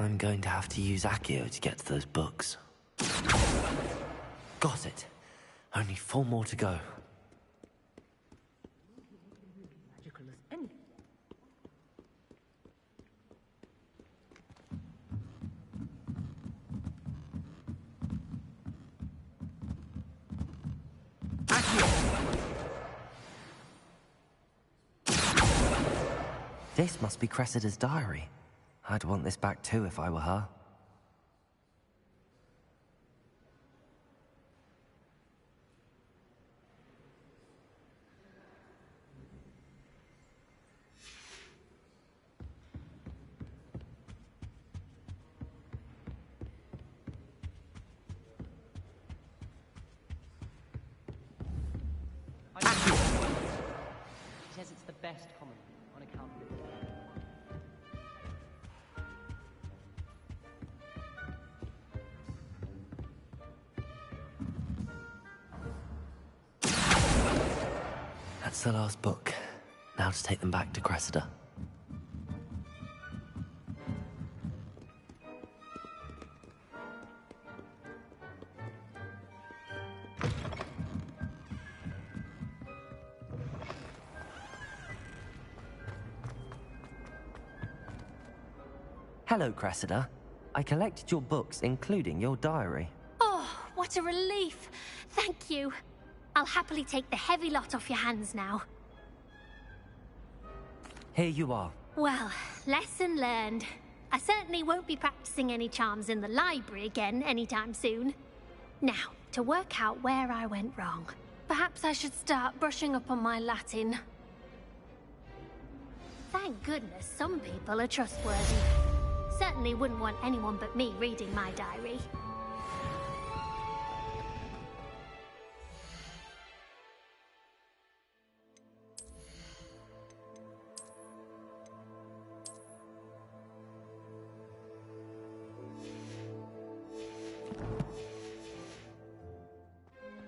I'm going to have to use Accio to get to those books. Got it. Only 4 more to go. Magical as any. This must be Cressida's diary. I'd want this back too if I were her. She says it's the best common on account of it. That's the last book. Now to take them back to Cressida. Hello, Cressida. I collected your books, including your diary. Oh, what a relief. Thank you. I'll happily take the heavy lot off your hands now. Here you are. Well, lesson learned. I certainly won't be practicing any charms in the library again anytime soon. Now, to work out where I went wrong. Perhaps I should start brushing up on my Latin. Thank goodness some people are trustworthy. Certainly wouldn't want anyone but me reading my diary.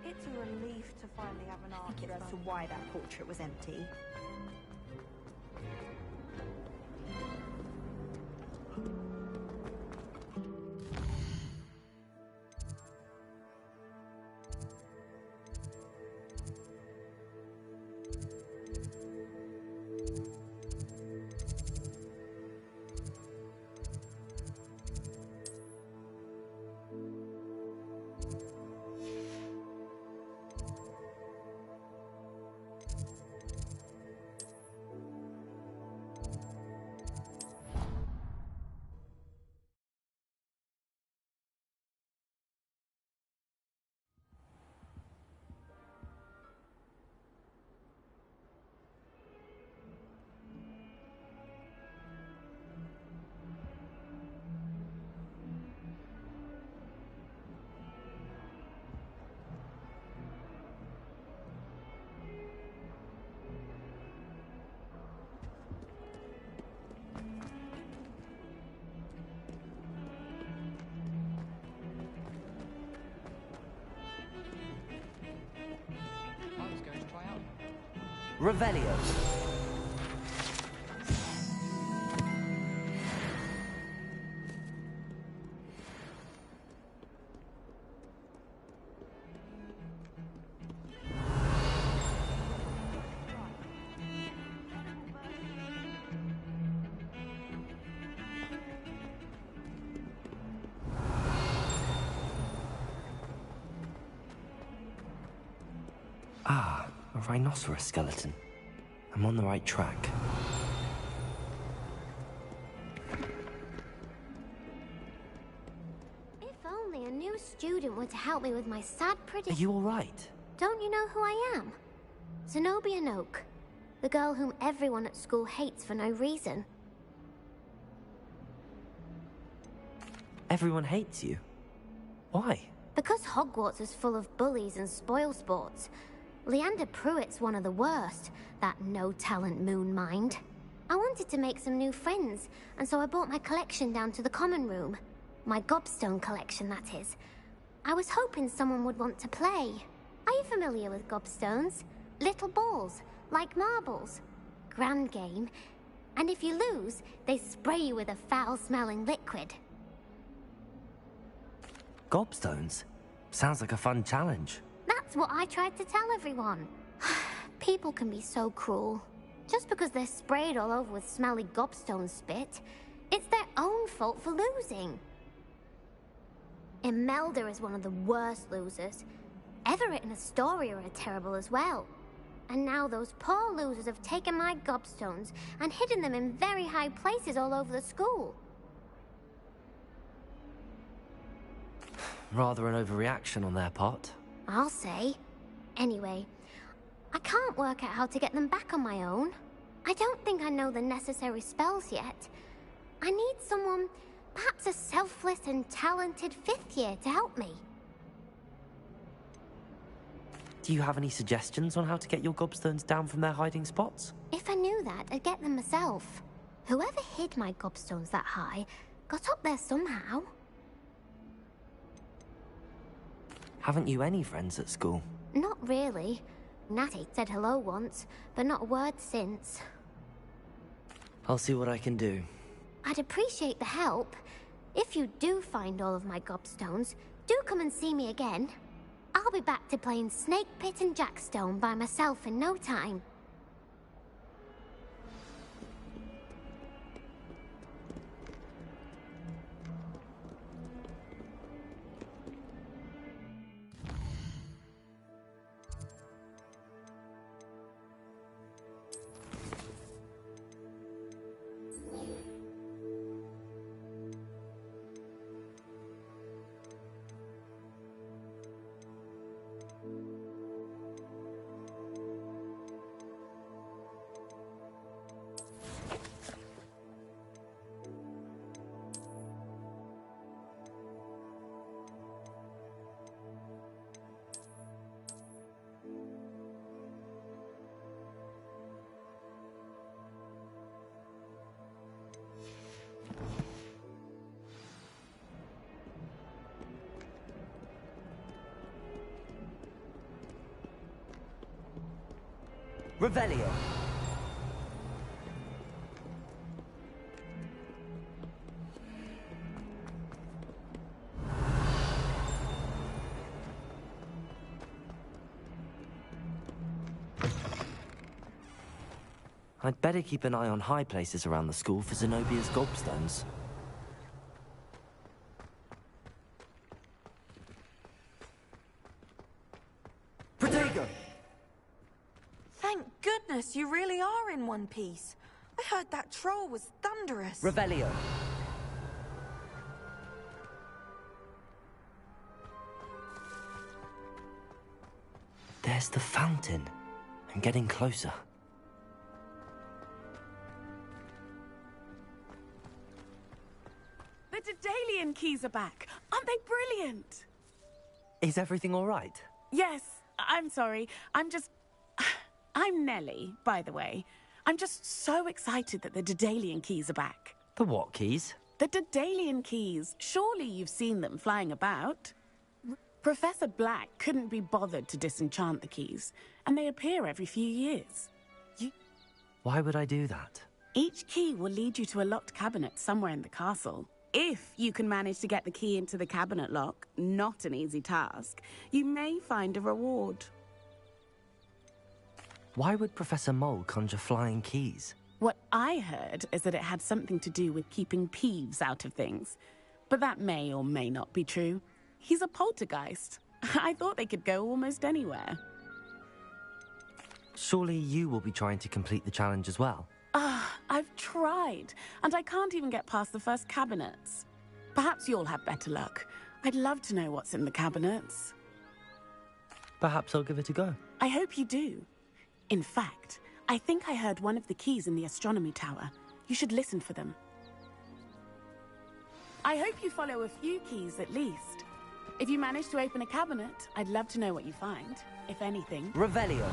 It's a relief to finally have an answer as to why that portrait was empty. Revelio. Ah, a rhinoceros skeleton. I'm on the right track. If only a new student were to help me with my sad Are prediction. you all right? Don't you know who I am? Zenobia Noak, the girl whom everyone at school hates for no reason. Everyone hates you. Why? Because Hogwarts is full of bullies and spoilsports. Leander Pruitt's one of the worst, that no-talent moon mind. I wanted to make some new friends, and so I brought my collection down to the common room. My gobstone collection, that is. I was hoping someone would want to play. Are you familiar with gobstones? Little balls, like marbles. Grand game. And if you lose, they spray you with a foul-smelling liquid. gobstones? Sounds like a fun challenge. That's what I tried to tell everyone. People can be so cruel. Just because they're sprayed all over with smelly gobstone spit, it's their own fault for losing. Imelda is one of the worst losers. Everett and Astoria are terrible as well. And now those poor losers have taken my gobstones and hidden them in very high places all over the school. Rather an overreaction on their part. I'll say. Anyway, I can't work out how to get them back on my own. I don't think I know the necessary spells yet. I need someone, perhaps a selfless and talented 5th year to help me. Do you have any suggestions on how to get your gobstones down from their hiding spots? If I knew that, I'd get them myself. Whoever hid my gobstones that high got up there somehow. Haven't you any friends at school? Not really. Natty said hello once, but not a word since. I'll see what I can do. I'd appreciate the help. If you do find all of my gobstones, do come and see me again. I'll be back to playing Snake Pit and Jackstone by myself in no time. Revelio. I'd better keep an eye on high places around the school for Zenobia's gobstones. Protego! Thank goodness you really are in one piece. I heard that troll was thunderous. Revelio. There's the fountain. I'm getting closer. The Daedalian keys are back. Aren't they brilliant? Is everything all right? Yes, I'm sorry. I'm Nellie, by the way. I'm just so excited that the Daedalian keys are back. The what keys? The Daedalian keys. Surely you've seen them flying about. Professor Black couldn't be bothered to disenchant the keys, and they appear every few years. Why would I do that? Each key will lead you to a locked cabinet somewhere in the castle. If you can manage to get the key into the cabinet lock, not an easy task, you may find a reward. Why would Professor Mole conjure flying keys? What I heard is that it had something to do with keeping Peeves out of things. But that may or may not be true. He's a poltergeist. I thought they could go almost anywhere. Surely you will be trying to complete the challenge as well? I've tried, and I can't even get past the first cabinets. Perhaps you'll have better luck. I'd love to know what's in the cabinets. Perhaps I'll give it a go. I hope you do. In fact, I think I heard one of the keys in the astronomy tower. You should listen for them. I hope you follow a few keys at least. If you manage to open a cabinet, I'd love to know what you find, if anything. Revelio.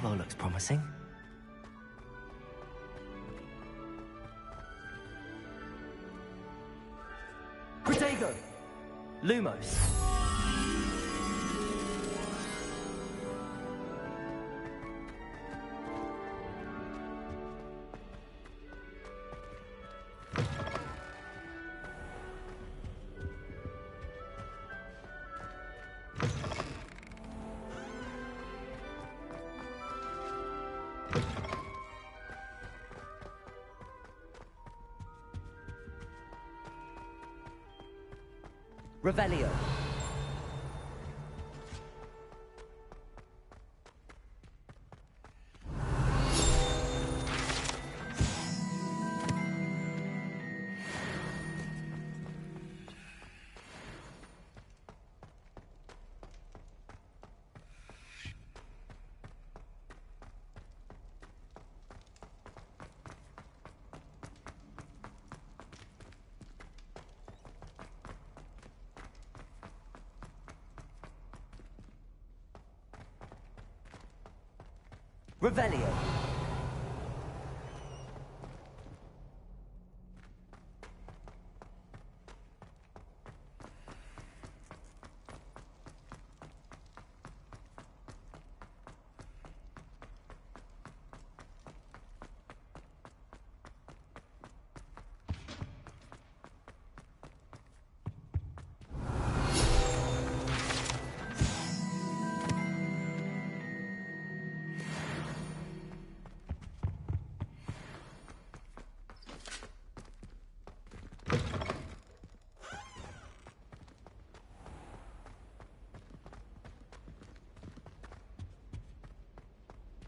info looks promising. Protego! Lumos! Revelio. Revelio.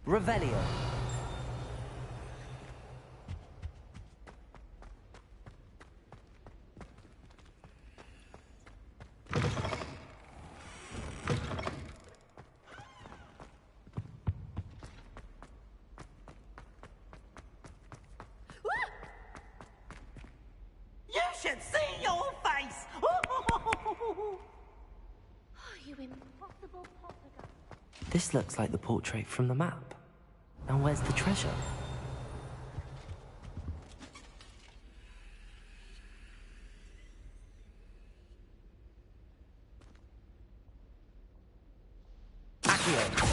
Revelio. You should see your face! You impossible poltergeist. This looks like the portrait from the map. Now where's the treasure? Accio.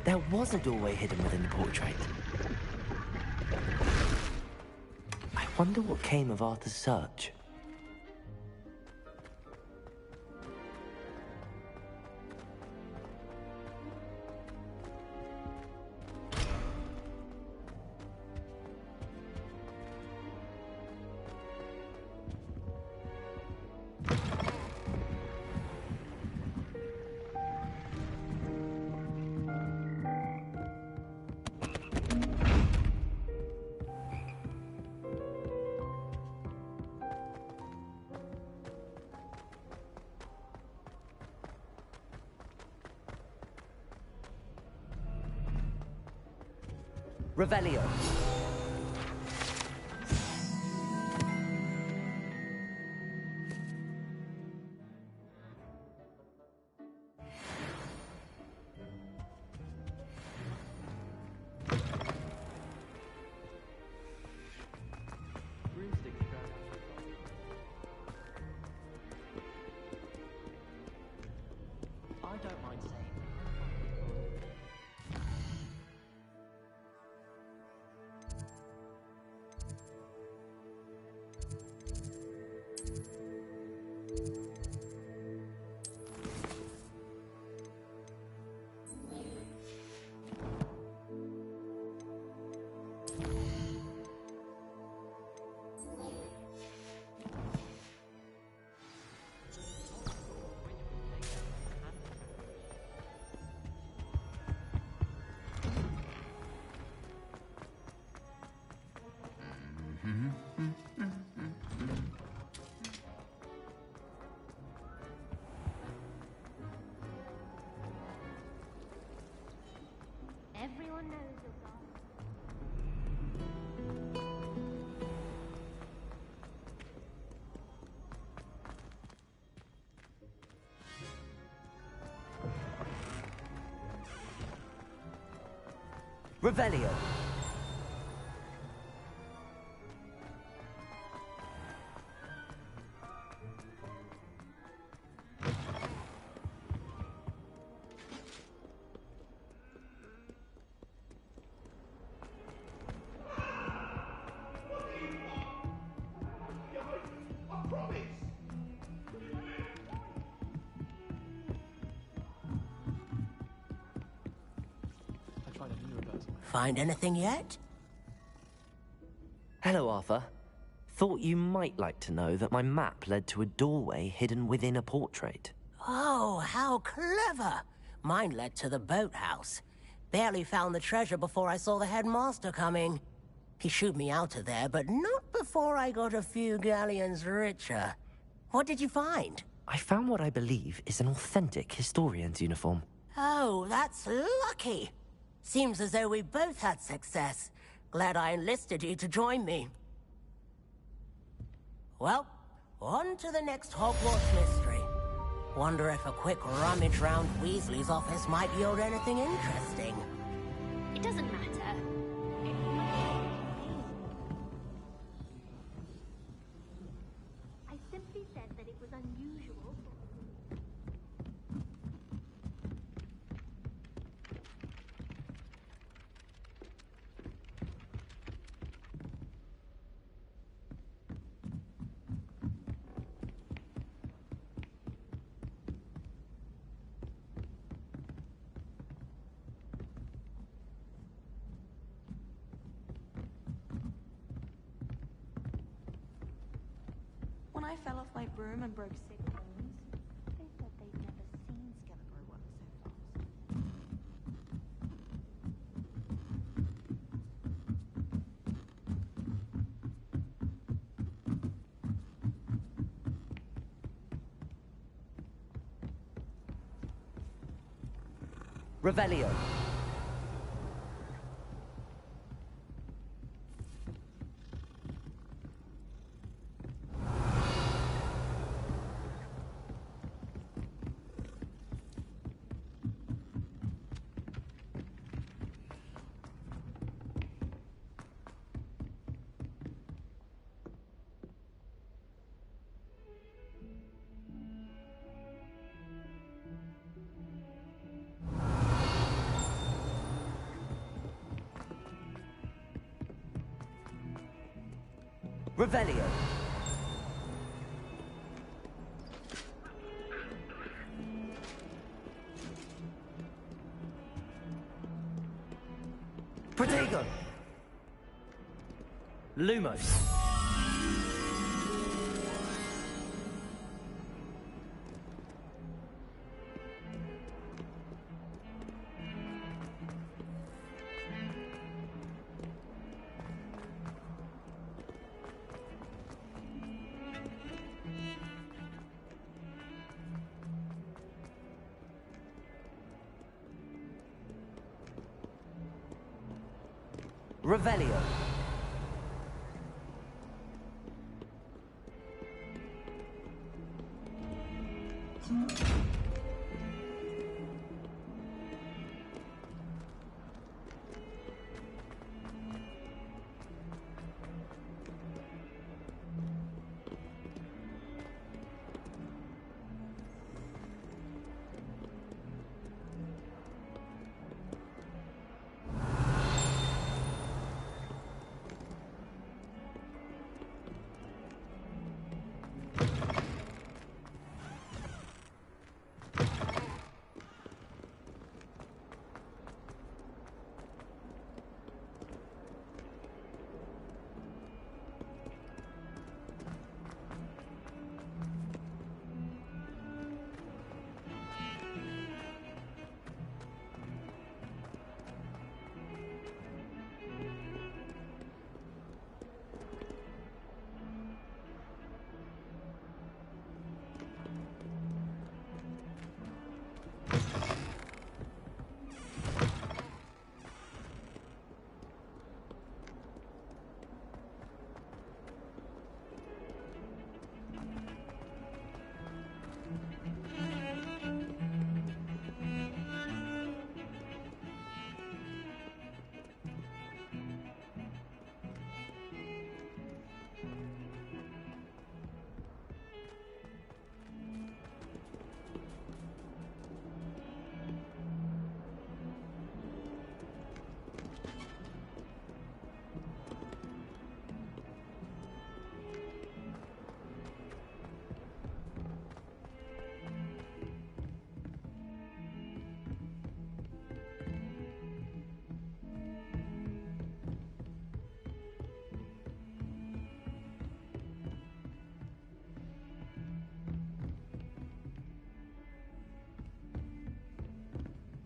There was a doorway hidden within the portrait. I wonder what came of Arthur's search. Revelio. I don't mind saying. Revelio. Find anything yet? Hello, Arthur. Thought you might like to know that my map led to a doorway hidden within a portrait. Oh, how clever! Mine led to the boathouse. Barely found the treasure before I saw the headmaster coming. He shooed me out of there, but not before I got a few galleons richer. What did you find? I found what I believe is an authentic historian's uniform. Oh, that's lucky. Seems as though we both had success. Glad I enlisted you to join me. Well, on to the next Hogwarts mystery. Wonder if a quick rummage round Weasley's office might yield anything interesting. It doesn't matter. I simply said that it was unusual. When I fell off my broom and broke 6 bones, they said they'd never seen Skeletor work so fast. Revelio. Revelio. Protego. Lumos. Revelio.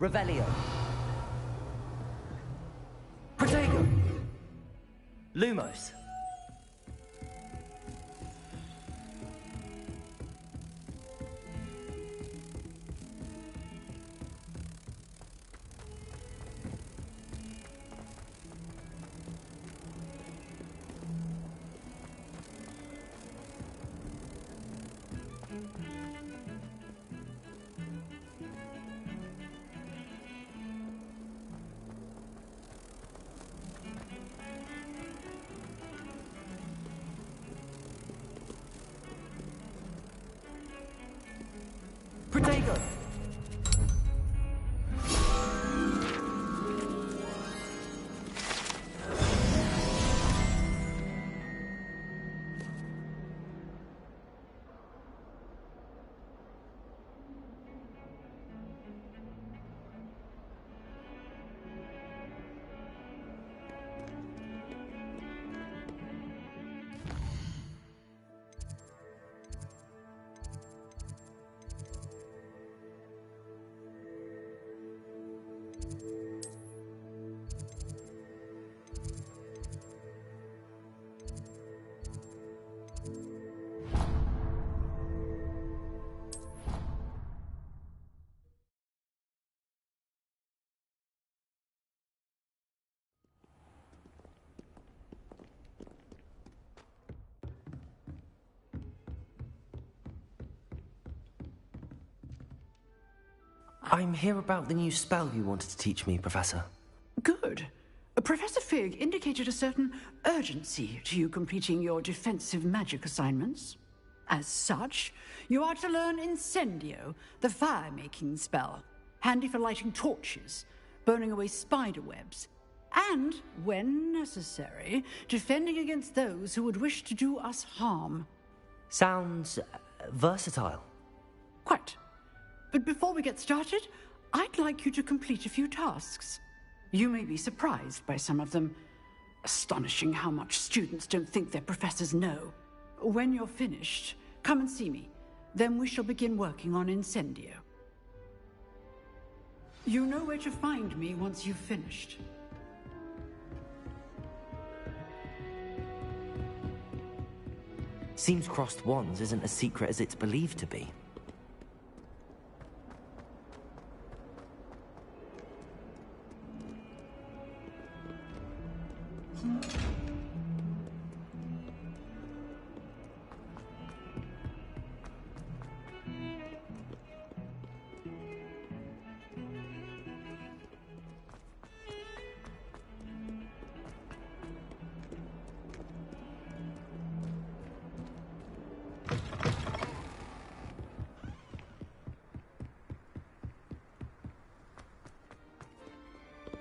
Revelio. Protego. Lumos. Protego. I'm here about the new spell you wanted to teach me, Professor. Good. Professor Fig indicated a certain urgency to you completing your defensive magic assignments. As such, you are to learn Incendio, the fire-making spell, handy for lighting torches, burning away spider webs, and, when necessary, defending against those who would wish to do us harm. Sounds versatile. Quite. But before we get started, I'd like you to complete a few tasks. You may be surprised by some of them. Astonishing how much students don't think their professors know. When you're finished, come and see me. Then we shall begin working on Incendio. You know where to find me once you've finished. Seems crossed wands isn't as secret as it's believed to be.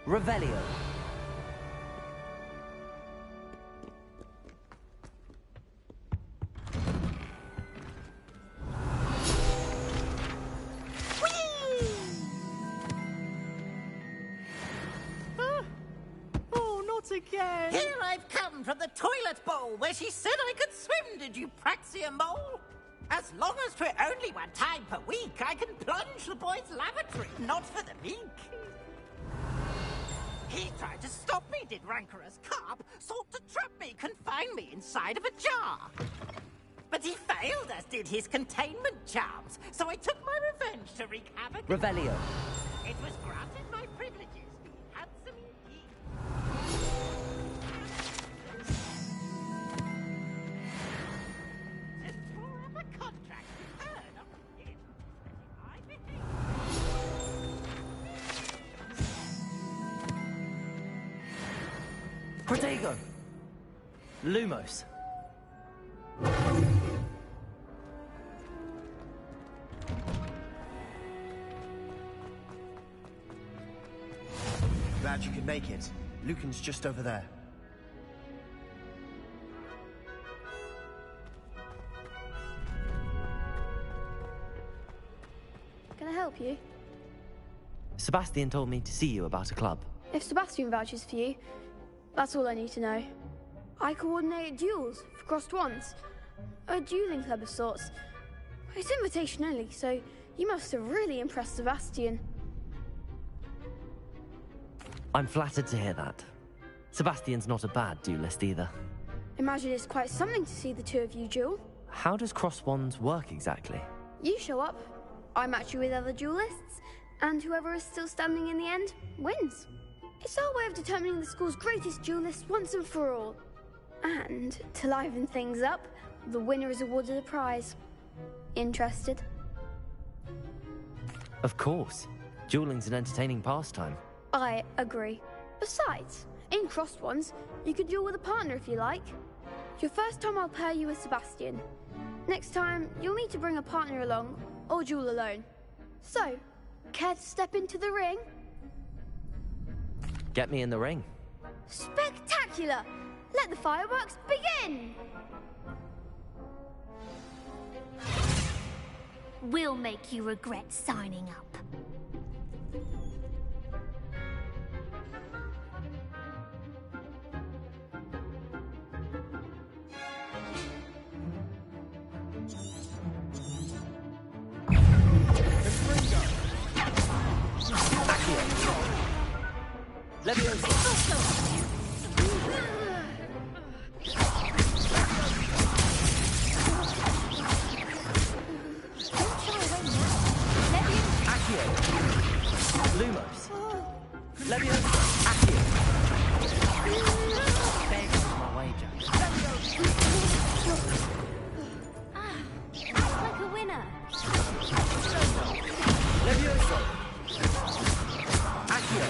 Revelio. Oh, not again! Here I've come from the toilet bowl where she said I could swim, did you praxia mole? As long as 'twere only one time per week, I can plunge the boy's lavatory, not for the meek. He tried to stop me, did rancorous carp, sought to trap me, confine me inside of a jar. But he failed, as did his containment charms, so I took my revenge to wreak havoc. Revelio. It was granted my privileges, being handsome indeed. To draw up a contract with her, not with him. I behave. Protego. Lumos. Glad you could make it. Lucan's just over there. Can I help you? Sebastian told me to see you about a club. If Sebastian vouches for you, that's all I need to know. I coordinate duels for crossed wands. A dueling club of sorts. It's invitation only, so you must have really impressed Sebastian. I'm flattered to hear that. Sebastian's not a bad duelist either. Imagine it's quite something to see the two of you duel. How does Crossed Wands work exactly? You show up, I match you with other duelists, and whoever is still standing in the end wins. It's our way of determining the school's greatest duelist once and for all. And to liven things up, the winner is awarded a prize. Interested? Of course. Dueling's an entertaining pastime. I agree. Besides, in Crossed Wands, you could duel with a partner if you like. Your first time I'll pair you with Sebastian. Next time, you'll need to bring a partner along, or duel alone. So, care to step into the ring? Get me in the ring. Spectacular! Let the fireworks begin! We'll make you regret signing up. Lumos. Leviosa. Accio. There goes my wager. Act like a winner. Leviosa. Accio.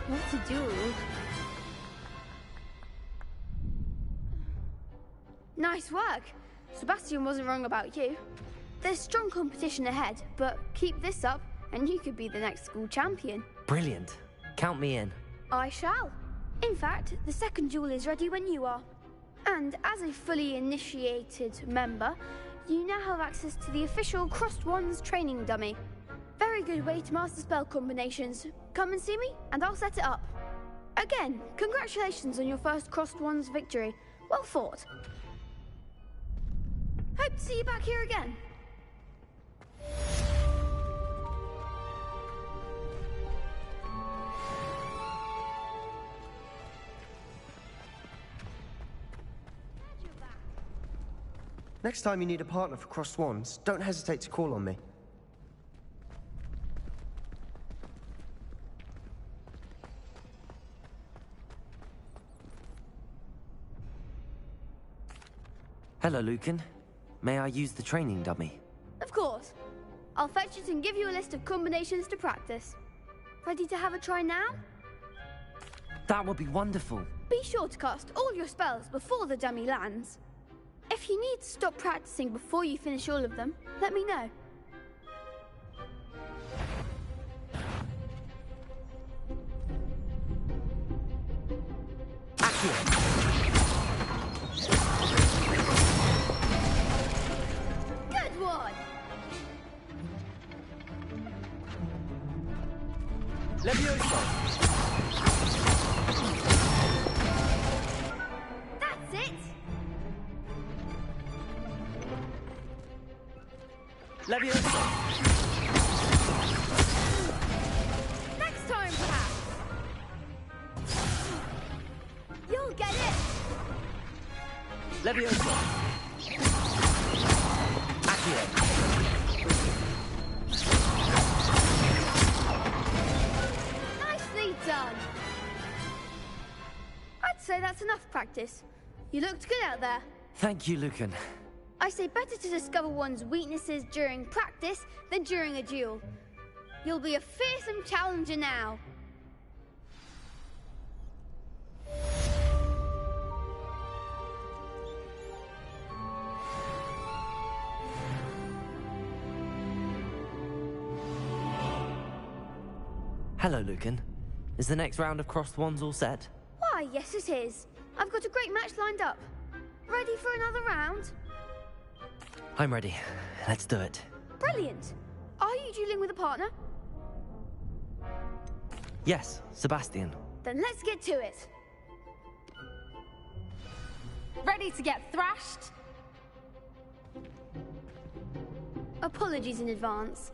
What to do? Nice work. Sebastian wasn't wrong about you. There's strong competition ahead, but keep this up and you could be the next school champion. Brilliant. Count me in. I shall. In fact, the second duel is ready when you are. And as a fully initiated member, you now have access to the official Crossed Wands training dummy. Very good way to master spell combinations. Come and see me, and I'll set it up. Again, congratulations on your first Crossed Wands victory. Well fought. Hope to see you back here again. Next time you need a partner for Crossed Wands, don't hesitate to call on me. Hello, Lucan. May I use the training dummy? Of course. I'll fetch it and give you a list of combinations to practice. Ready to have a try now? That would be wonderful. Be sure to cast all your spells before the dummy lands. If you need to stop practicing before you finish all of them, let me know. Good one! Leviosa. That's it! Leviosa. Next time, perhaps! You'll get it! Leviosa. Accio. Nicely done! I'd say that's enough practice. You looked good out there. Thank you, Lucan. I say better to discover one's weaknesses during practice than during a duel. You'll be a fearsome challenger now. Hello, Lucan. Is the next round of Crossed Wands all set? Why, yes it is. I've got a great match lined up. Ready for another round? I'm ready. Let's do it. Brilliant. Are you dueling with a partner? Yes, Sebastian. Then let's get to it. Ready to get thrashed? Apologies in advance.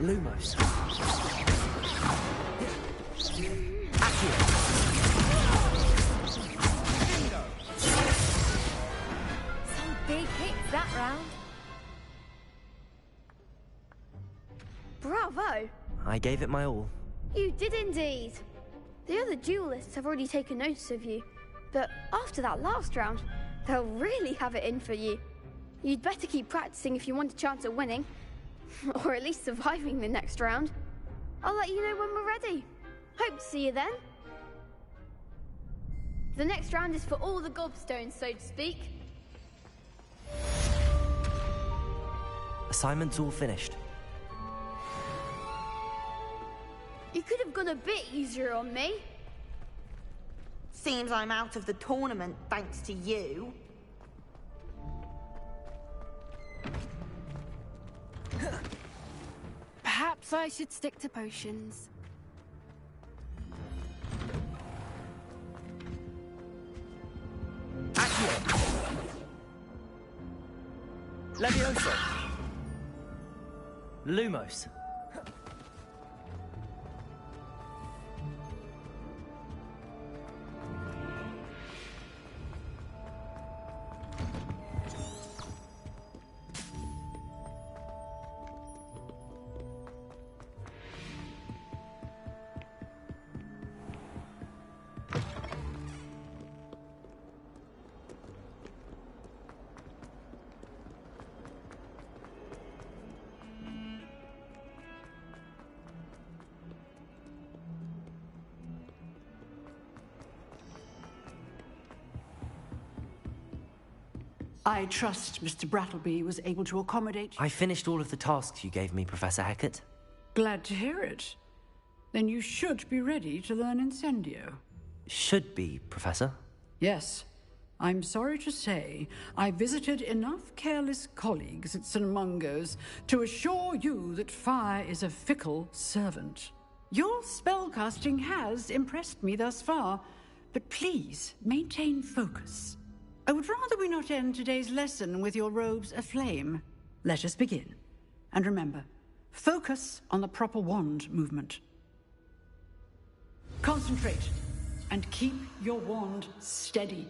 Lumos. Some big hits that round. Bravo! I gave it my all. You did indeed. The other duelists have already taken notice of you, but after that last round, they'll really have it in for you. You'd better keep practicing if you want a chance at winning, or at least surviving the next round. I'll let you know when we're ready. Hope to see you then. The next round is for all the gobstones, so to speak. Assignment's all finished. You could have gone a bit easier on me. Seems I'm out of the tournament thanks to you. Perhaps I should stick to potions. Levioso. Lumos. I trust Mr. Brattleby was able to accommodate... I finished all of the tasks you gave me, Professor Hecat. Glad to hear it. Then you should be ready to learn Incendio. Should be, Professor. Yes. I'm sorry to say, I visited enough careless colleagues at St. Mungo's to assure you that fire is a fickle servant. Your spellcasting has impressed me thus far, but please maintain focus. I would rather we not end today's lesson with your robes aflame. Let us begin. And remember, Focus on the proper wand movement. Concentrate and keep your wand steady.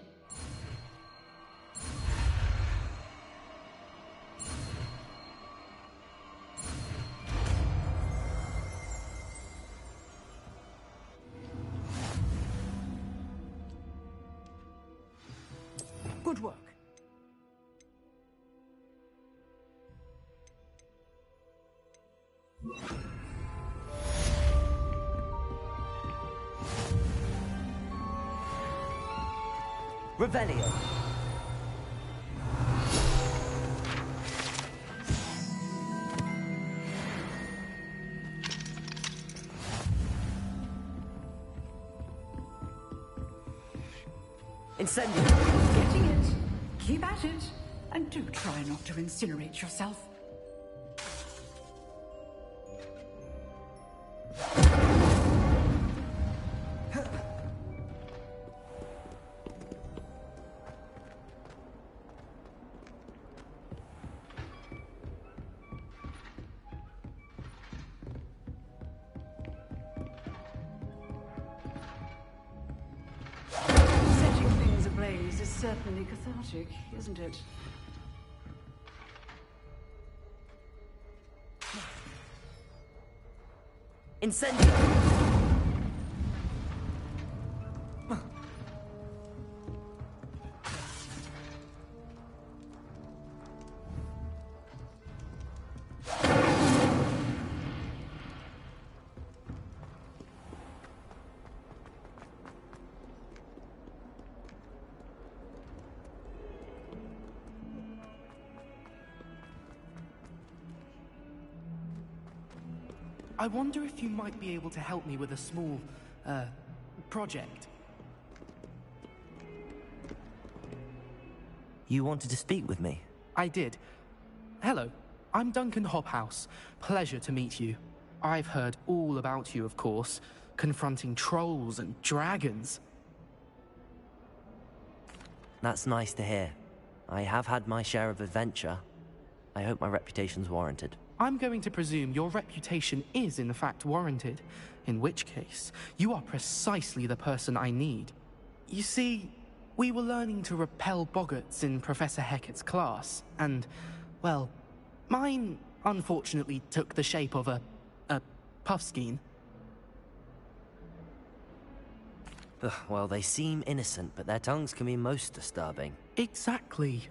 Good work. Revelio. Incendio. Getting it. Keep at it. And do try not to incinerate yourself. Is certainly cathartic, isn't it? Incendio. I wonder if you might be able to help me with a small, project. You wanted to speak with me? I did. Hello, I'm Duncan Hobhouse. Pleasure to meet you. I've heard all about you, of course, confronting trolls and dragons. That's nice to hear. I have had my share of adventure. I hope my reputation's warranted. I'm going to presume your reputation is in fact warranted, in which case, you are precisely the person I need. You see, we were learning to repel boggarts in Professor Hecat's class, and, well, mine unfortunately took the shape of a puffskein. Well, they seem innocent, but their tongues can be most disturbing. Exactly.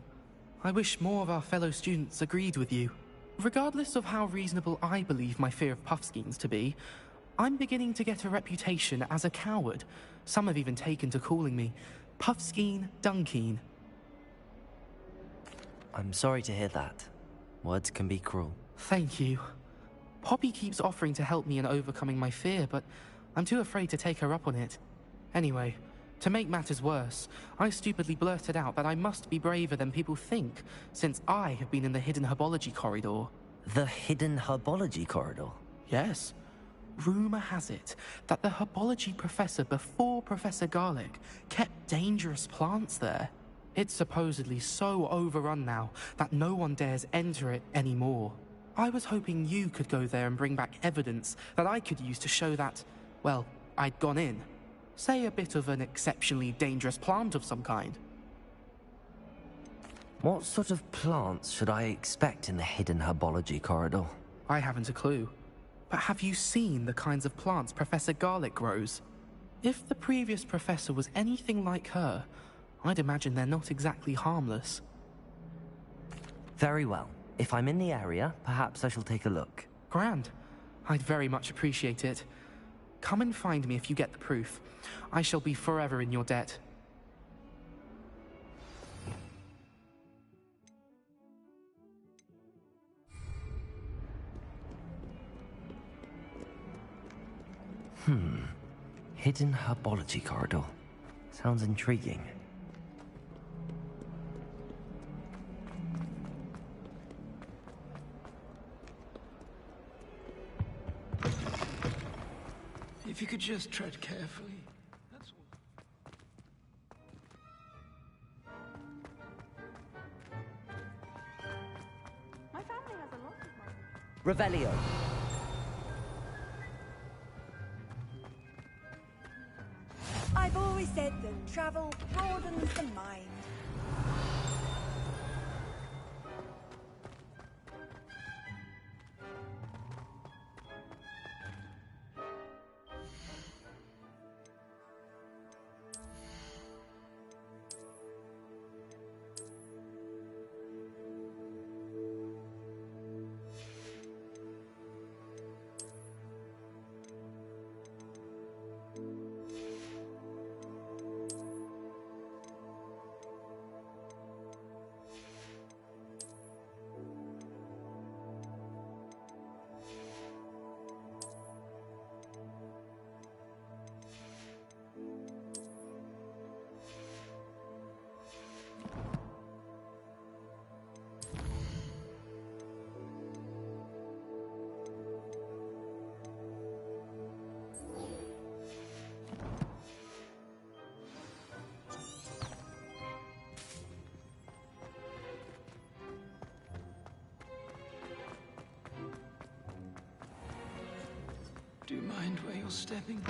I wish more of our fellow students agreed with you. Regardless of how reasonable I believe my fear of puffskeins to be, I'm beginning to get a reputation as a coward. Some have even taken to calling me Puffskein Dunkeen. I'm sorry to hear that. Words can be cruel. Thank you. Poppy keeps offering to help me in overcoming my fear, but I'm too afraid to take her up on it. Anyway, to make matters worse, I stupidly blurted out that I must be braver than people think, since I have been in the Hidden Herbology Corridor. The Hidden Herbology Corridor? Yes. Rumor has it that the herbology professor before Professor Garlic kept dangerous plants there. It's supposedly so overrun now that no one dares enter it anymore. I was hoping you could go there and bring back evidence that I could use to show that, well, I'd gone in. Say a bit of an exceptionally dangerous plant of some kind. What sort of plants should I expect in the Hidden Herbology Corridor? I haven't a clue. But have you seen the kinds of plants Professor Garlic grows? If the previous professor was anything like her, I'd imagine they're not exactly harmless. Very well. If I'm in the area, perhaps I shall take a look. Grand. I'd very much appreciate it. Come and find me if you get the proof. I shall be forever in your debt. Hidden Herbology Corridor. Sounds intriguing. If you could just tread carefully, that's all. My family has a lot of money. Revelio. always said that travel broadens the mind. Do you mind where you're stepping?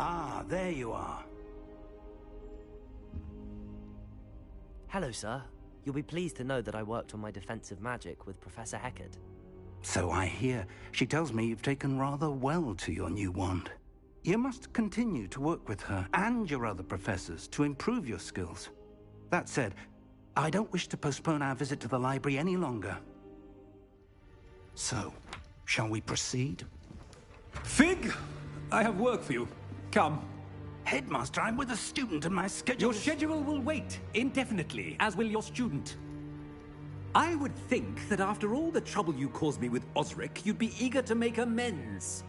Ah, there you are. Hello, sir. You'll be pleased to know that I worked on my defensive magic with Professor Hecat. So I hear. She tells me you've taken rather well to your new wand. You must continue to work with her and your other professors to improve your skills. That said, I don't wish to postpone our visit to the library any longer. So, shall we proceed? Fig! I have work for you. Come. Headmaster, I'm with a student and my schedule... Your schedule will wait indefinitely, as will your student. I would think that after all the trouble you caused me with Osric, you'd be eager to make amends.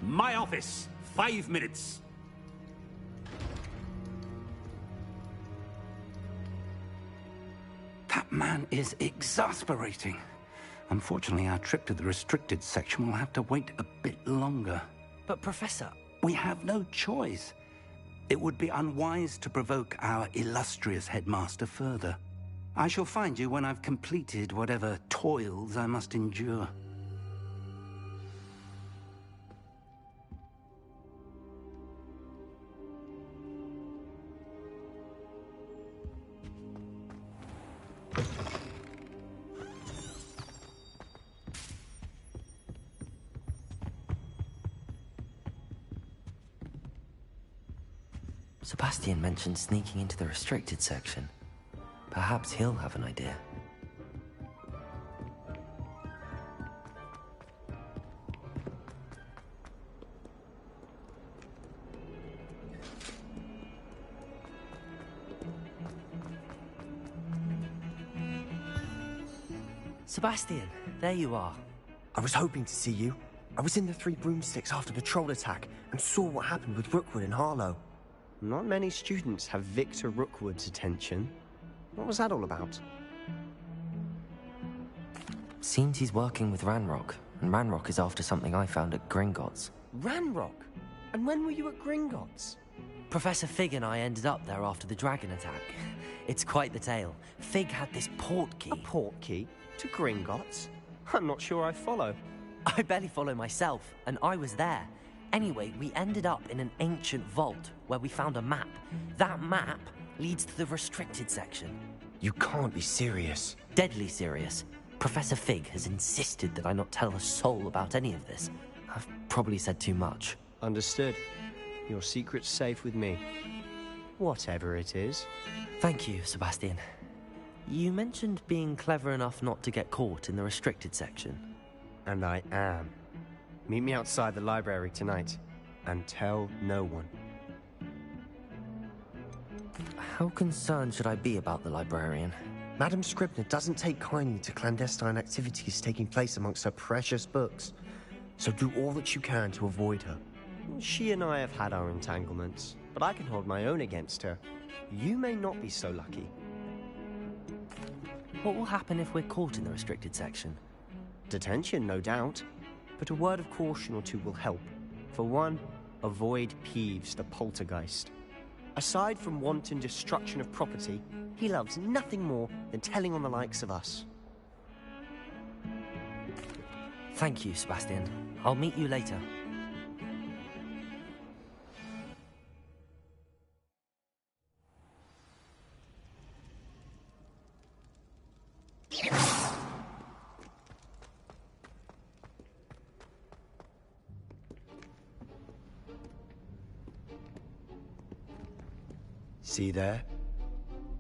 My office. 5 minutes. That man is exasperating. Unfortunately, our trip to the restricted section will have to wait a bit longer. But, Professor... We have no choice. It would be unwise to provoke our illustrious headmaster further. I shall find you when I've completed whatever toils I must endure. Sebastian mentioned sneaking into the restricted section. Perhaps he'll have an idea. Sebastian, there you are. I was hoping to see you. I was in the Three Broomsticks after the troll attack and saw what happened with Rookwood and Harlow. Not many students have Victor Rookwood's attention. What was that all about? Seems he's working with Ranrock, and Ranrock is after something I found at Gringotts. Ranrock? And when were you at Gringotts? Professor Fig and I ended up there after the dragon attack. It's quite the tale. Fig had this port key. A port key? To Gringotts? I'm not sure I follow. I barely follow myself, and I was there. Anyway, we ended up in an ancient vault where we found a map. That map leads to the restricted section. You can't be serious. Deadly serious. Professor Fig has insisted that I not tell a soul about any of this. I've probably said too much. Understood. Your secret's safe with me. Whatever it is. Thank you, Sebastian. You mentioned being clever enough not to get caught in the restricted section. And I am. Meet me outside the library tonight, and tell no one. How concerned should I be about the librarian? Madam Scribner doesn't take kindly to clandestine activities taking place amongst her precious books, so do all that you can to avoid her. She and I have had our entanglements, but I can hold my own against her. You may not be so lucky. What will happen if we're caught in the restricted section? Detention, no doubt. But a word of caution or two will help. For one, avoid Peeves, the poltergeist. Aside from wanton destruction of property, he loves nothing more than telling on the likes of us. Thank you, Sebastian. I'll meet you later. See there?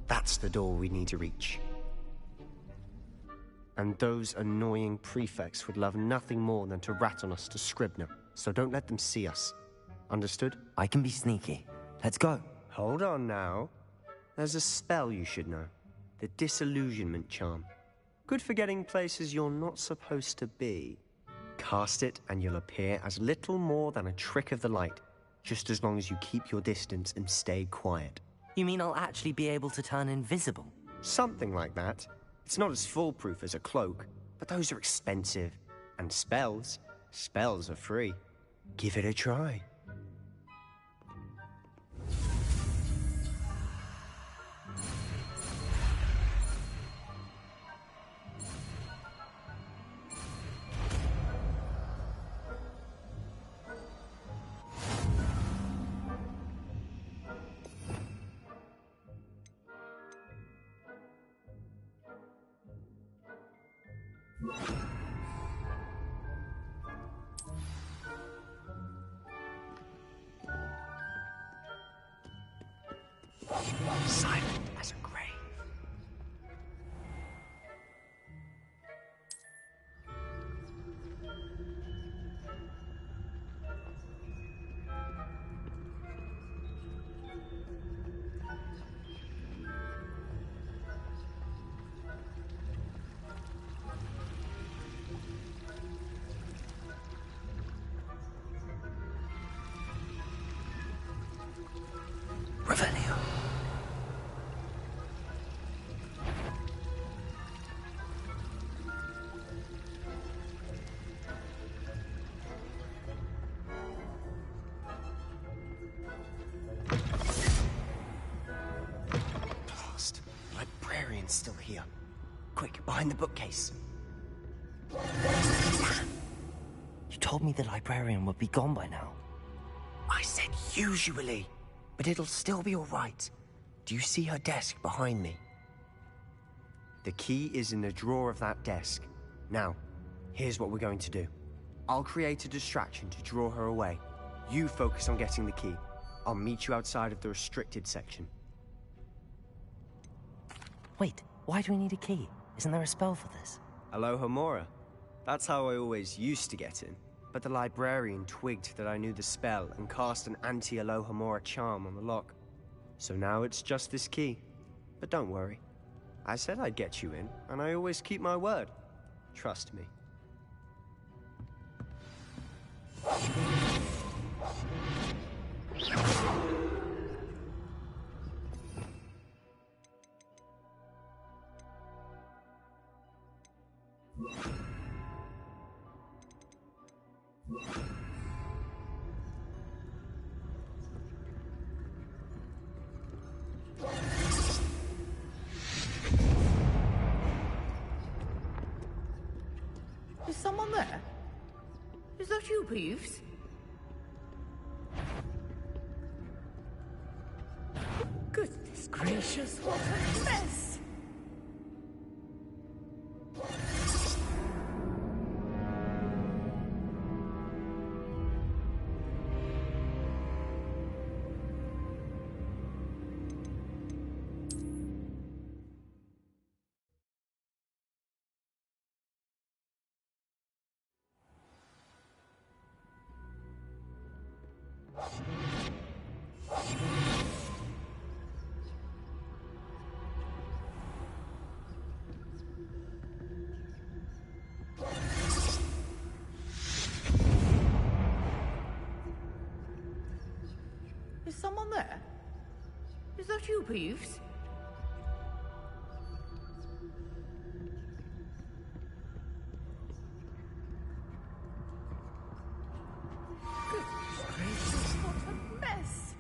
That's the door we need to reach. And those annoying prefects would love nothing more than to rat on us to Scribner, so don't let them see us. Understood? I can be sneaky. Let's go. Hold on now. There's a spell you should know. The Disillusionment Charm. Good for getting places you're not supposed to be. Cast it and you'll appear as little more than a trick of the light, just as long as you keep your distance and stay quiet. You mean I'll actually be able to turn invisible? Something like that. It's not as foolproof as a cloak, but those are expensive. And spells are free. Give it a try. Silent as a grave. Revelio. Blast. The librarian's still here. Quick, behind the bookcase. You told me the librarian would be gone by now. I said usually, but it'll still be all right. Do you see her desk behind me? The key is in the drawer of that desk. Now, here's what we're going to do. I'll create a distraction to draw her away. You focus on getting the key. I'll meet you outside of the restricted section. Wait, why do we need a key? Isn't there a spell for this? Alohomora. That's how I always used to get in. But the librarian twigged that I knew the spell and cast an anti-Alohomora charm on the lock. So now it's just this key. But don't worry. I said I'd get you in, and I always keep my word. Trust me. Is someone there? Is that you, Peeves? Goodness gracious, what a mess! there? Is that you, Peeves? Goodness gracious, what a mess!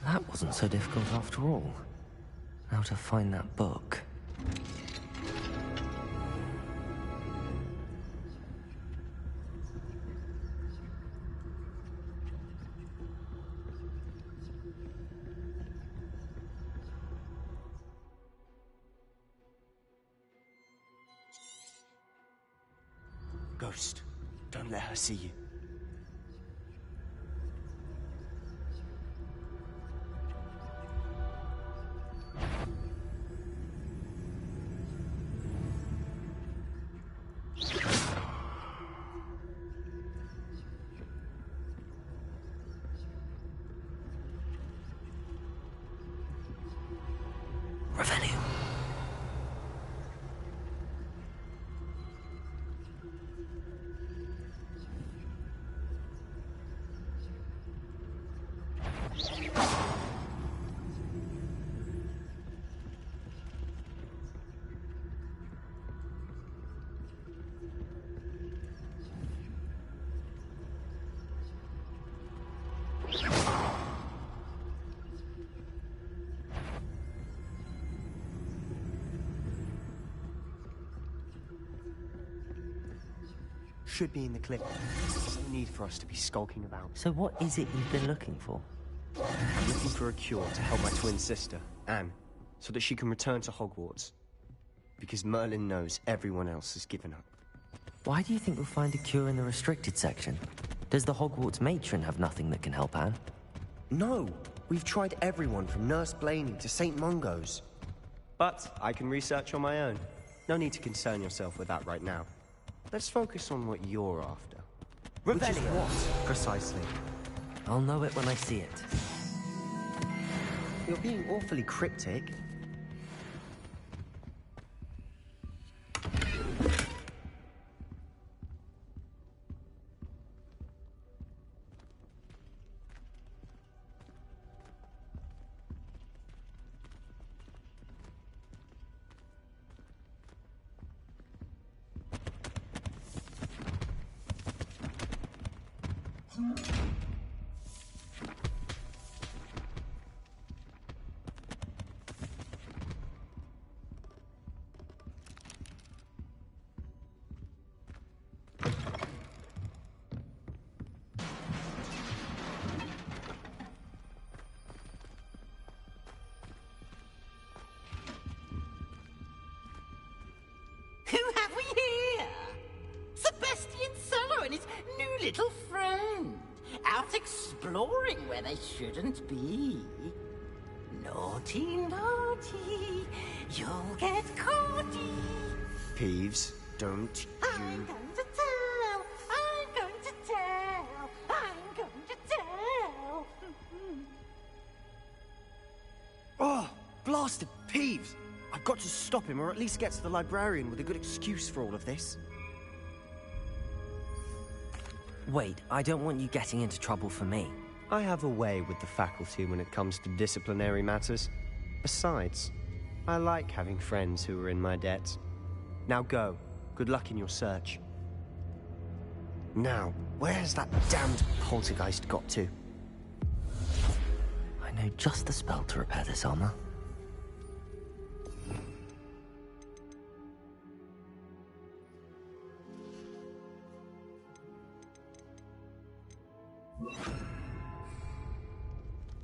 That wasn't so difficult after all. Now to find that book. Ghost, don't let her see you. Revelio. Should be in the clip. There's no need for us to be skulking about. So what is it you've been looking for? I'm looking for a cure to help my twin sister, Anne, so that she can return to Hogwarts. Because Merlin knows everyone else has given up. Why do you think we'll find a cure in the restricted section? Does the Hogwarts matron have nothing that can help Anne? No! We've tried everyone from Nurse Blaney to St. Mungo's. But I can research on my own. No need to concern yourself with that right now. Let's focus on what you're after. Which is what, precisely? I'll know it when I see it. You're being awfully cryptic. Who have we here? Sebastian Sallow and his new little friend. Out exploring where they shouldn't be. Naughty, naughty, you'll get caughty. Peeves, don't I'm you... going to tell, I'm going to tell, I'm going to tell. Oh, blasted Peeves! I've got to stop him, or at least get to the librarian with a good excuse for all of this. Wait, I don't want you getting into trouble for me. I have a way with the faculty when it comes to disciplinary matters. Besides, I like having friends who are in my debt. Now go. Good luck in your search. Now, where's that damned poltergeist got to? I know just the spell to repair this armor.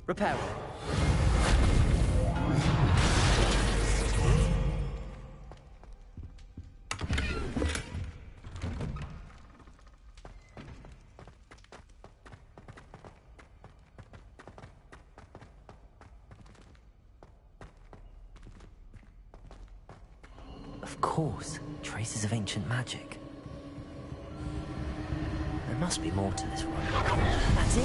Repair it. Of course, traces of ancient magic. And must be more to this one. That's it!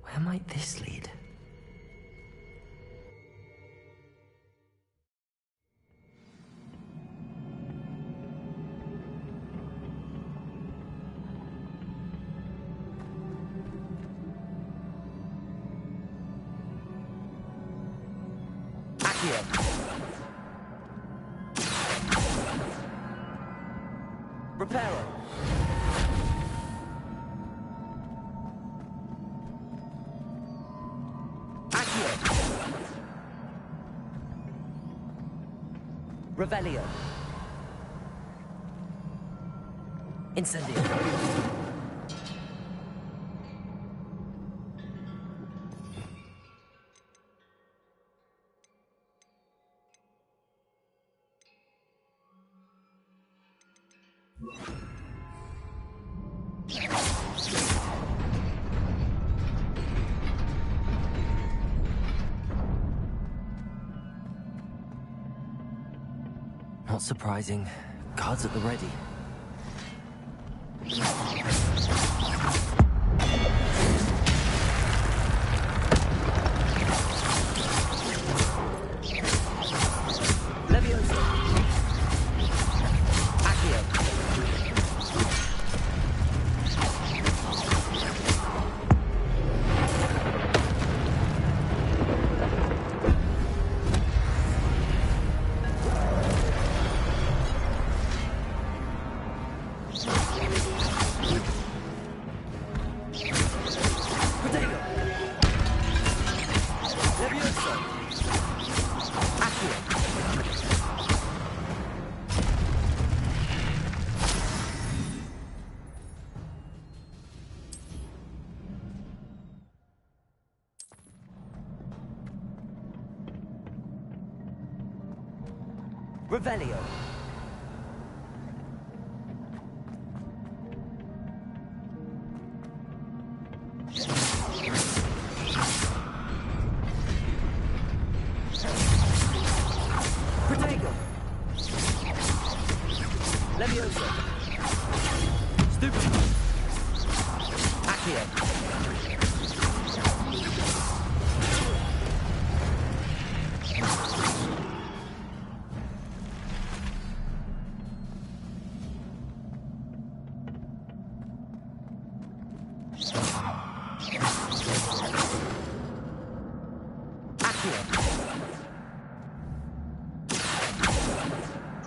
Where might this lead? Reparo. Accio. Revelio. Incendio. Not surprising. Guards at the ready. Leviosa. Accio. Revelio. Protego. Leviosa. Stupid. Accio.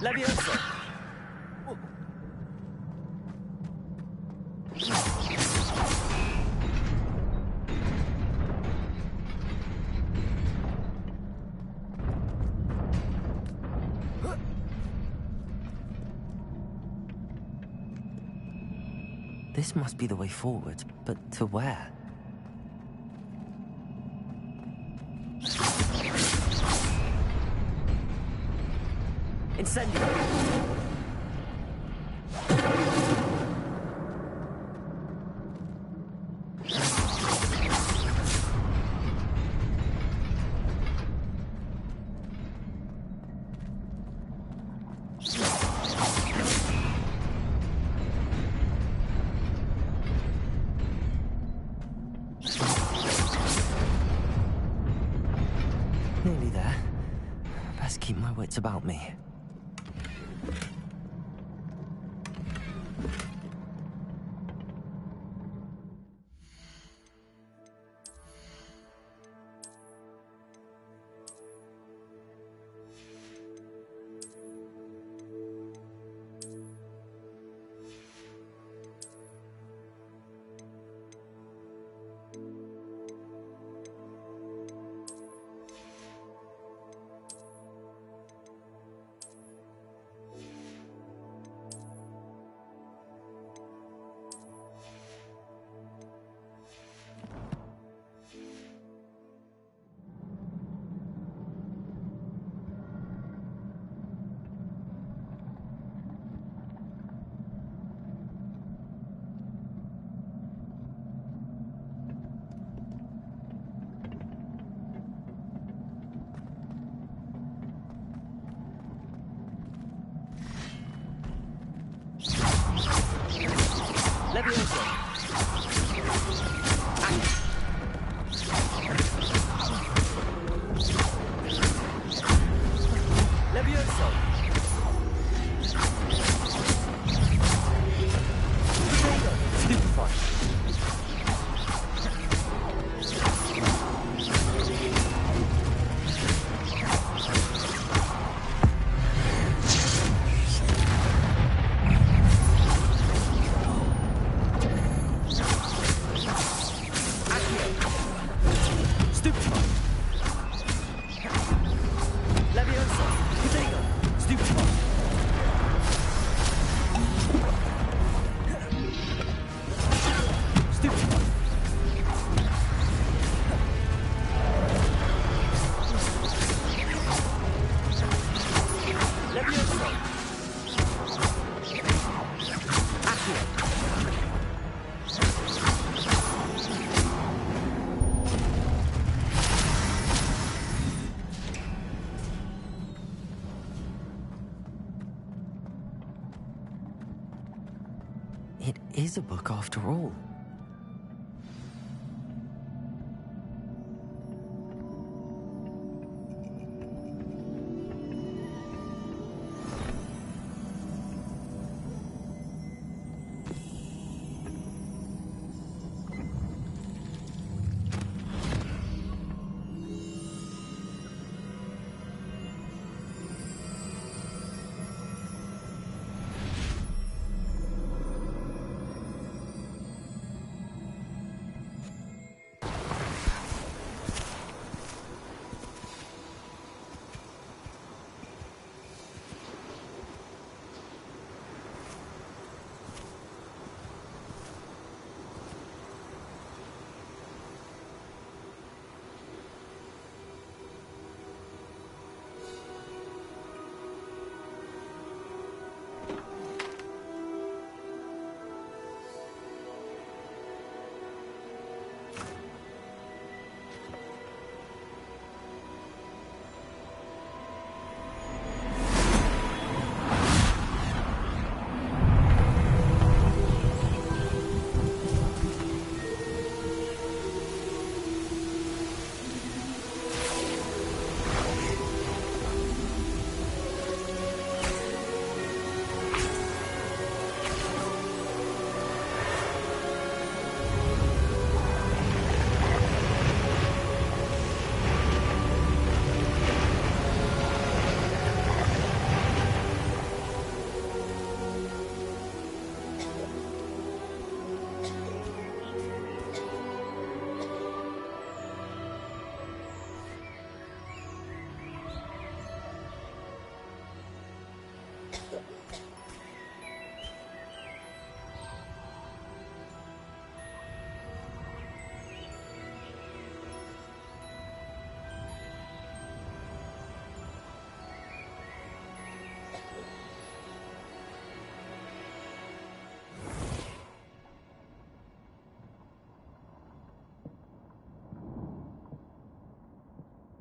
Leviosa. This must be the way forward, but to where? Incendio! Nearly there. Best keep my wits about me. is a book after all.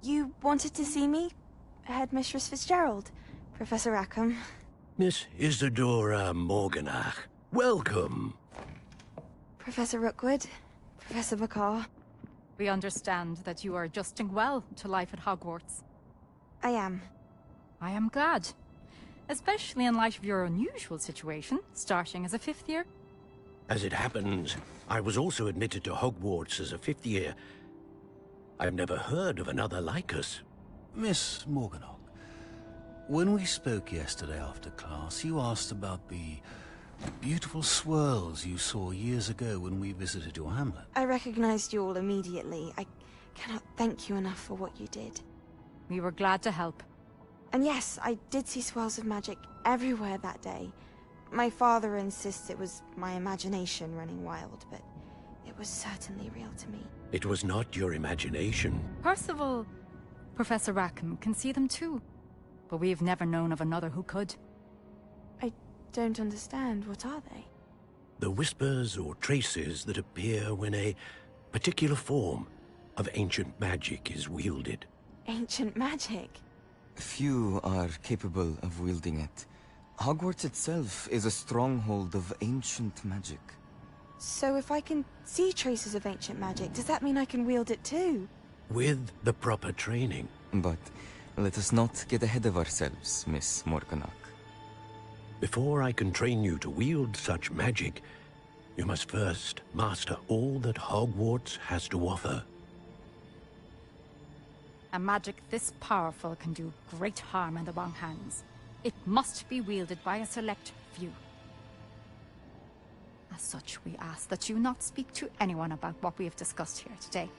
You wanted to see me? Headmistress Fitzgerald, Professor Rackham. Miss Isadora Morganach, welcome. Professor Rookwood, Professor Bakar. We understand that you are adjusting well to life at Hogwarts. I am. I am glad. Especially in light of your unusual situation, starting as a 5th year. As it happens, I was also admitted to Hogwarts as a 5th year. I've never heard of another like us. Miss Morganach, when we spoke yesterday after class, you asked about the beautiful swirls you saw years ago when we visited your hamlet. I recognized you all immediately. I cannot thank you enough for what you did. We were glad to help. And yes, I did see swirls of magic everywhere that day. My father insists it was my imagination running wild, but it was certainly real to me. It was not your imagination. Percival, Professor Rackham can see them too. But we've never known of another who could. I don't understand. What are they? The whispers or traces that appear when a particular form of ancient magic is wielded. Ancient magic? Few are capable of wielding it. Hogwarts itself is a stronghold of ancient magic. So if I can see traces of ancient magic, does that mean I can wield it too? With the proper training. But let us not get ahead of ourselves, Miss Morganach. Before I can train you to wield such magic, you must first master all that Hogwarts has to offer. A magic this powerful can do great harm in the wrong hands. It must be wielded by a select few. As such, we ask that you not speak to anyone about what we have discussed here today.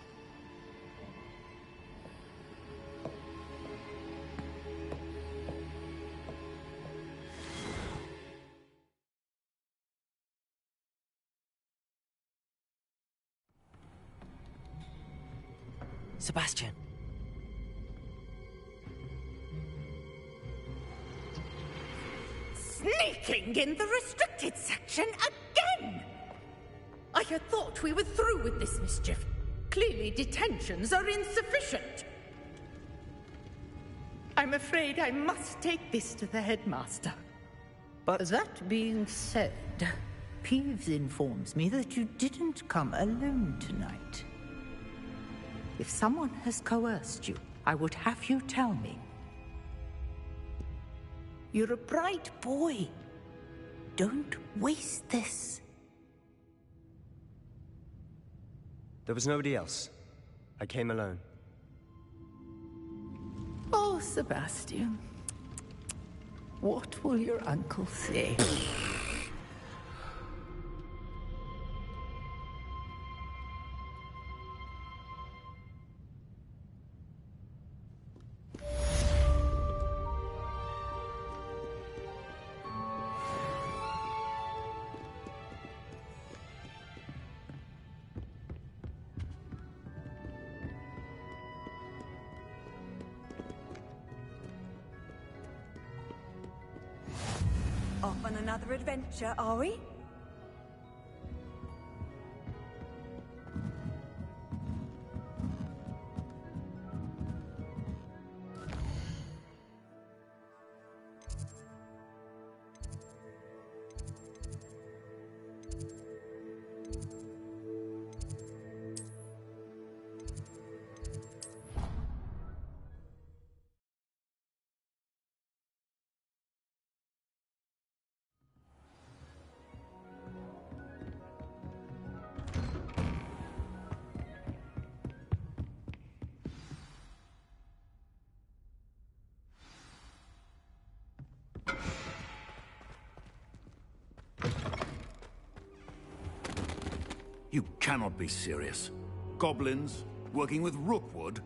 Sebastian. Sneaking in the restricted section again! I had thought we were through with this mischief. Clearly detentions are insufficient. I'm afraid I must take this to the headmaster. But that being said, Peeves informs me that you didn't come alone tonight. If someone has coerced you, I would have you tell me. You're a bright boy. Don't waste this. There was nobody else. I came alone. Oh, Sebastian. What will your uncle say? Off on another adventure, are we? You cannot be serious. Goblins working with Rookwood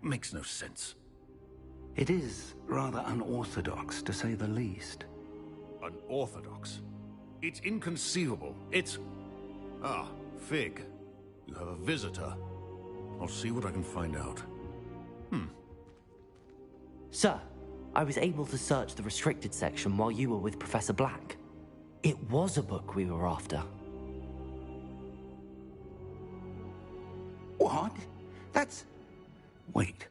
makes no sense. It is rather unorthodox, to say the least. Unorthodox? It's inconceivable. It's... Ah, Fig. You have a visitor. I'll see what I can find out. Sir, I was able to search the restricted section while you were with Professor Black. It was a book we were after. What? That's... Wait.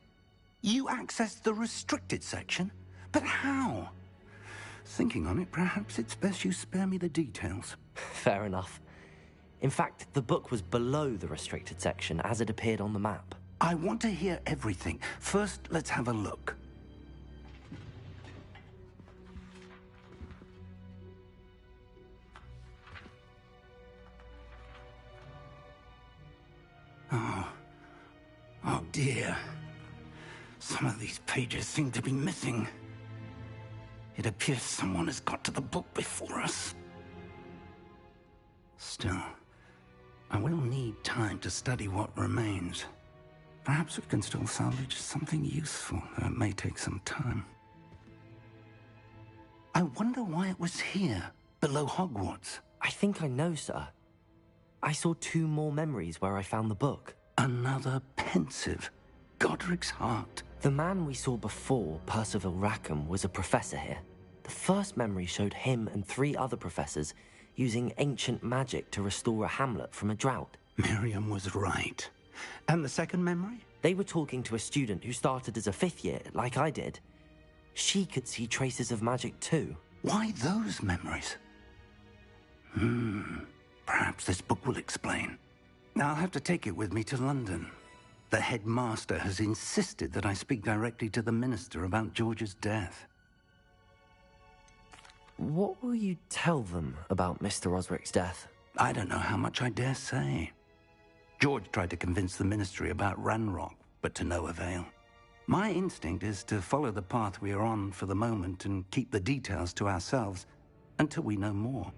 You accessed the restricted section? But how? Thinking on it, perhaps it's best you spare me the details. Fair enough. In fact, the book was below the restricted section as it appeared on the map. I want to hear everything. First, let's have a look. Oh dear. Some of these pages seem to be missing. It appears someone has got to the book before us. Still, I will need time to study what remains. Perhaps we can still salvage something useful, though it may take some time. I wonder why it was here, below Hogwarts. I think I know, sir. I saw 2 more memories where I found the book. Another pensive. Godric's heart. The man we saw before, Percival Rackham, was a professor here. The first memory showed him and 3 other professors using ancient magic to restore a hamlet from a drought. Miriam was right. And the second memory? They were talking to a student who started as a 5th year, like I did. She could see traces of magic too. Why those memories? Perhaps this book will explain. I'll have to take it with me to London. The headmaster has insisted that I speak directly to the minister about George's death. What will you tell them about Mr. Osric's death? I don't know how much I dare say. George tried to convince the ministry about Ranrock, but to no avail. My instinct is to follow the path we are on for the moment and keep the details to ourselves until we know more.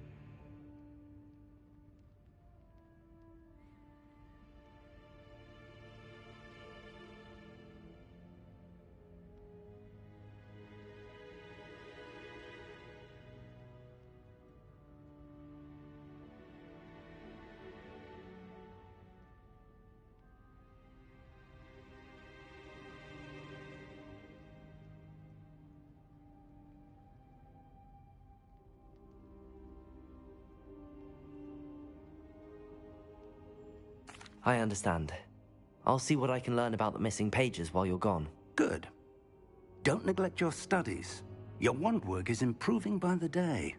I understand. I'll see what I can learn about the missing pages while you're gone. Good. Don't neglect your studies. Your wand work is improving by the day.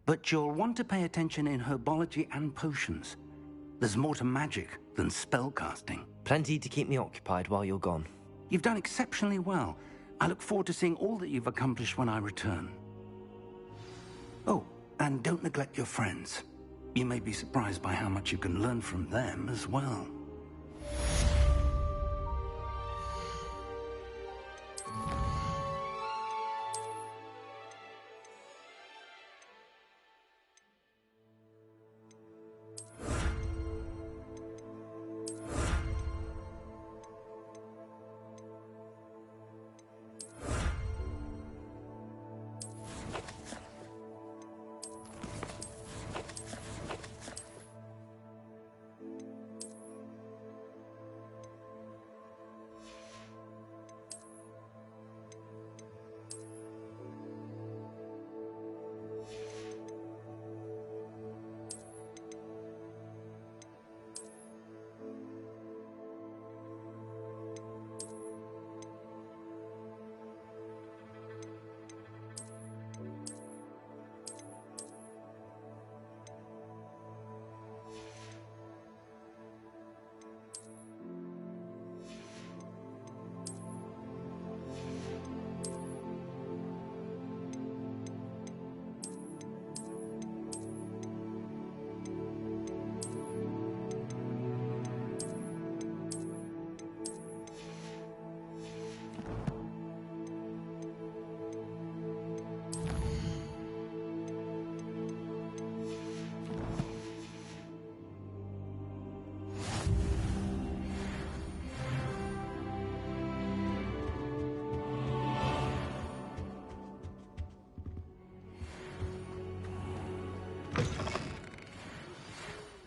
But you'll want to pay attention in herbology and potions. There's more to magic than spellcasting. Plenty to keep me occupied while you're gone. You've done exceptionally well. I look forward to seeing all that you've accomplished when I return. Oh, and don't neglect your friends. You may be surprised by how much you can learn from them as well.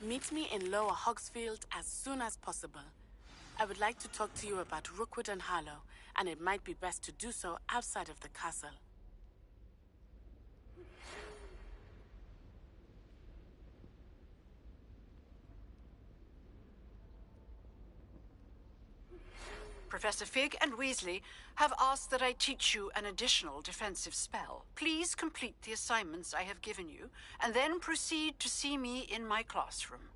Meet me in Lower Hogsfield as soon as possible. I would like to talk to you about Rookwood and Harlow, and it might be best to do so outside of the castle. Professor Fig and Weasley have asked that I teach you an additional defensive spell. Please complete the assignments I have given you, and then proceed to see me in my classroom.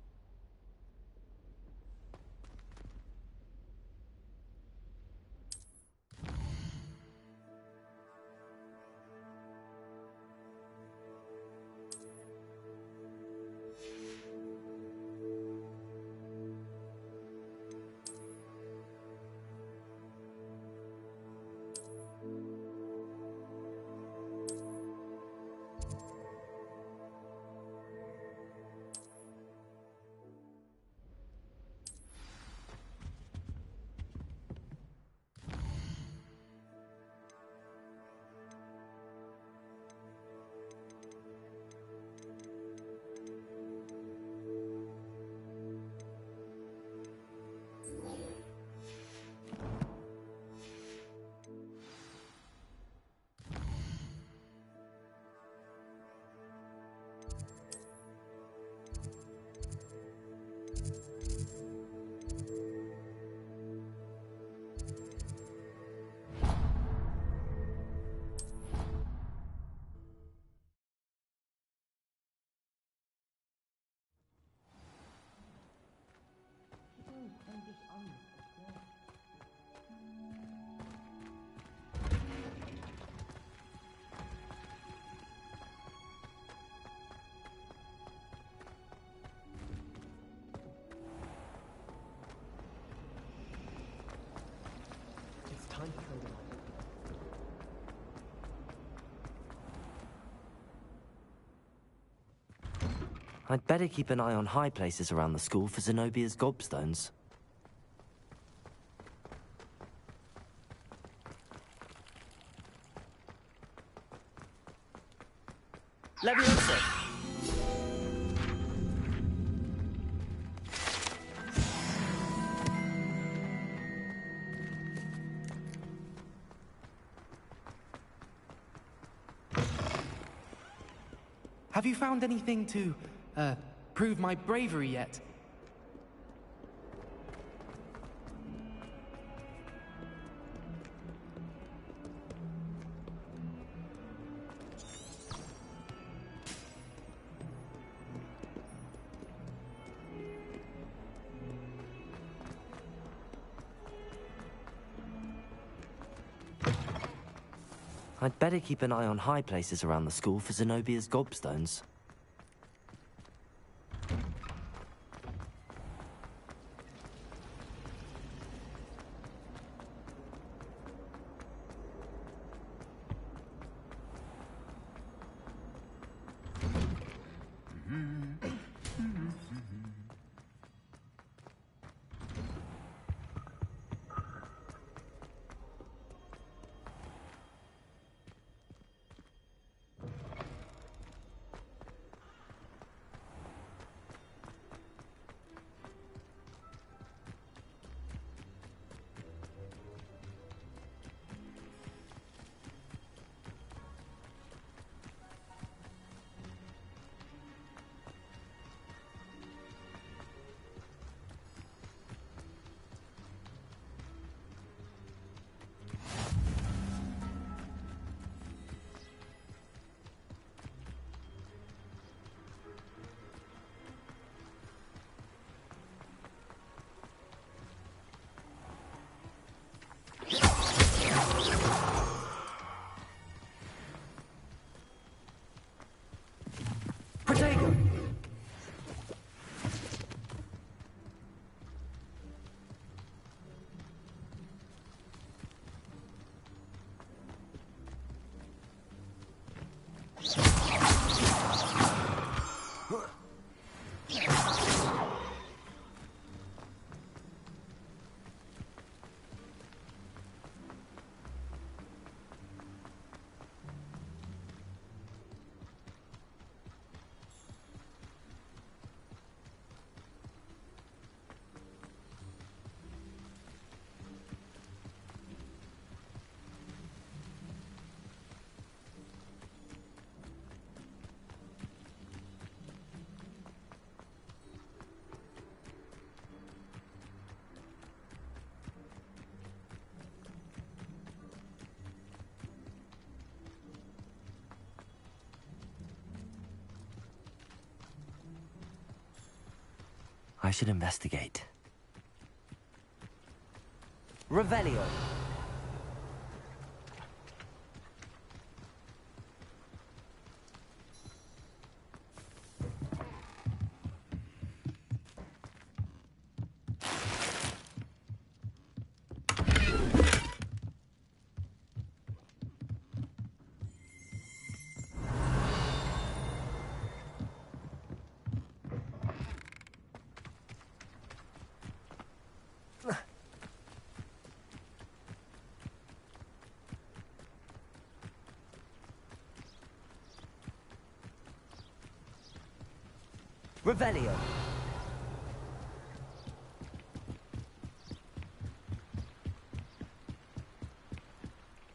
I'd better keep an eye on high places around the school for Zenobia's gobstones. Leviosa! Have you found anything to, prove my bravery yet? I'd better keep an eye on high places around the school for Zenobia's gobstones. I should investigate. Revelio. Revelio.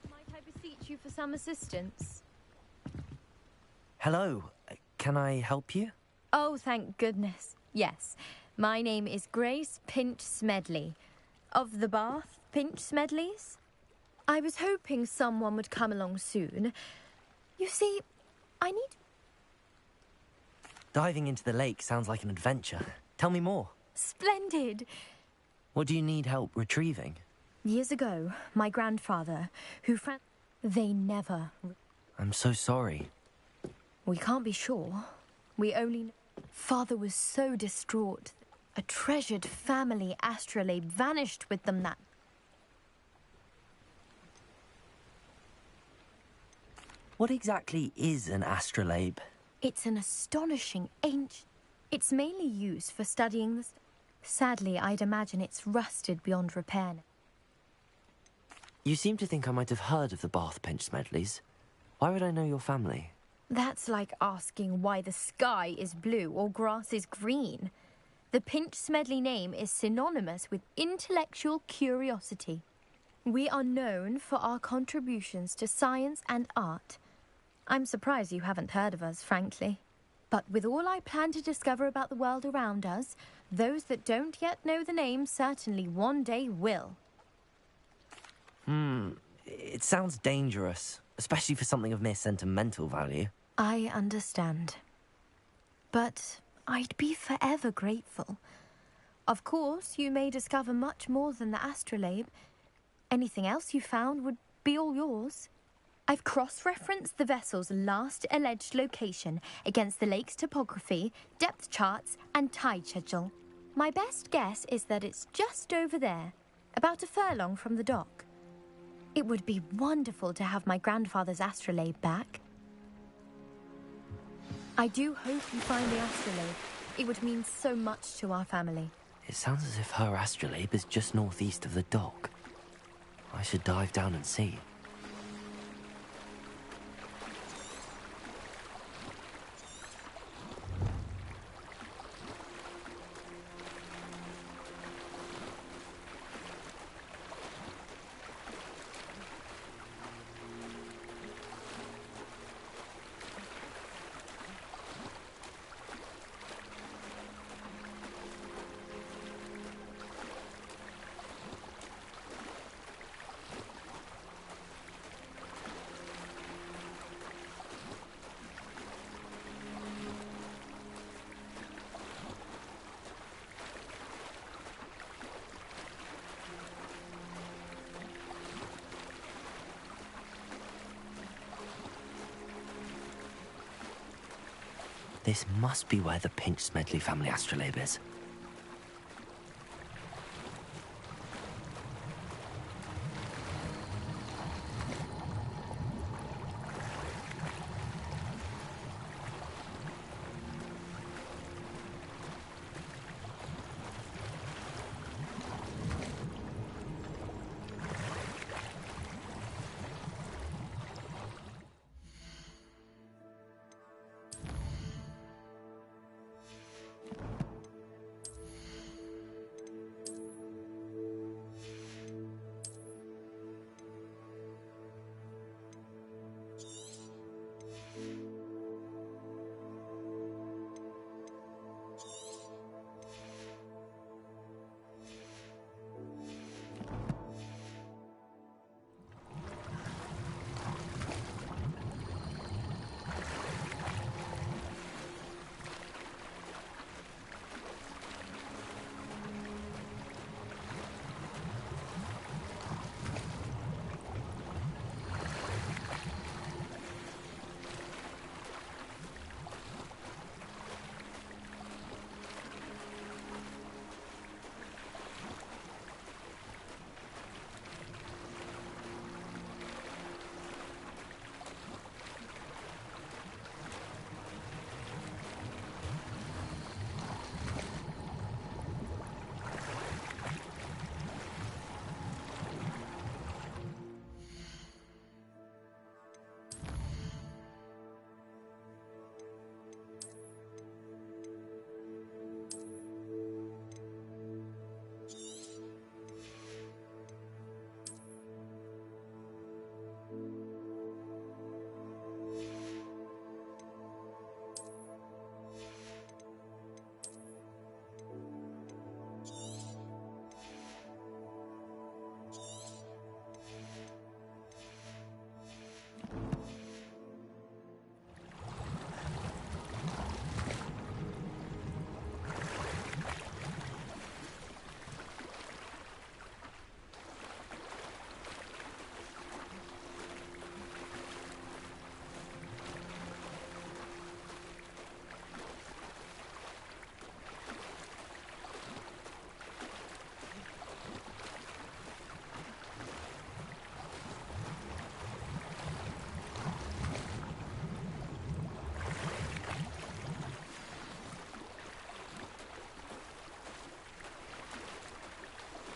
Might I beseech you for some assistance? Hello. Can I help you? Oh, thank goodness. Yes. My name is Grace Pinch Smedley. Of the Bath Pinch Smedleys? I was hoping someone would come along soon. You see, I need... Diving into the lake sounds like an adventure. Tell me more. Splendid! What do you need help retrieving? Years ago, my grandfather, they never... I'm so sorry. We can't be sure. We only... Father was so distraught. A treasured family astrolabe vanished with them that... What exactly is an astrolabe? It's an astonishing ancient... It's mainly used for studying the... Sadly, I'd imagine it's rusted beyond repair now. You seem to think I might have heard of the Bath Pinch Smedleys. Why would I know your family? That's like asking why the sky is blue or grass is green. The Pinch Smedley name is synonymous with intellectual curiosity. We are known for our contributions to science and art. I'm surprised you haven't heard of us, frankly. But with all I plan to discover about the world around us, those that don't yet know the name certainly one day will. It sounds dangerous, especially for something of mere sentimental value. I understand. But I'd be forever grateful. Of course, you may discover much more than the astrolabe. Anything else you found would be all yours. I've cross-referenced the vessel's last alleged location against the lake's topography, depth charts, and tide schedule. My best guess is that it's just over there, about a furlong from the dock. It would be wonderful to have my grandfather's astrolabe back. I do hope you find the astrolabe. It would mean so much to our family. It sounds as if her astrolabe is just northeast of the dock. I should dive down and see. This must be where the Pinch Smedley family astrolabe is.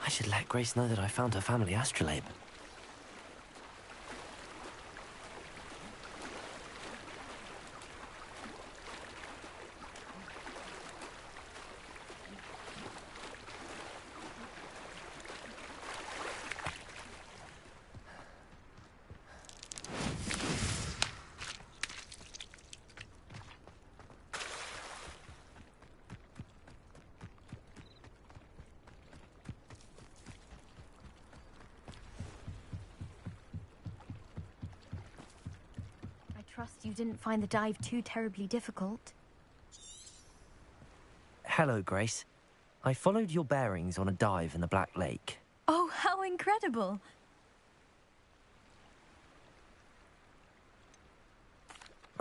I should let Grace know that I found her family astrolabe. Trust you didn't find the dive too terribly difficult. Hello, Grace. I followed your bearings on a dive in the Black Lake. Oh, how incredible!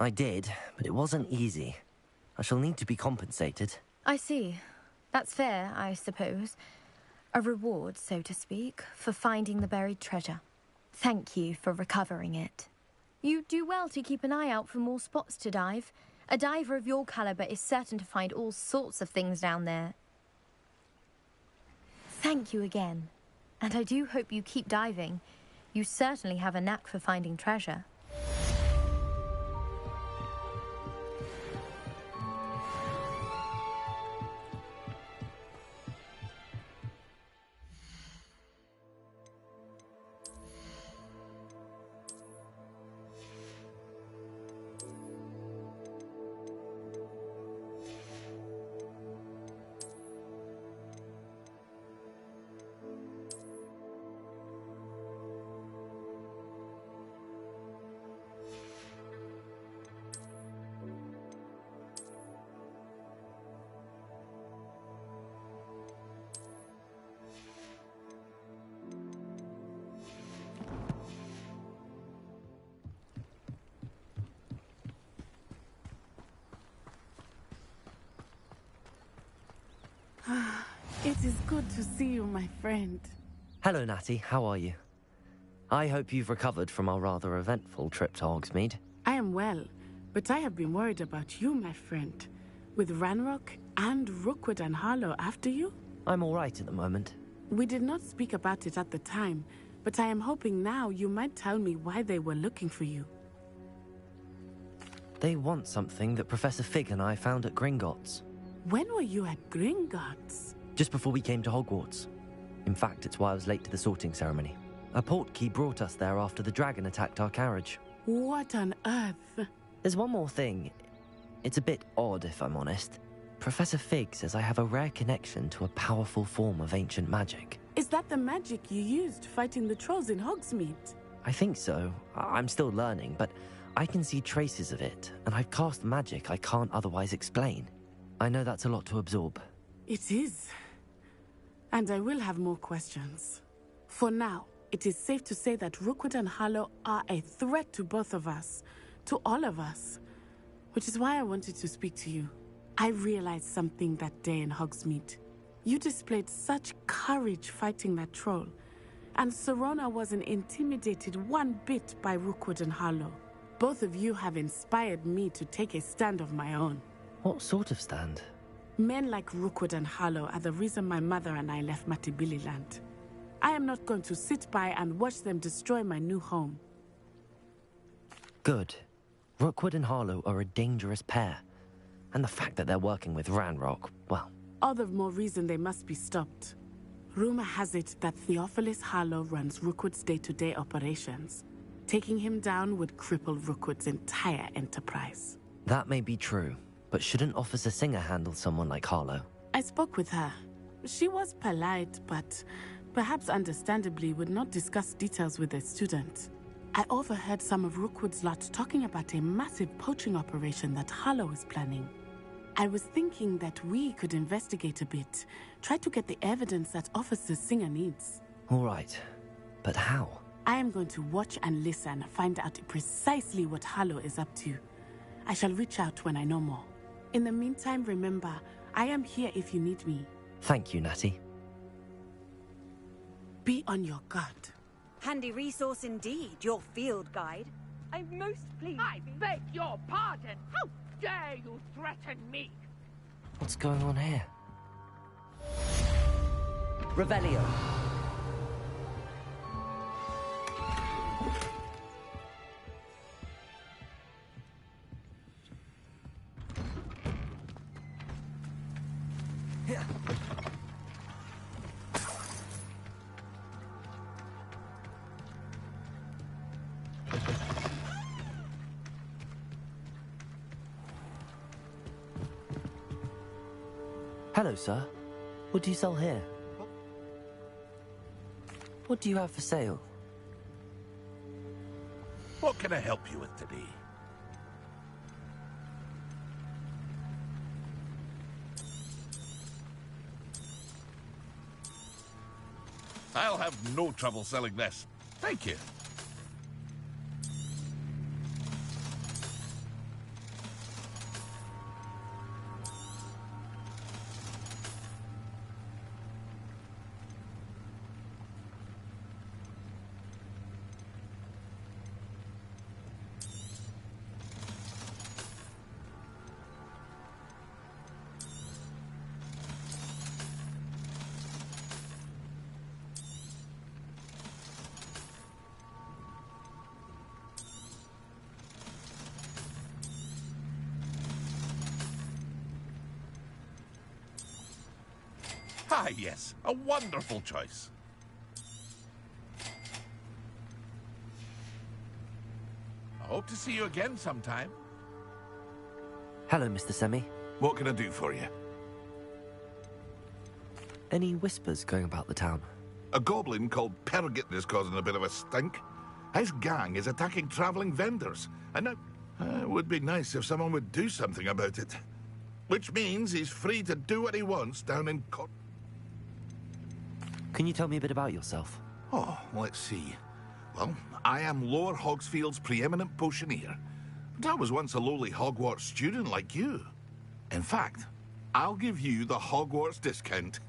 I did, but it wasn't easy. I shall need to be compensated. I see. That's fair, I suppose. A reward, so to speak, for finding the buried treasure. Thank you for recovering it. You do well to keep an eye out for more spots to dive. A diver of your caliber is certain to find all sorts of things down there. Thank you again. And I do hope you keep diving. You certainly have a knack for finding treasure. It is good to see you, my friend. Hello, Natty. How are you? I hope you've recovered from our rather eventful trip to Hogsmeade. I am well, but I have been worried about you, my friend. With Ranrock and Rookwood and Harlow after you? I'm all right at the moment. We did not speak about it at the time, but I am hoping now you might tell me why they were looking for you. They want something that Professor Fig and I found at Gringotts. When were you at Gringotts? Just before we came to Hogwarts. In fact, it's why I was late to the sorting ceremony. A portkey brought us there after the dragon attacked our carriage. What on earth? There's one more thing. It's a bit odd, if I'm honest. Professor Fig says I have a rare connection to a powerful form of ancient magic. Is that the magic you used fighting the trolls in Hogsmeade? I think so. I'm still learning, but I can see traces of it, and I've cast magic I can't otherwise explain. I know that's a lot to absorb. It is. And I will have more questions. For now, it is safe to say that Rookwood and Harlow are a threat to both of us, to all of us. Which is why I wanted to speak to you. I realized something that day in Hogsmeade. You displayed such courage fighting that troll, and Sirona wasn't intimidated one bit by Rookwood and Harlow. Both of you have inspired me to take a stand of my own. What sort of stand? Men like Rookwood and Harlow are the reason my mother and I left Matibili Land. I am not going to sit by and watch them destroy my new home. Good. Rookwood and Harlow are a dangerous pair. And the fact that they're working with Ranrock, well... All the more reason they must be stopped. Rumor has it that Theophilus Harlow runs Rookwood's day-to-day operations. Taking him down would cripple Rookwood's entire enterprise. That may be true, but shouldn't Officer Singer handle someone like Harlow? I spoke with her. She was polite, but perhaps understandably would not discuss details with a student. I overheard some of Rookwood's lot talking about a massive poaching operation that Harlow is planning. I was thinking that we could investigate a bit, try to get the evidence that Officer Singer needs. All right, but how? I am going to watch and listen, find out precisely what Harlow is up to. I shall reach out when I know more. In the meantime, remember, I am here if you need me. Thank you, Natty. Be on your guard. Handy resource indeed, your field guide. I'm most pleased. I beg your pardon. How dare you threaten me? What's going on here? Revelio. Hello, sir. What do you sell here? What do you have for sale? What can I help you with today? I'll have no trouble selling this. Thank you. Ah, yes. A wonderful choice. I hope to see you again sometime. Hello, Mr. Semi. What can I do for you? Any whispers going about the town? A goblin called Pergit is causing a bit of a stink. His gang is attacking traveling vendors, and now it would be nice if someone would do something about it. Which means he's free to do what he wants down in Can you tell me a bit about yourself? Oh, let's see. Well, I am Lower Hogsfield's preeminent potioneer, but I was once a lowly Hogwarts student like you. In fact, I'll give you the Hogwarts discount.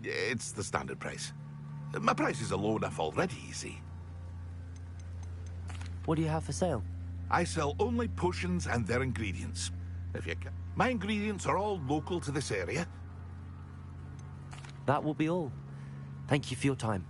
It's the standard price. My prices are low enough already, you see. What do you have for sale? I sell only potions and their ingredients. If you can. My ingredients are all local to this area. That will be all. Thank you for your time.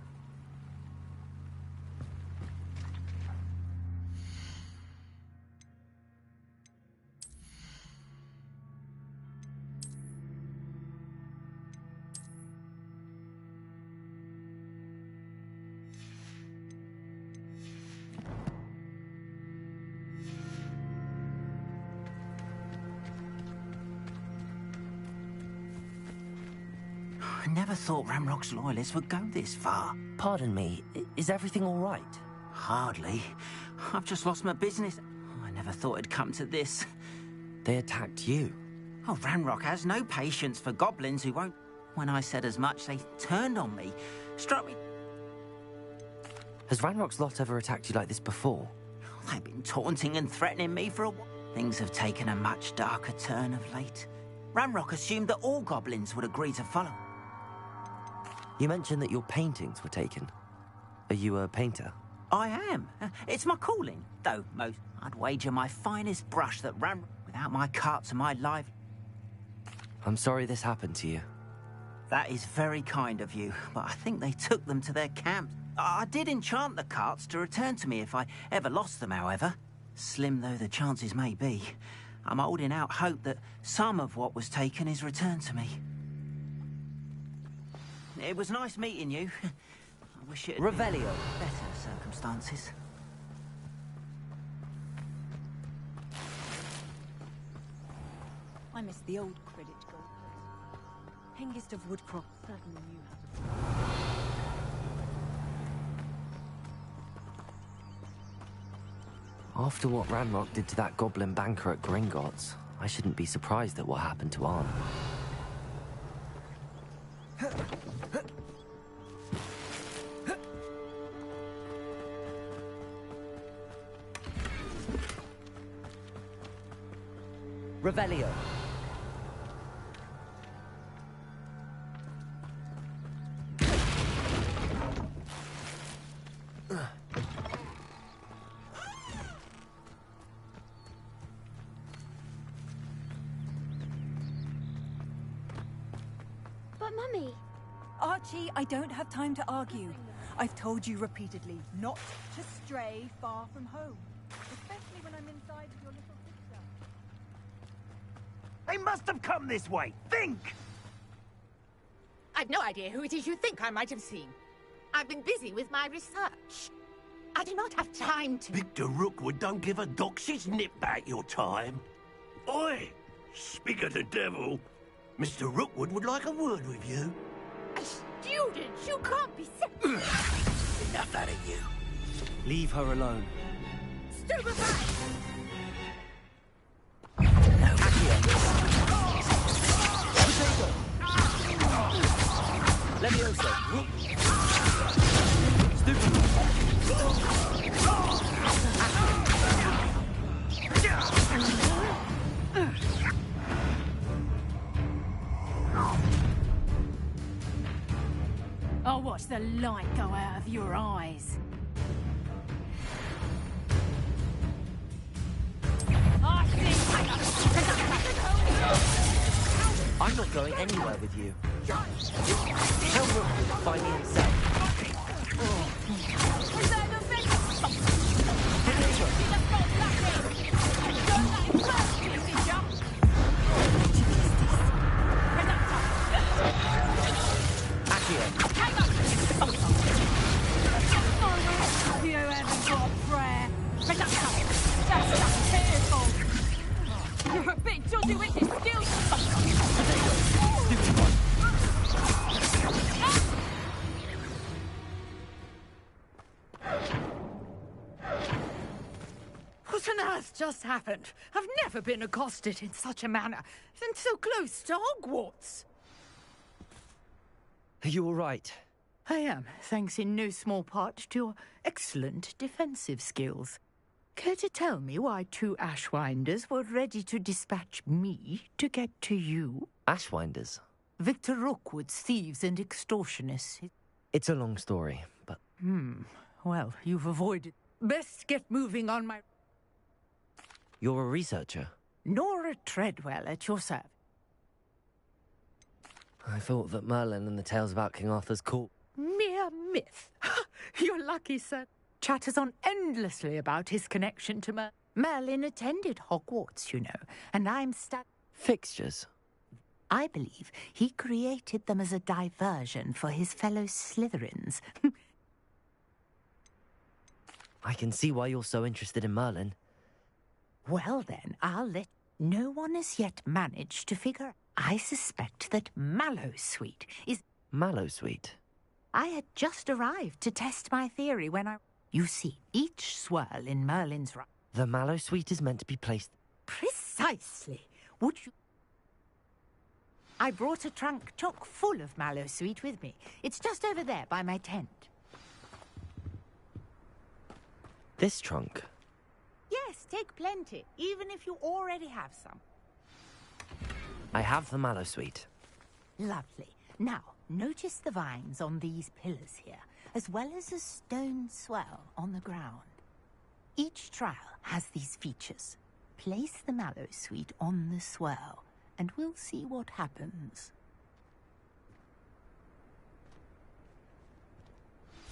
I never thought Ranrock's loyalists would go this far. Pardon me, is everything all right? Hardly. I've just lost my business. I never thought it'd come to this. They attacked you? Oh, Ranrock has no patience for goblins who won't... When I said as much, they turned on me, struck me... Has Ranrock's lot ever attacked you like this before? They've been taunting and threatening me for a while. Things have taken a much darker turn of late. Ranrock assumed that all goblins would agree to follow. You mentioned that your paintings were taken. Are you a painter? I am. It's my calling. Though I'd wager my finest brush that Ranrock, without my carts and my life... I'm sorry this happened to you. That is very kind of you, but I think they took them to their camp. I did enchant the carts to return to me if I ever lost them, however. Slim though the chances may be, I'm holding out hope that some of what was taken is returned to me. It was nice meeting you. I wish it had Revelio. been better circumstances. I miss the old Quidditch goal. Hengist of Woodcroft certainly knew how to... After what Ranrock did to that goblin banker at Gringotts, I shouldn't be surprised at what happened to Arn. Revelio. But Mummy... Archie, I don't have time to argue. I've told you repeatedly not to stray far from home. Especially when I'm inside with your little sister. They must have come this way. Think! I've no idea who it is you think I might have seen. I've been busy with my research. I do not have time to... Victor Rookwood don't give a doxy's nip back your time. Oi! Speak of the devil, Mr. Rookwood would like a word with you. A student? You can't be... Enough out of you. Leave her alone. Stupefy! Levioso. Stupid. I'll watch the light go out of your eyes. I'm not going anywhere with you. Tell Rookwood to find me himself. What on earth just happened? I've never been accosted in such a manner, and so close to Hogwarts. Are you all right? I am, thanks in no small part to your excellent defensive skills. Care to tell me why 2 Ashwinders were ready to dispatch me to get to you? Ashwinders? Victor Rookwood's thieves and extortionists. It's a long story, but... Well, you've avoided... Best get moving on my... You're a researcher? Nora Treadwell at your service. I thought that Merlin and the tales about King Arthur's court... Mere myth. You're lucky, sir. Chatters on endlessly about his connection to Merlin attended Hogwarts, you know, and I'm Fixtures? I believe he created them as a diversion for his fellow Slytherins. I can see why you're so interested in Merlin. Well then, I'll let... No one has yet managed to figure... I suspect that Mallowsweet is... Mallowsweet? I had just arrived to test my theory when I... You see, each swirl in Merlin's... The Mallowsweet is meant to be placed... Precisely. Would you... I brought a trunk chock full of Mallowsweet with me. It's just over there by my tent. This trunk? Yes, take plenty, even if you already have some. I have the Mallowsweet. Lovely. Now, notice the vines on these pillars here, as well as a stone swell on the ground. Each trial has these features. Place the Mallowsweet on the swell, and we'll see what happens.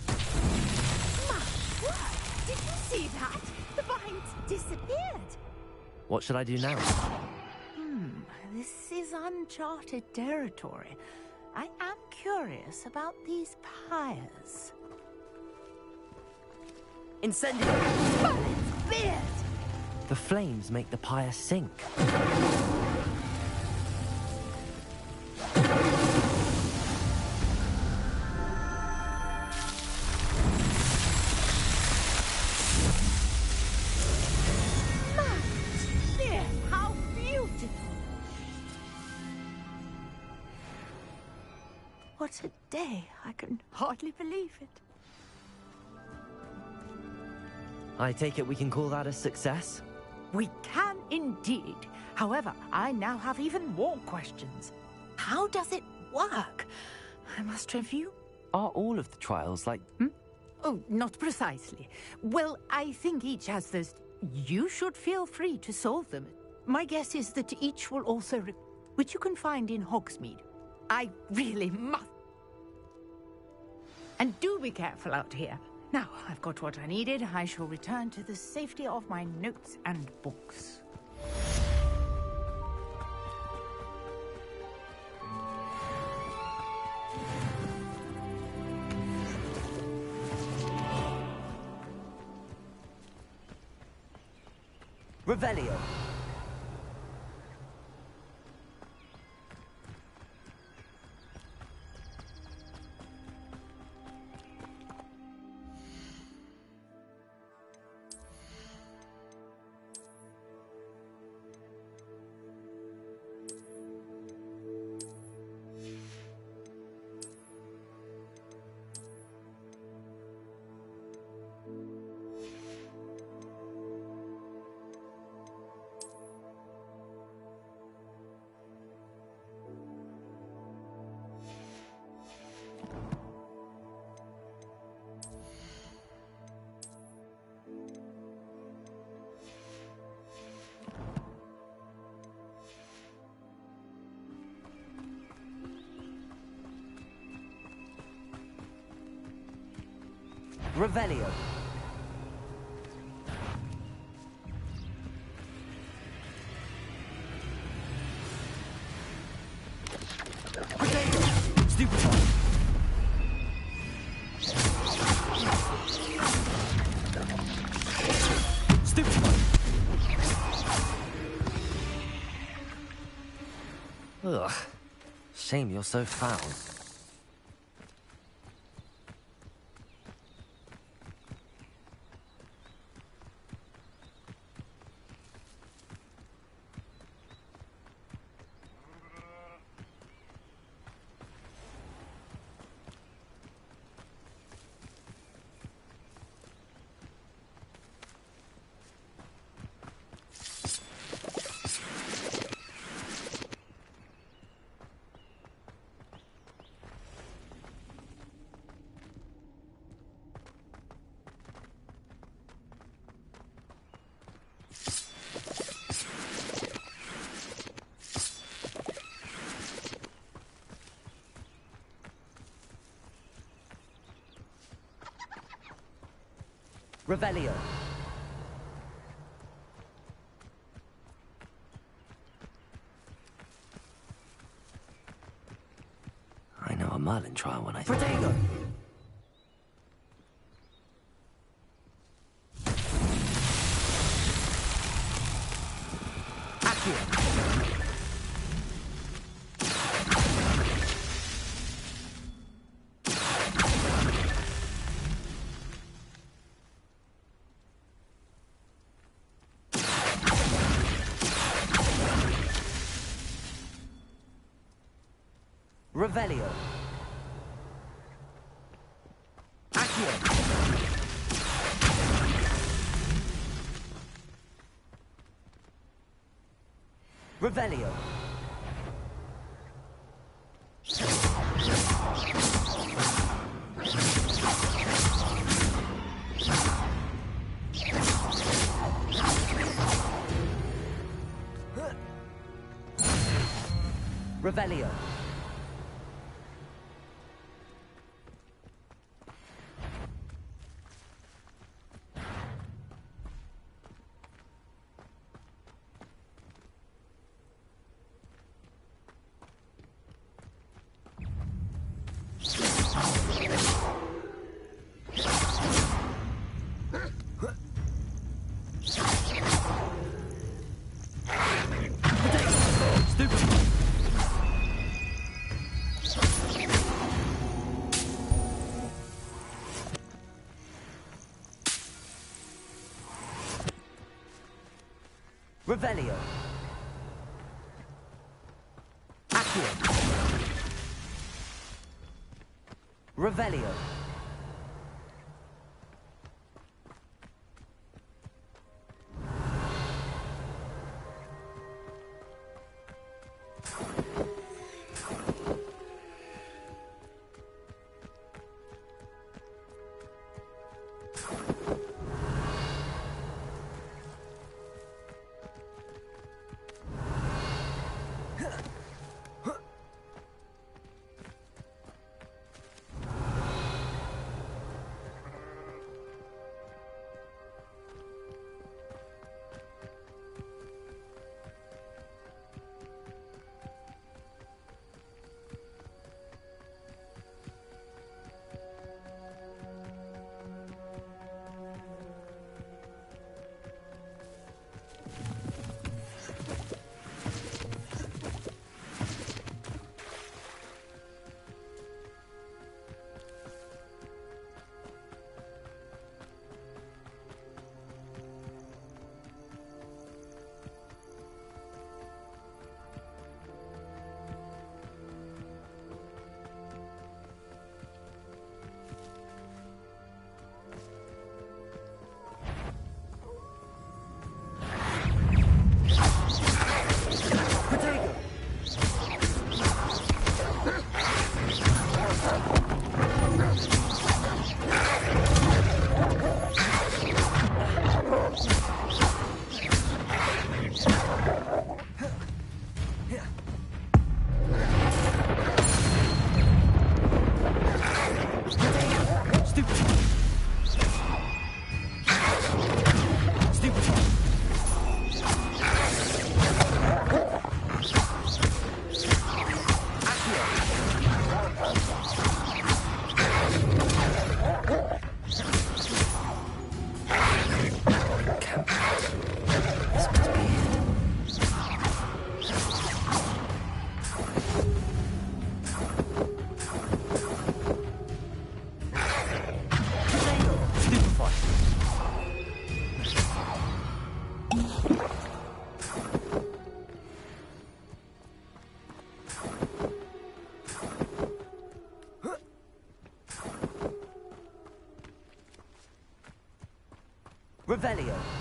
My word! Did you see that? The vines disappeared. What should I do now? This is uncharted territory. I am curious about these pyres. Incendio! Merlin's beard! The flames make the pyre sink. How beautiful! What a day! I can hardly believe it. I take it we can call that a success? We can indeed. However, I now have even more questions. How does it work? I must review. Are all of the trials like... Oh, not precisely. Well, I think each has those... You should feel free to solve them. My guess is that each will also... which you can find in Hogsmeade. I really must... And do be careful out here. Now, I've got what I needed. I shall return to the safety of my notes and books. Revelio. Revelio. Stupefy. Stupefy. Ugh. Shame you're so foul. Revelio. I know a Merlin trial when I see Protego! Revelio. Accio. Revelio. Revelio. Revelio. Accio. Revelio. Revelio.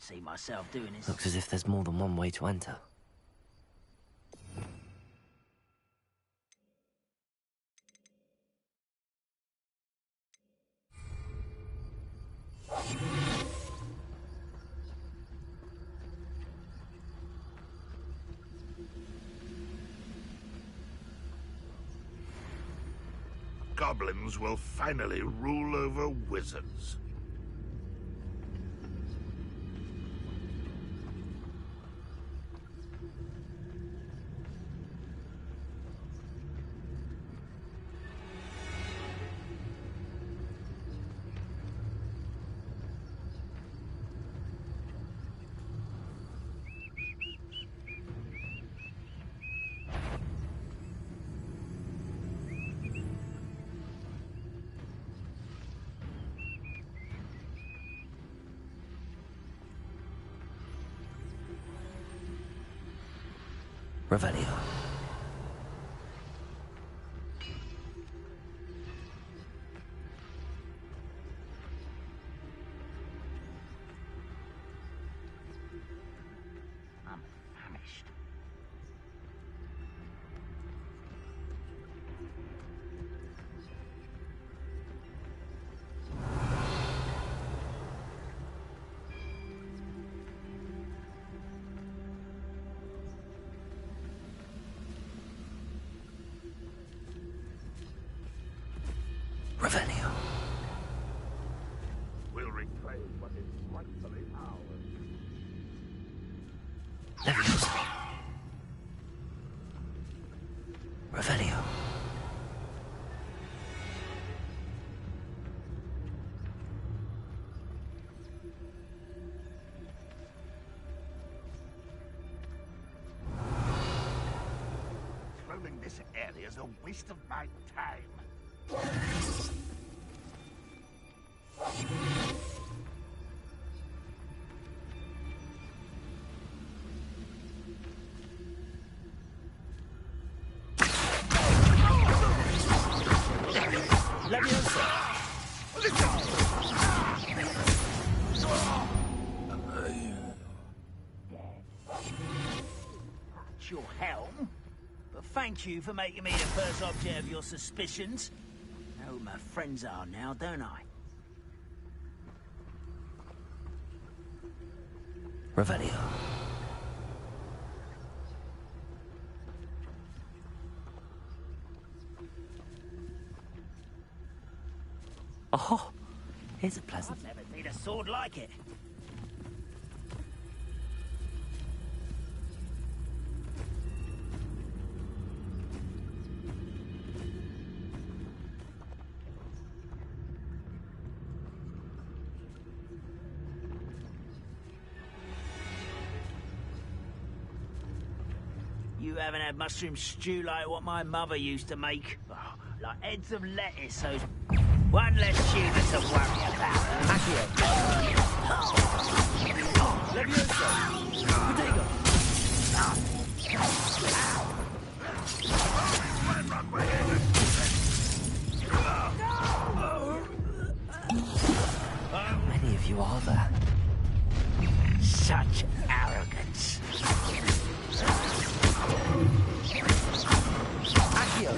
don't see myself doing this. Looks as if there's more than one way to enter. Goblins will finally rule over wizards. Revelio. I'm famished. Revelio. We'll reclaim what is rightfully ours. Leviosa. Revelio. Roaming this area is a waste of my time. It's your helm, but thank you for making me the first object of your suspicions. I know who my friends are now, don't I? Revelio. Oh, here's a pleasant. I've never seen a sword like it. You haven't had mushroom stew like what my mother used to make. Oh, like heads of lettuce, so one less human to worry about. Accio. Leviosa. Protego. How many of you are there? Such arrogance. Accio.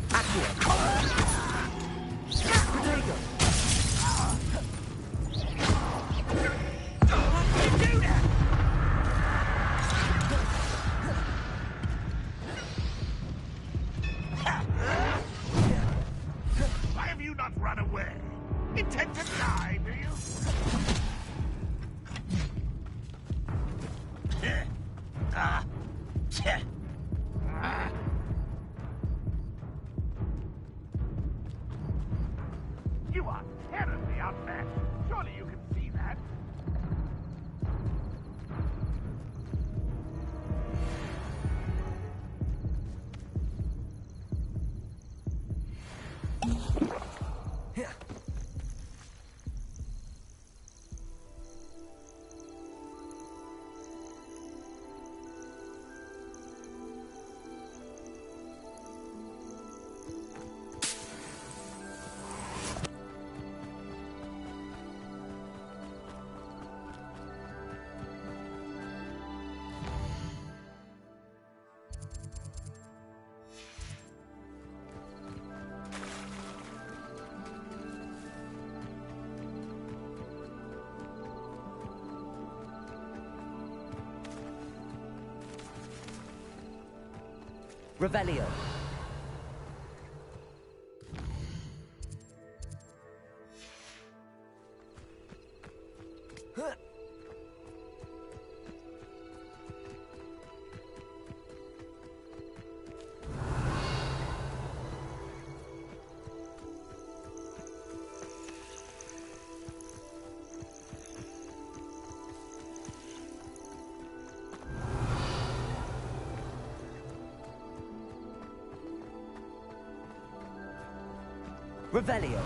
Accio. Protego. Why have you not run away? Intend to die, do you? You are terribly outmatched. Surely you can see that. Revelio. Revelio.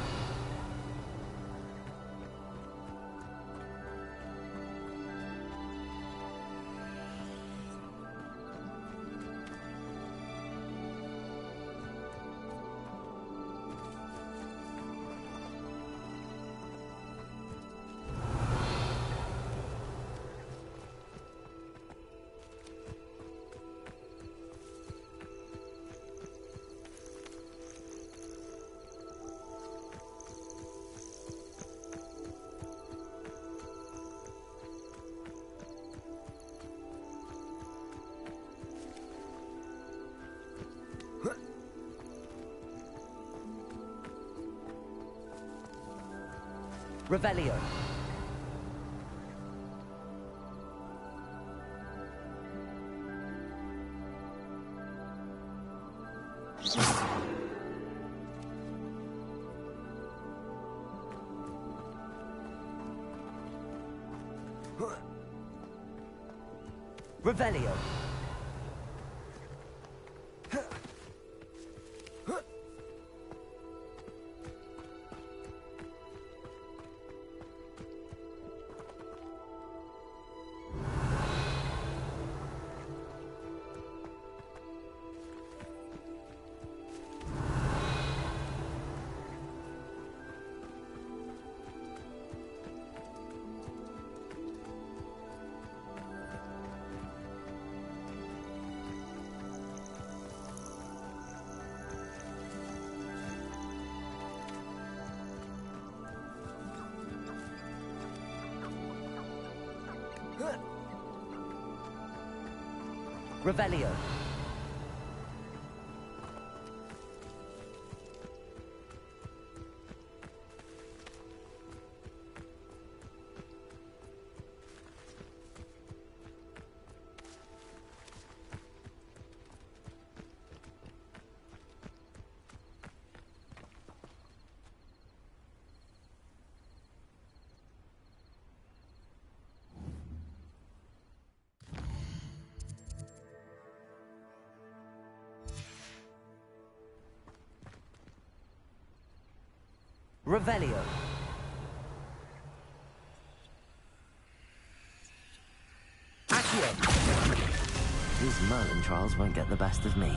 Revelio. Revelio. Revelio. Revelio. Accio. These Merlin trials won't get the best of me.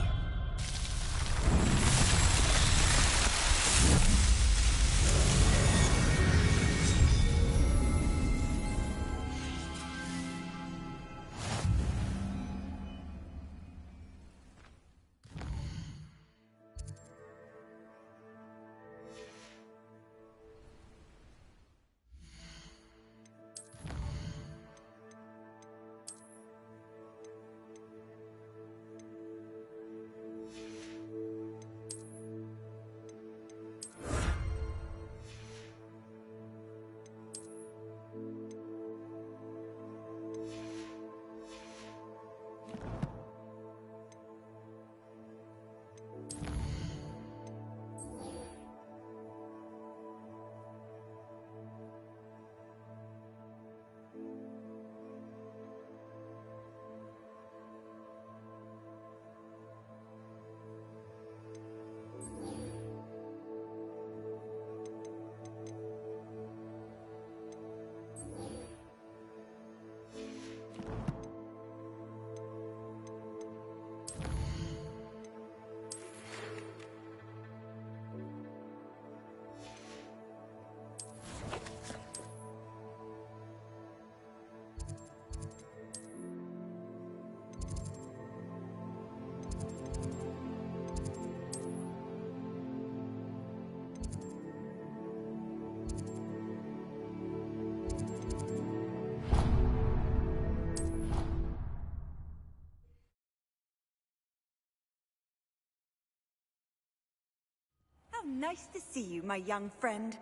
How nice to see you, my young friend.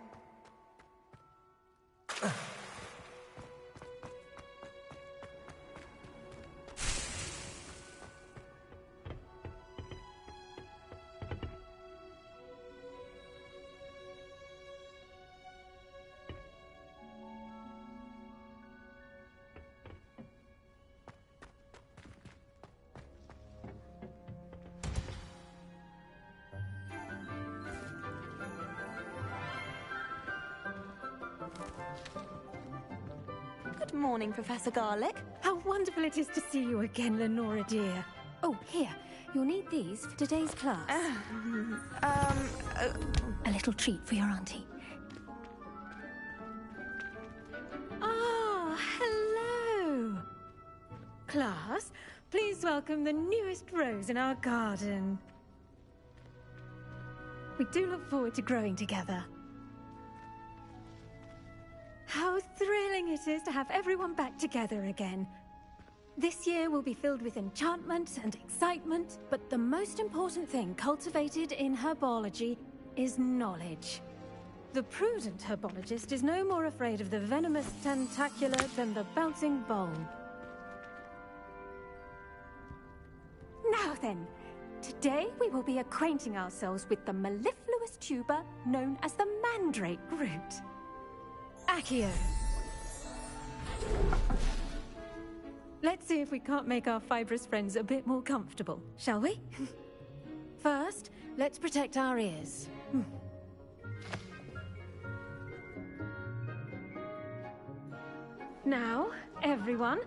Good morning, Professor Garlick. How wonderful it is to see you again, Lenora dear. Oh, here. You'll need these for today's class. A little treat for your auntie. Ah, hello. Class, please welcome the newest rose in our garden. We do look forward to growing together. How thrilling it is to have everyone back together again. This year will be filled with enchantment and excitement, but the most important thing cultivated in herbology is knowledge. The prudent herbologist is no more afraid of the venomous tentacular than the bouncing bulb. Now then, today we will be acquainting ourselves with the mellifluous tuber known as the mandrake root. Accio. Let's see if we can't make our fibrous friends a bit more comfortable, shall we? First, let's protect our ears. Now, everyone,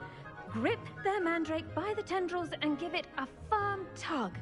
grip their mandrake by the tendrils and give it a firm tug.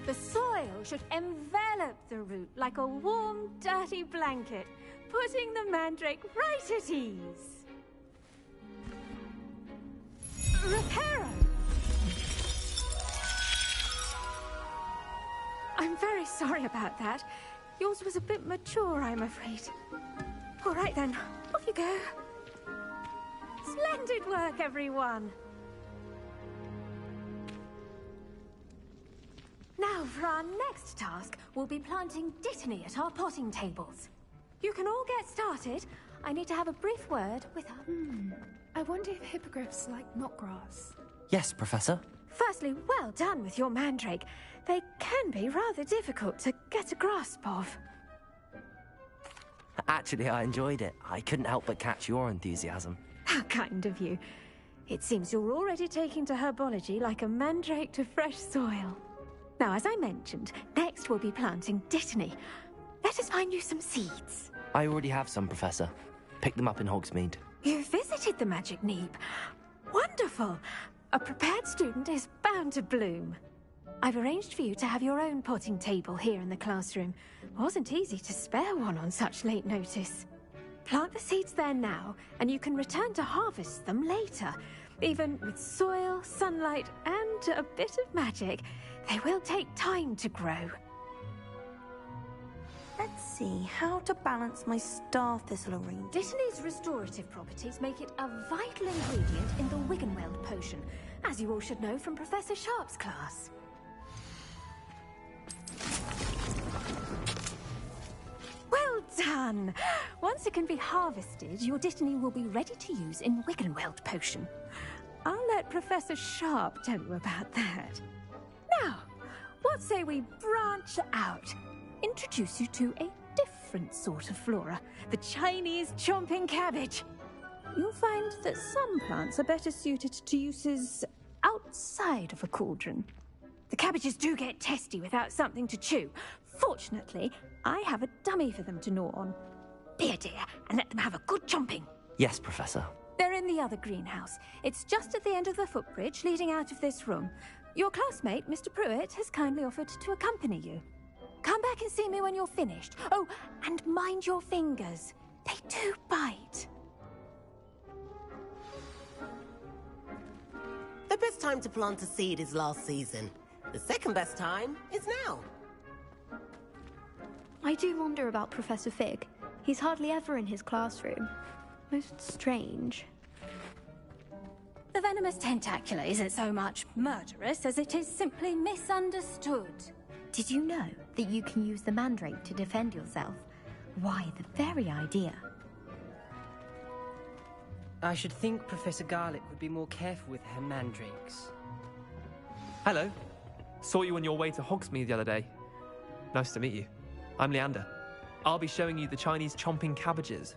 The soil should envelop the root like a warm, dirty blanket, putting the mandrake right at ease. Reparo! I'm very sorry about that. Yours was a bit mature, I'm afraid. All right then, off you go. Splendid work, everyone! Now, for our next task, we'll be planting Dittany at our potting tables. You can all get started. I need to have a brief word with our... I wonder if hippogriffs like knotgrass. Yes, Professor. Firstly, well done with your mandrake. They can be rather difficult to get a grasp of. Actually, I enjoyed it. I couldn't help but catch your enthusiasm. How kind of you. It seems you're already taking to herbology like a mandrake to fresh soil. Now, as I mentioned, next we'll be planting Dittany. Let us find you some seeds. I already have some, Professor. Picked them up in Hogsmeade. You visited the Magic Neep. Wonderful! A prepared student is bound to bloom. I've arranged for you to have your own potting table here in the classroom. Wasn't easy to spare one on such late notice. Plant the seeds there now, and you can return to harvest them later. Even with soil, sunlight, and a bit of magic, they will take time to grow. Let's see, how to balance my star thistle arrangement. Dittany's restorative properties make it a vital ingredient in the Wiggenweld potion, as you all should know from Professor Sharp's class. Well done! Once it can be harvested, your Dittany will be ready to use in Wiggenweld potion. I'll let Professor Sharp tell you about that. Now, what say we branch out? Introduce you to a different sort of flora, the Chinese chomping cabbage. You'll find that some plants are better suited to uses outside of a cauldron. The cabbages do get testy without something to chew. Fortunately, I have a dummy for them to gnaw on. Here, dear, and let them have a good chomping. Yes, Professor. They're in the other greenhouse. It's just at the end of the footbridge leading out of this room. Your classmate, Mr. Pruitt, has kindly offered to accompany you. Come back and see me when you're finished. Oh, and mind your fingers. They do bite. The best time to plant a seed is last season. The second best time is now. I do wonder about Professor Fig. He's hardly ever in his classroom. Most strange. The venomous tentacula isn't so much murderous as it is simply misunderstood. Did you know that you can use the mandrake to defend yourself? Why, the very idea. I should think Professor Garlick would be more careful with her mandrakes. Hello. Saw you on your way to Hogsmeade the other day. Nice to meet you. I'm Leander. I'll be showing you the Chinese chomping cabbages.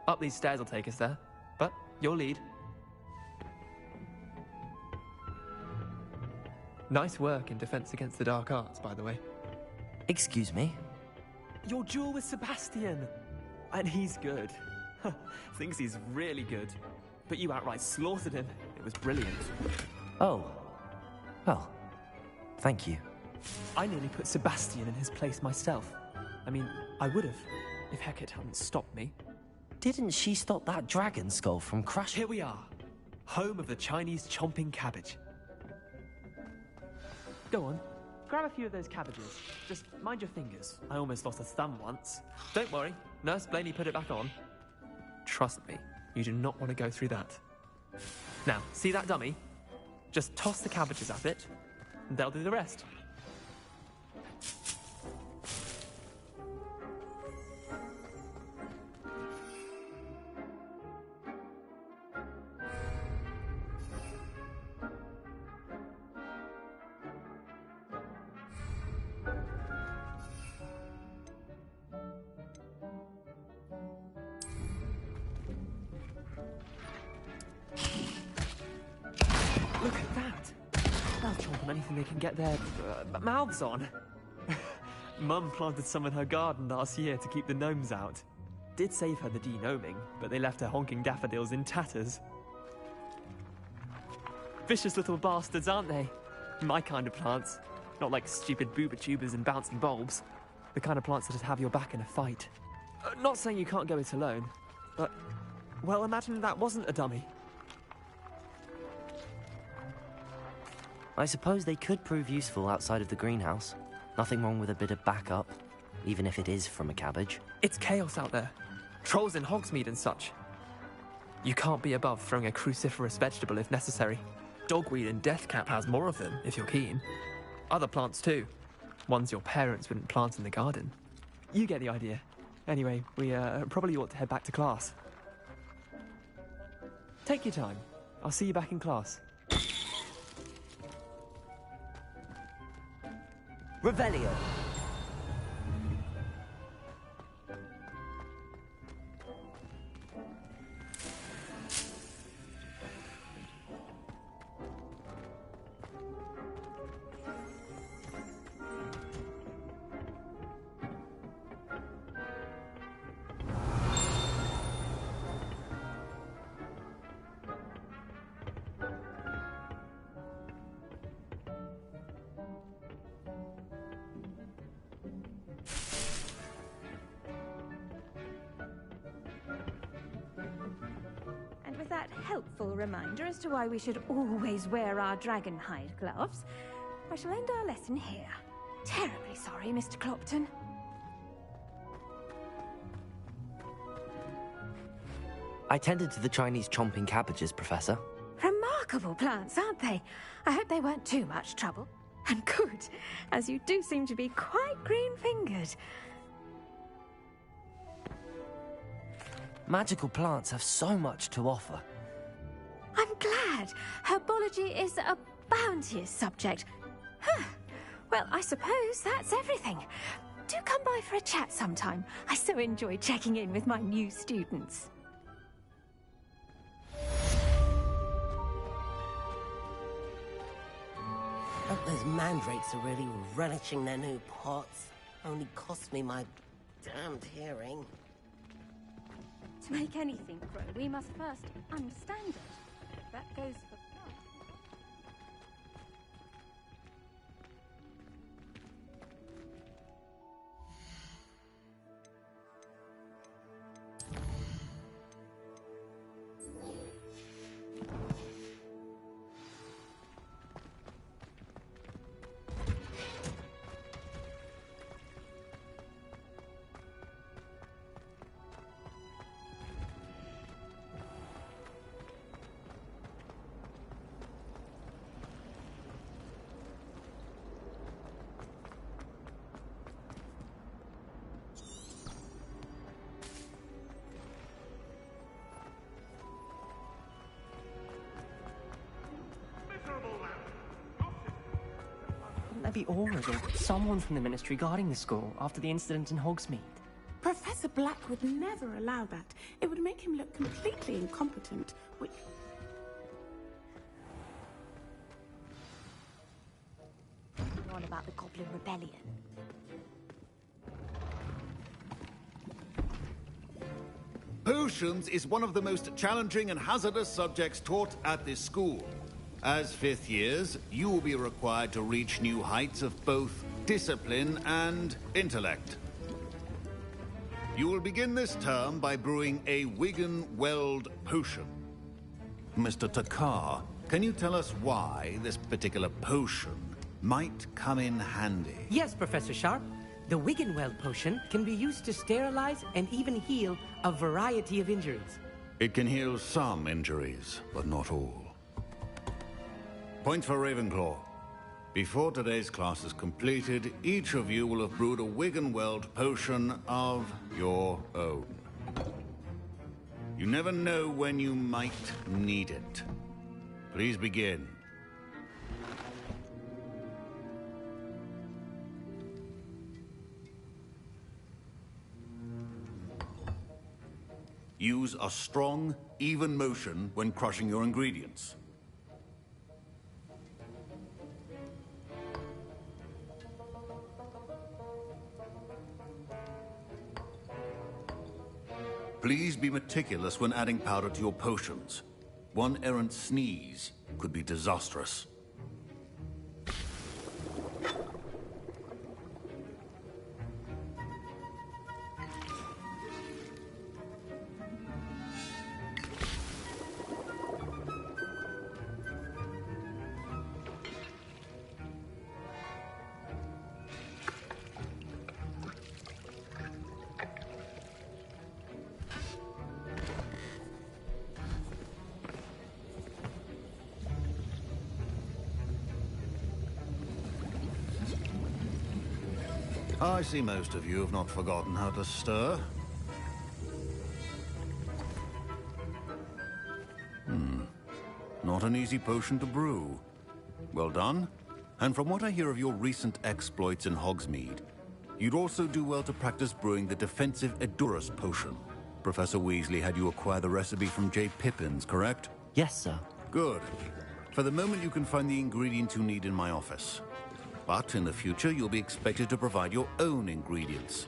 Up these stairs will take us there, but your lead. Nice work in Defense Against the Dark Arts, by the way. Excuse me? Your duel with Sebastian! And he's good. Thinks he's really good. But you outright slaughtered him. It was brilliant. Oh. Well, thank you. I nearly put Sebastian in his place myself. I mean, I would have, if Hecate hadn't stopped me. Didn't she stop that dragon skull from crashing? Here we are. Home of the Chinese chomping cabbage. Go on. Grab a few of those cabbages. Just mind your fingers. I almost lost a thumb once. Don't worry. Nurse Blaney put it back on. Trust me, you do not want to go through that. Now, see that dummy? Just toss the cabbages at it, and they'll do the rest. Look at that! They'll chomp on anything they can get their mouths on. Mum planted some in her garden last year to keep the gnomes out. Did save her the de-gnoming, but they left her honking daffodils in tatters. Vicious little bastards, aren't they? My kind of plants. Not like stupid booba tubers and bouncing bulbs. The kind of plants that'd have your back in a fight. Not saying you can't go it alone, but... well, imagine that wasn't a dummy. I suppose they could prove useful outside of the greenhouse. Nothing wrong with a bit of backup, even if it is from a cabbage. It's chaos out there. Trolls in Hogsmeade and such. You can't be above throwing a cruciferous vegetable if necessary. Dogweed and deathcap has more of them, if you're keen. Other plants too. Ones your parents wouldn't plant in the garden. You get the idea. Anyway, we probably ought to head back to class. Take your time. I'll see you back in class. Revelio. That helpful reminder as to why we should always wear our dragonhide gloves, I shall end our lesson here. Terribly sorry, Mr. Clopton. I tended to the Chinese chomping cabbages, Professor. Remarkable plants, aren't they? I hope they weren't too much trouble. And good, as you do seem to be quite green-fingered. Magical plants have so much to offer. I'm glad. Herbology is a bounteous subject. Huh. Well, I suppose that's everything. Do come by for a chat sometime. I so enjoy checking in with my new students. Hope those mandrakes are really relishing their new pots. Only cost me my damned hearing. To make anything grow, we must first understand it. That goes for plants. there be Aurors or someone from the Ministry guarding the school after the incident in Hogsmeade? Professor Black would never allow that. It would make him look completely incompetent. What about the Goblin Rebellion? Potions is one of the most challenging and hazardous subjects taught at this school. As fifth years, you will be required to reach new heights of both discipline and intellect. You will begin this term by brewing a Wiggenweld potion. Mr. Takar, can you tell us why this particular potion might come in handy? Yes, Professor Sharp. The Wiggenweld potion can be used to sterilize and even heal a variety of injuries. It can heal some injuries, but not all. Point for Ravenclaw. Before today's class is completed, each of you will have brewed a Wiggenweld potion of your own. You never know when you might need it. Please begin. Use a strong, even motion when crushing your ingredients. Please be meticulous when adding powder to your potions. One errant sneeze could be disastrous. I see most of you have not forgotten how to stir. Not an easy potion to brew. Well done. And from what I hear of your recent exploits in Hogsmeade, you'd also do well to practice brewing the defensive Edurus potion. Professor Weasley had you acquire the recipe from J. Pippins, correct? Yes, sir. Good. For the moment, you can find the ingredients you need in my office. But in the future, you'll be expected to provide your own ingredients.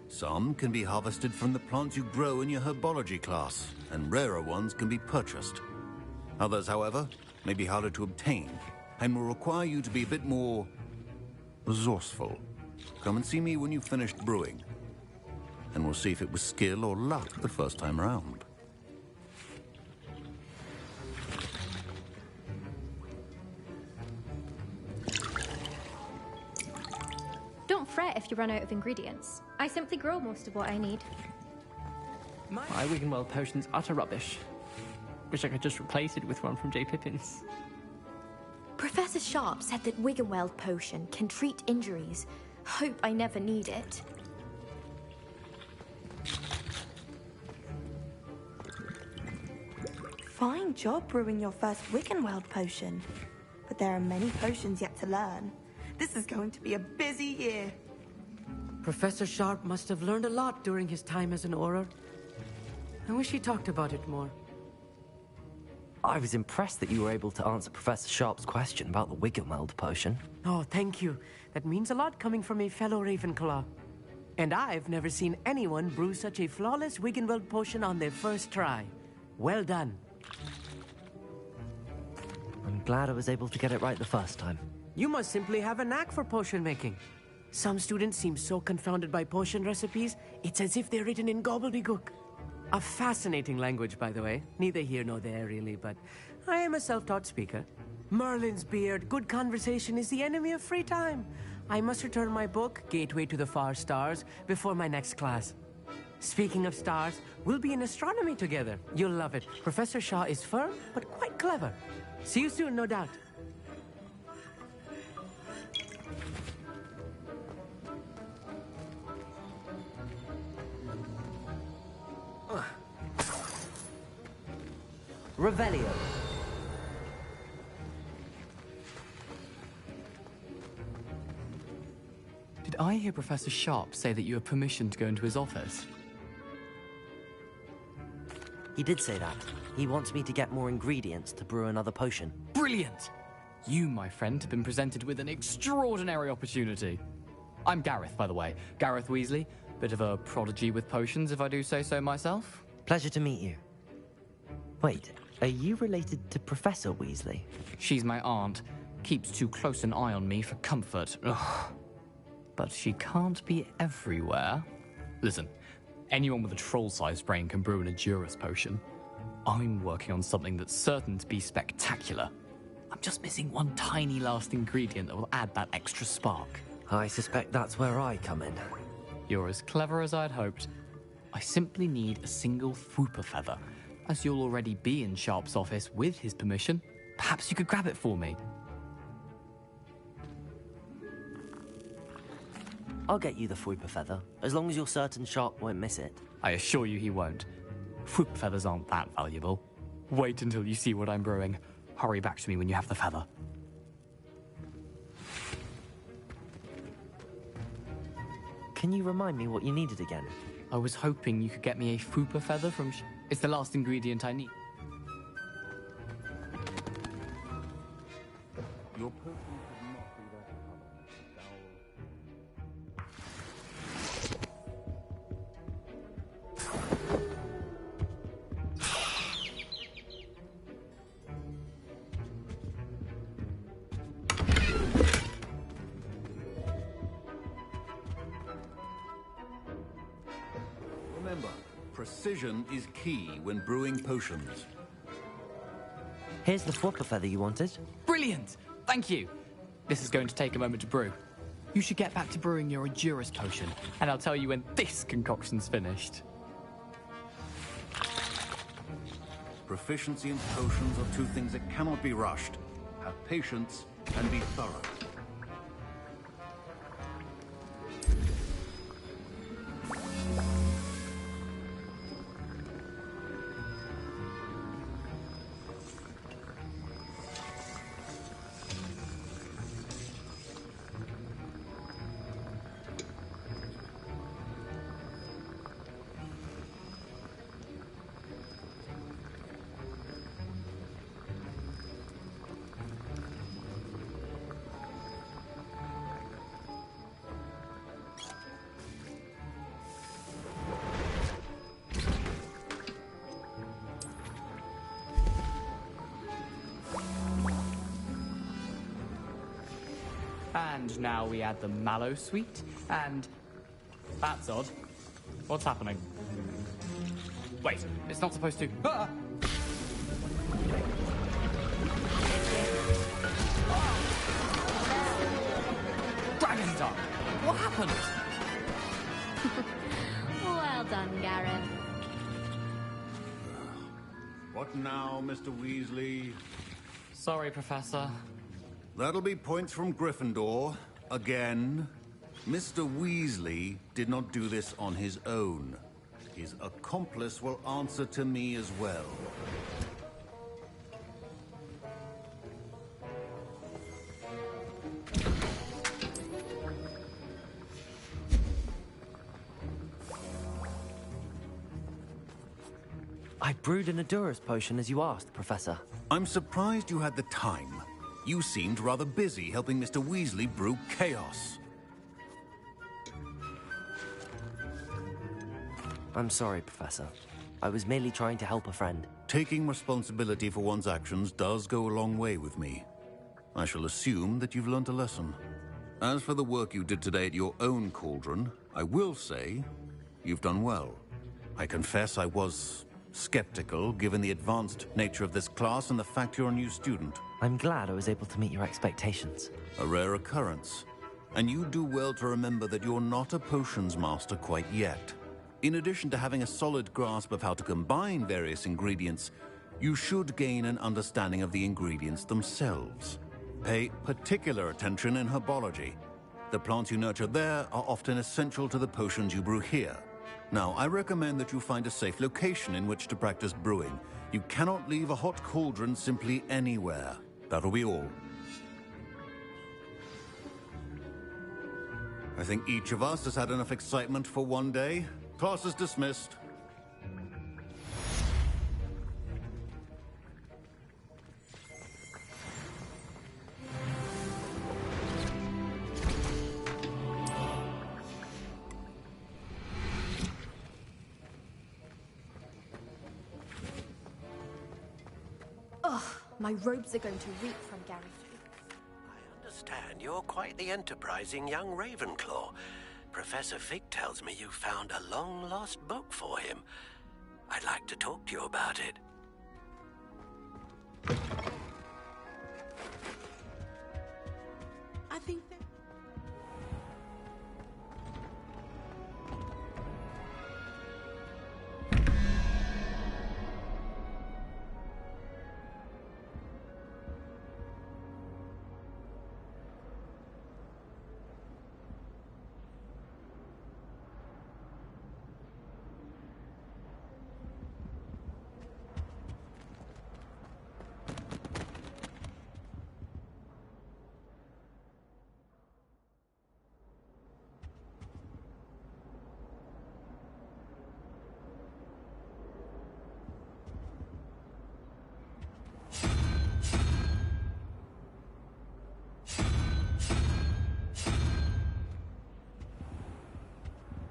Some can be harvested from the plants you grow in your herbology class, and rarer ones can be purchased. Others, however, may be harder to obtain, and will require you to be a bit more resourceful. Come and see me when you've finished brewing, and we'll see if it was skill or luck the first time around. Don't fret if you run out of ingredients. I simply grow most of what I need. My Wiggenweld potion's utter rubbish. Wish I could just replace it with one from J. Pippins. Professor Sharp said that Wiggenweld potion can treat injuries. Hope I never need it. Fine job brewing your first Wiggenweld potion. But there are many potions yet to learn. This is going to be a busy year. Professor Sharp must have learned a lot during his time as an Auror. I wish he talked about it more. I was impressed that you were able to answer Professor Sharp's question about the Wiggenweld potion. Oh, thank you. That means a lot coming from a fellow Ravenclaw. And I've never seen anyone brew such a flawless Wiggenweld potion on their first try. Well done. I'm glad I was able to get it right the first time. You must simply have a knack for potion making. Some students seem so confounded by potion recipes, it's as if they're written in gobbledygook. A fascinating language, by the way. Neither here nor there, really, but I am a self-taught speaker. Merlin's beard, good conversation is the enemy of free time. I must return my book, Gateway to the Far Stars, before my next class. Speaking of stars, we'll be in astronomy together. You'll love it. Professor Shaw is firm, but quite clever. See you soon, no doubt. Revelio. I hear Professor Sharp say that you have permission to go into his office? He did say that. He wants me to get more ingredients to brew another potion. Brilliant! You, my friend, have been presented with an extraordinary opportunity. I'm Gareth, by the way. Gareth Weasley. Bit of a prodigy with potions, if I do say so myself. Pleasure to meet you. Wait, are you related to Professor Weasley? She's my aunt. Keeps too close an eye on me for comfort. Ugh. But she can't be everywhere. Listen, anyone with a troll-sized brain can brew an Edurus potion. I'm working on something that's certain to be spectacular. I'm just missing one tiny last ingredient that will add that extra spark. I suspect that's where I come in. You're as clever as I'd hoped. I simply need a single Fwooper feather. As you'll already be in Sharp's office with his permission, perhaps you could grab it for me. I'll get you the Fwooper feather, as long as you're certain Sharp won't miss it. I assure you he won't. Fwooper feathers aren't that valuable. Wait until you see what I'm brewing. Hurry back to me when you have the feather. Can you remind me what you needed again? I was hoping you could get me a Fwooper feather from It's the last ingredient I need. Your potion could not be that Remember, precision is key when brewing potions. Here's the Fwooper feather you wanted. Brilliant! Thank you. This is going to take a moment to brew. You should get back to brewing your Edurus potion, and I'll tell you when this concoction's finished. Proficiency in potions are two things that cannot be rushed. Have patience and be thorough. And now we add the mallow sweet, and... That's odd. What's happening? Wait, it's not supposed to... Ah! Dragon Tongue! What happened? Well done, Gareth. What now, Mr. Weasley? Sorry, Professor. That'll be points from Gryffindor. Again. Mr. Weasley did not do this on his own. His accomplice will answer to me as well. I brewed an Edurus potion as you asked, Professor. I'm surprised you had the time. You seemed rather busy helping Mr. Weasley brew chaos. I'm sorry, Professor. I was merely trying to help a friend. Taking responsibility for one's actions does go a long way with me. I shall assume that you've learnt a lesson. As for the work you did today at your own cauldron, I will say you've done well. I confess I was skeptical, given the advanced nature of this class and the fact you're a new student. I'm glad I was able to meet your expectations. A rare occurrence. And you do well to remember that you're not a potions master quite yet. In addition to having a solid grasp of how to combine various ingredients, you should gain an understanding of the ingredients themselves. Pay particular attention in herbology. The plants you nurture there are often essential to the potions you brew here. Now, I recommend that you find a safe location in which to practice brewing. You cannot leave a hot cauldron simply anywhere. That'll be all. I think each of us has had enough excitement for one day. Class is dismissed. Ugh, my robes are going to reek from Gareth. Understand, you're quite the enterprising young Ravenclaw. Professor Fig tells me you found a long-lost book for him. I'd like to talk to you about it. I think that...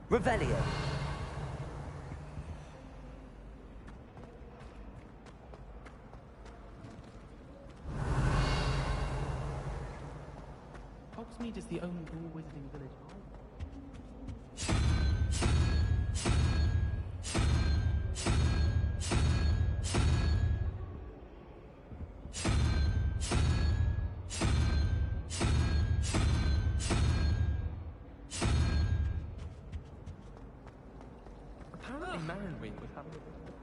Revelio. Hogsmeade is the only dual wizarding village. Apparently Marienweek was having a bit of a...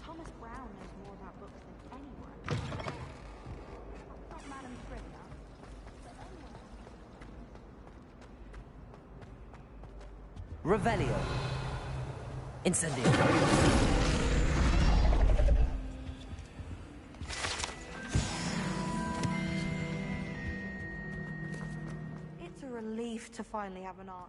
Thomas Brown knows more about books than anyone. Not Madame Scrivener, but anyone. Revelio. Incendio. It's a relief to finally have an answer.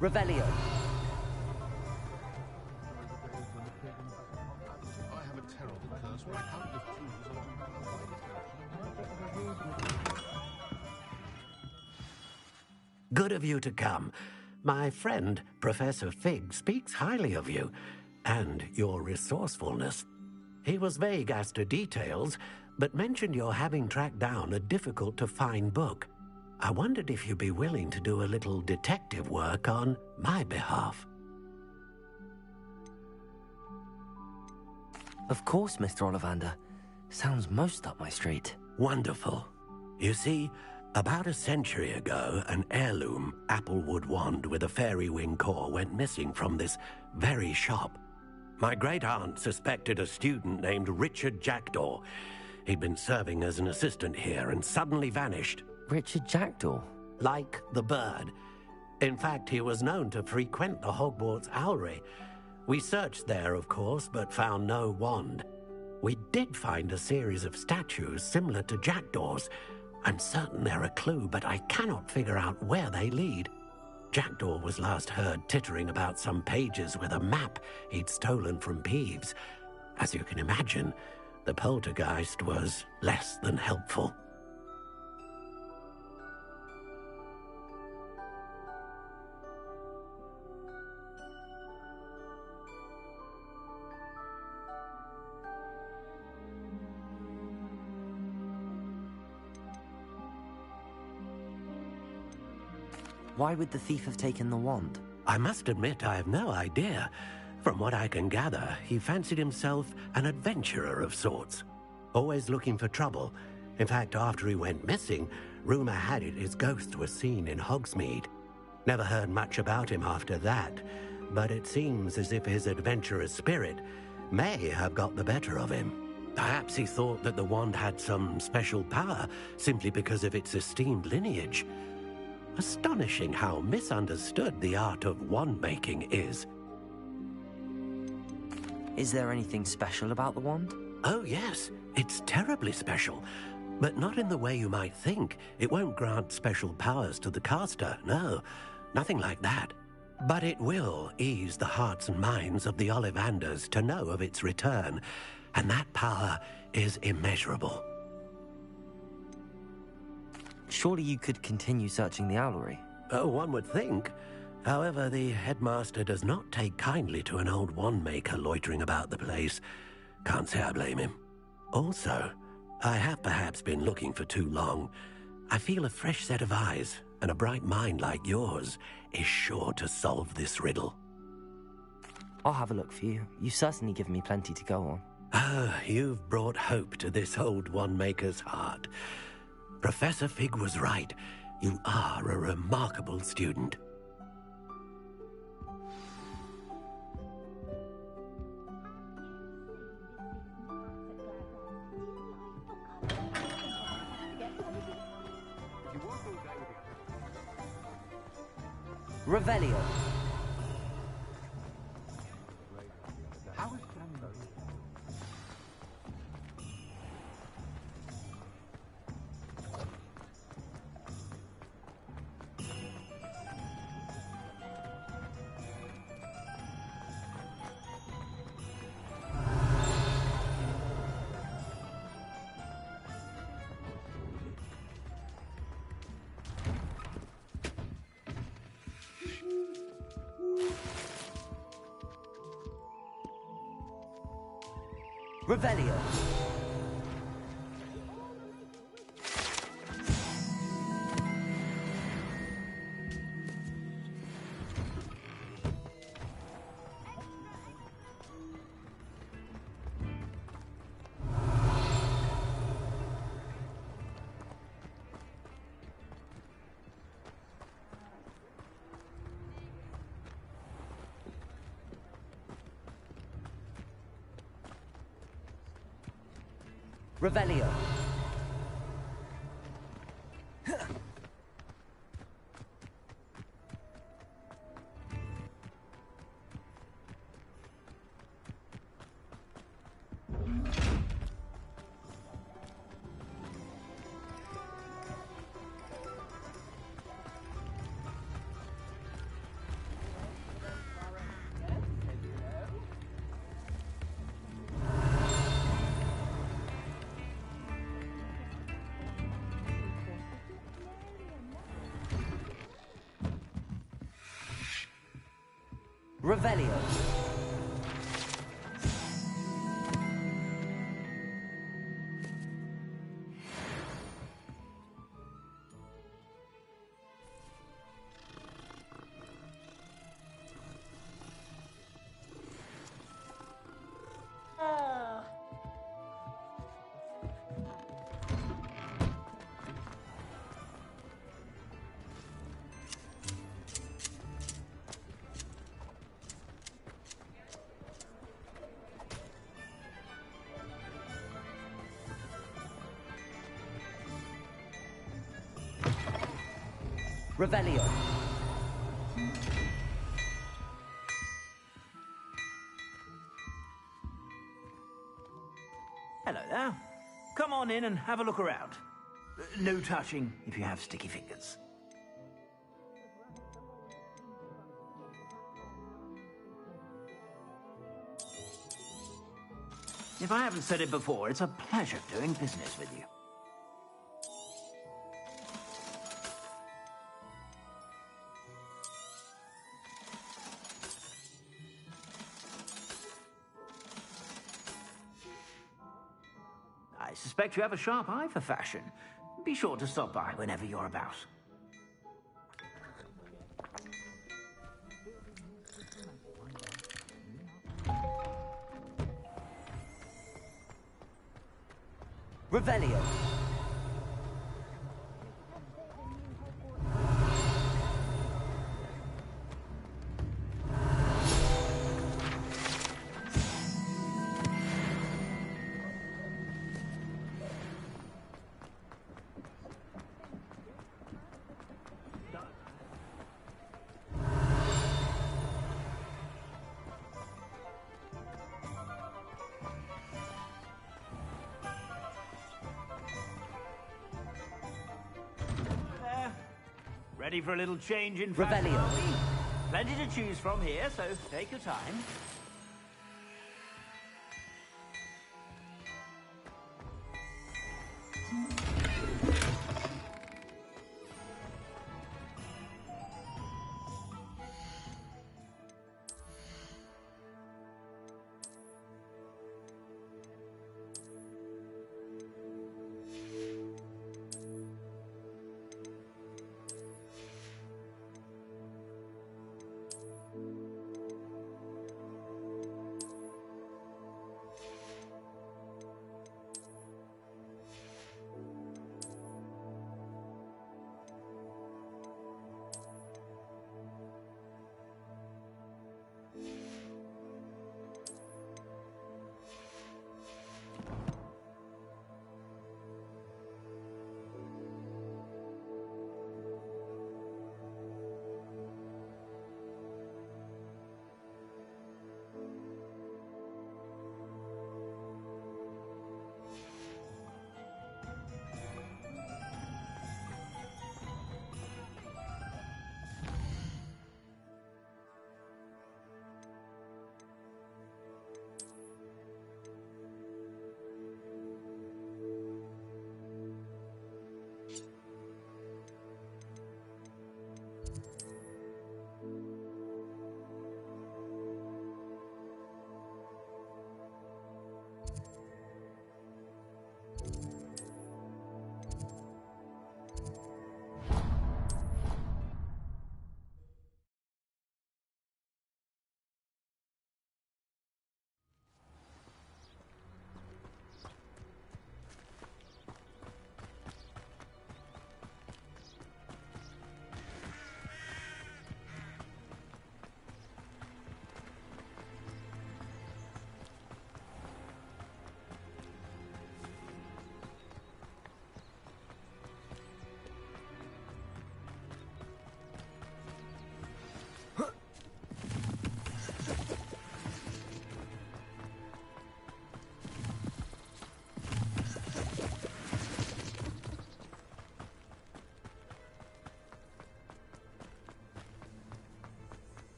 Revelio. I have a terrible curse where I can't lift tools. Good of you to come. My friend, Professor Fig, speaks highly of you, and your resourcefulness. He was vague as to details, but mentioned your having tracked down a difficult-to-find book. I wondered if you'd be willing to do a little detective work on my behalf. Of course, Mr. Ollivander. Sounds most up my street. Wonderful. You see, about a century ago, an heirloom applewood wand with a fairy wing core went missing from this very shop. My great-aunt suspected a student named Richard Jackdaw. He'd been serving as an assistant here and suddenly vanished. Richard Jackdaw? Like the bird. In fact, he was known to frequent the Hogwarts Owlery. We searched there, of course, but found no wand. We did find a series of statues similar to Jackdaw's. I'm certain they're a clue, but I cannot figure out where they lead. Jackdaw was last heard tittering about some pages with a map he'd stolen from Peeves. As you can imagine, the poltergeist was less than helpful. Why would the thief have taken the wand? I must admit I have no idea. From what I can gather, he fancied himself an adventurer of sorts. Always looking for trouble. In fact, after he went missing, rumor had it his ghost was seen in Hogsmeade. Never heard much about him after that, but it seems as if his adventurous spirit may have got the better of him. Perhaps he thought that the wand had some special power simply because of its esteemed lineage. Astonishing how misunderstood the art of wand-making is. Is there anything special about the wand? Oh yes, it's terribly special. But not in the way you might think. It won't grant special powers to the caster, no. Nothing like that. But it will ease the hearts and minds of the Ollivanders to know of its return. And that power is immeasurable. Surely you could continue searching the Owlery. Oh, one would think. However, the headmaster does not take kindly to an old wand-maker loitering about the place. Can't say I blame him. Also, I have perhaps been looking for too long. I feel a fresh set of eyes, and a bright mind like yours is sure to solve this riddle. I'll have a look for you. You've certainly given me plenty to go on. Ah, you've brought hope to this old wand-maker's heart. Professor Fig was right. You are a remarkable student. Revelio. Revelio. Revelio. Revelio. Revelio. Hello there. Come on in and have a look around. No touching if you have sticky fingers. If I haven't said it before, it's a pleasure doing business with you. I suspect you have a sharp eye for fashion. Be sure to stop by whenever you're about. Revelio. Ready for a little change in fashion? Revelio. Plenty to choose from here, so take your time.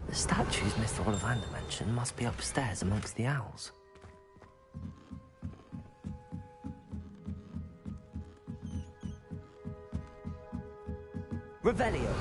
The statues Mr. Ollivander mentioned must be upstairs amongst the owls. Revelio.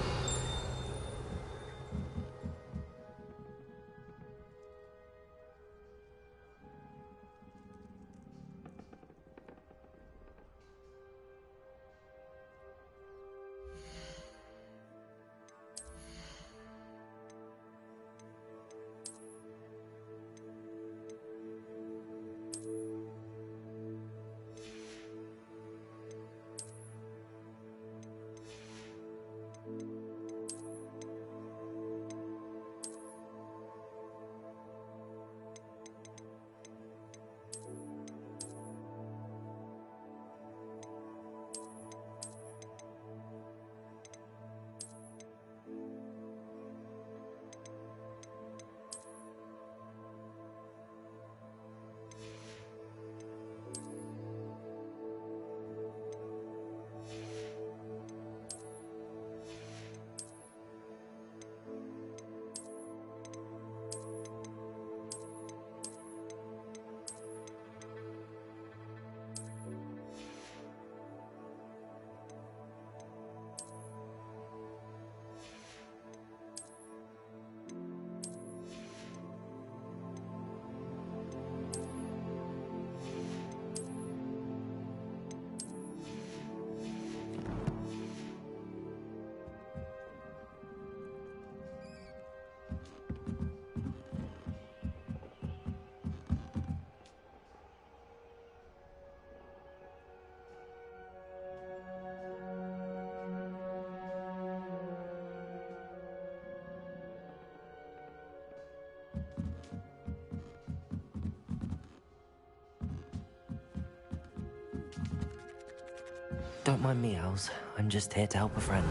Don't mind me, Owls. I'm just here to help a friend.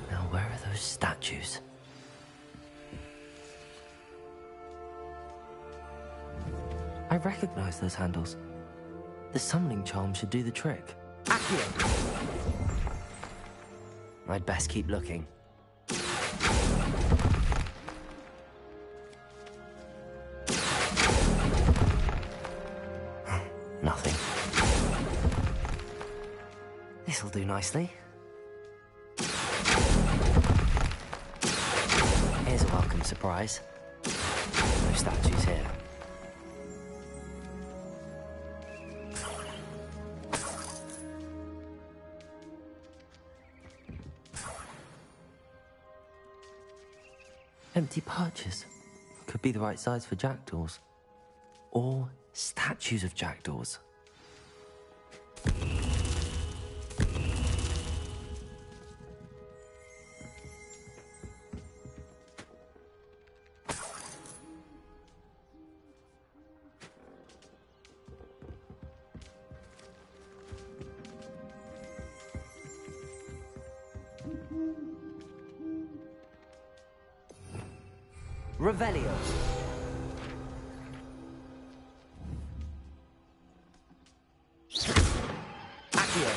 Now, where are those statues? I recognize those handles. The summoning charm should do the trick. Accio! I'd best keep looking. Nothing. This'll do nicely. Here's a welcome surprise. No statues here. Empty perches. Could be the right size for jackdaws. Or statues of jackdaws. Revelio. Accio.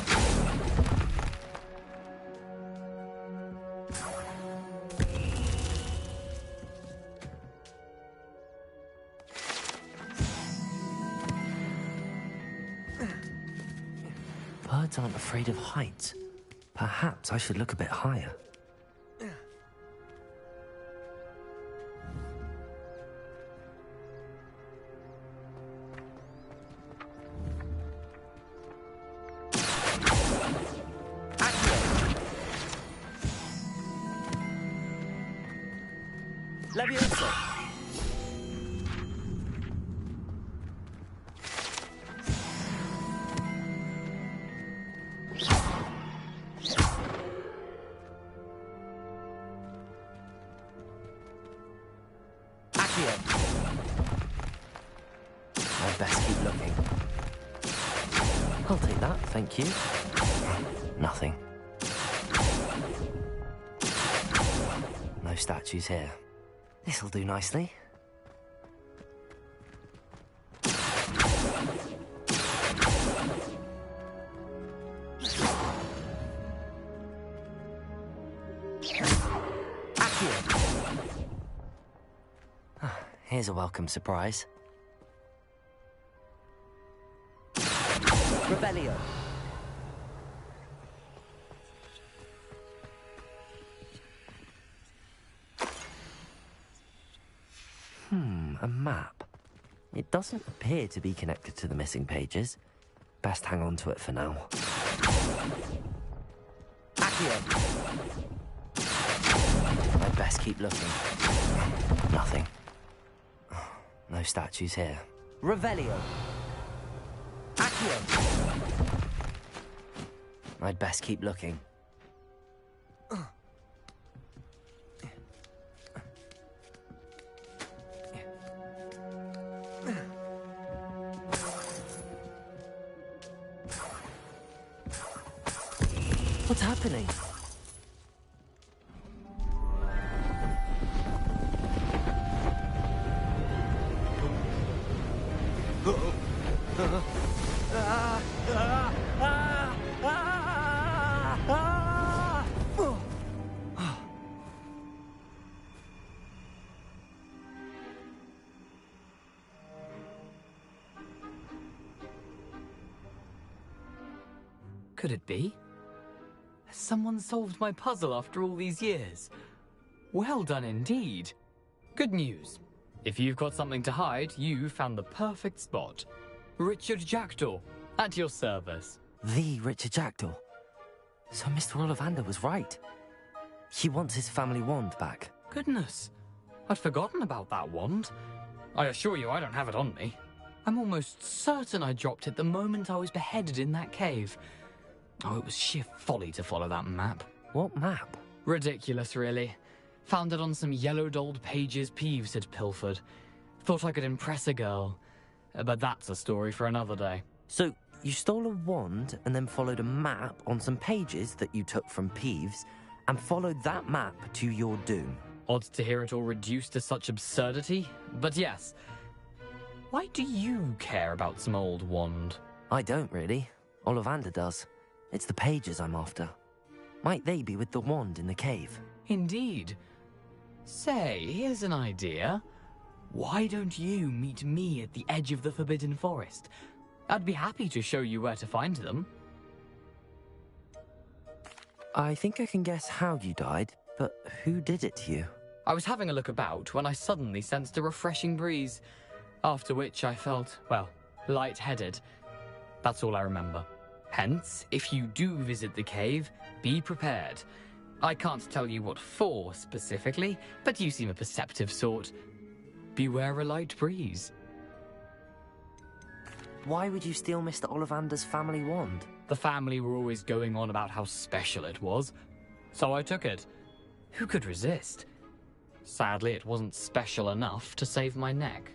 Birds aren't afraid of heights. Perhaps I should look a bit higher. Leviosa. Accio. I'd best keep looking. I'll take that, thank you. Nothing. No statues here. This'll do nicely. Here's a welcome surprise. Rebellion. A map. It doesn't appear to be connected to the missing pages. Best hang on to it for now. Accio. I'd best keep looking. Nothing. No statues here. Revelio. Accio. I'd best keep looking. What's happening? Could it be? Has someone solved my puzzle after all these years? Well done indeed. Good news. If you've got something to hide, you found the perfect spot. Richard Jackdaw, at your service. The Richard Jackdaw. So Mr. Ollivander was right. He wants his family wand back. Goodness, I'd forgotten about that wand. I assure you I don't have it on me. I'm almost certain I dropped it the moment I was beheaded in that cave. Oh, it was sheer folly to follow that map. What map? Ridiculous, really. Found it on some yellowed old pages Peeves had pilfered. Thought I could impress a girl. But that's a story for another day. So, you stole a wand and then followed a map on some pages that you took from Peeves and followed that map to your doom. Odd to hear it all reduced to such absurdity, but yes. Why do you care about some old wand? I don't really. Ollivander does. It's the pages I'm after. Might they be with the wand in the cave? Indeed. Say, here's an idea. Why don't you meet me at the edge of the Forbidden Forest? I'd be happy to show you where to find them. I think I can guess how you died, but who did it to you? I was having a look about when I suddenly sensed a refreshing breeze, after which I felt, well, lightheaded. That's all I remember. Hence, if you do visit the cave, be prepared. I can't tell you what for specifically, but you seem a perceptive sort. Beware a light breeze. Why would you steal Mr. Ollivander's family wand? The family were always going on about how special it was, so I took it. Who could resist? Sadly, it wasn't special enough to save my neck.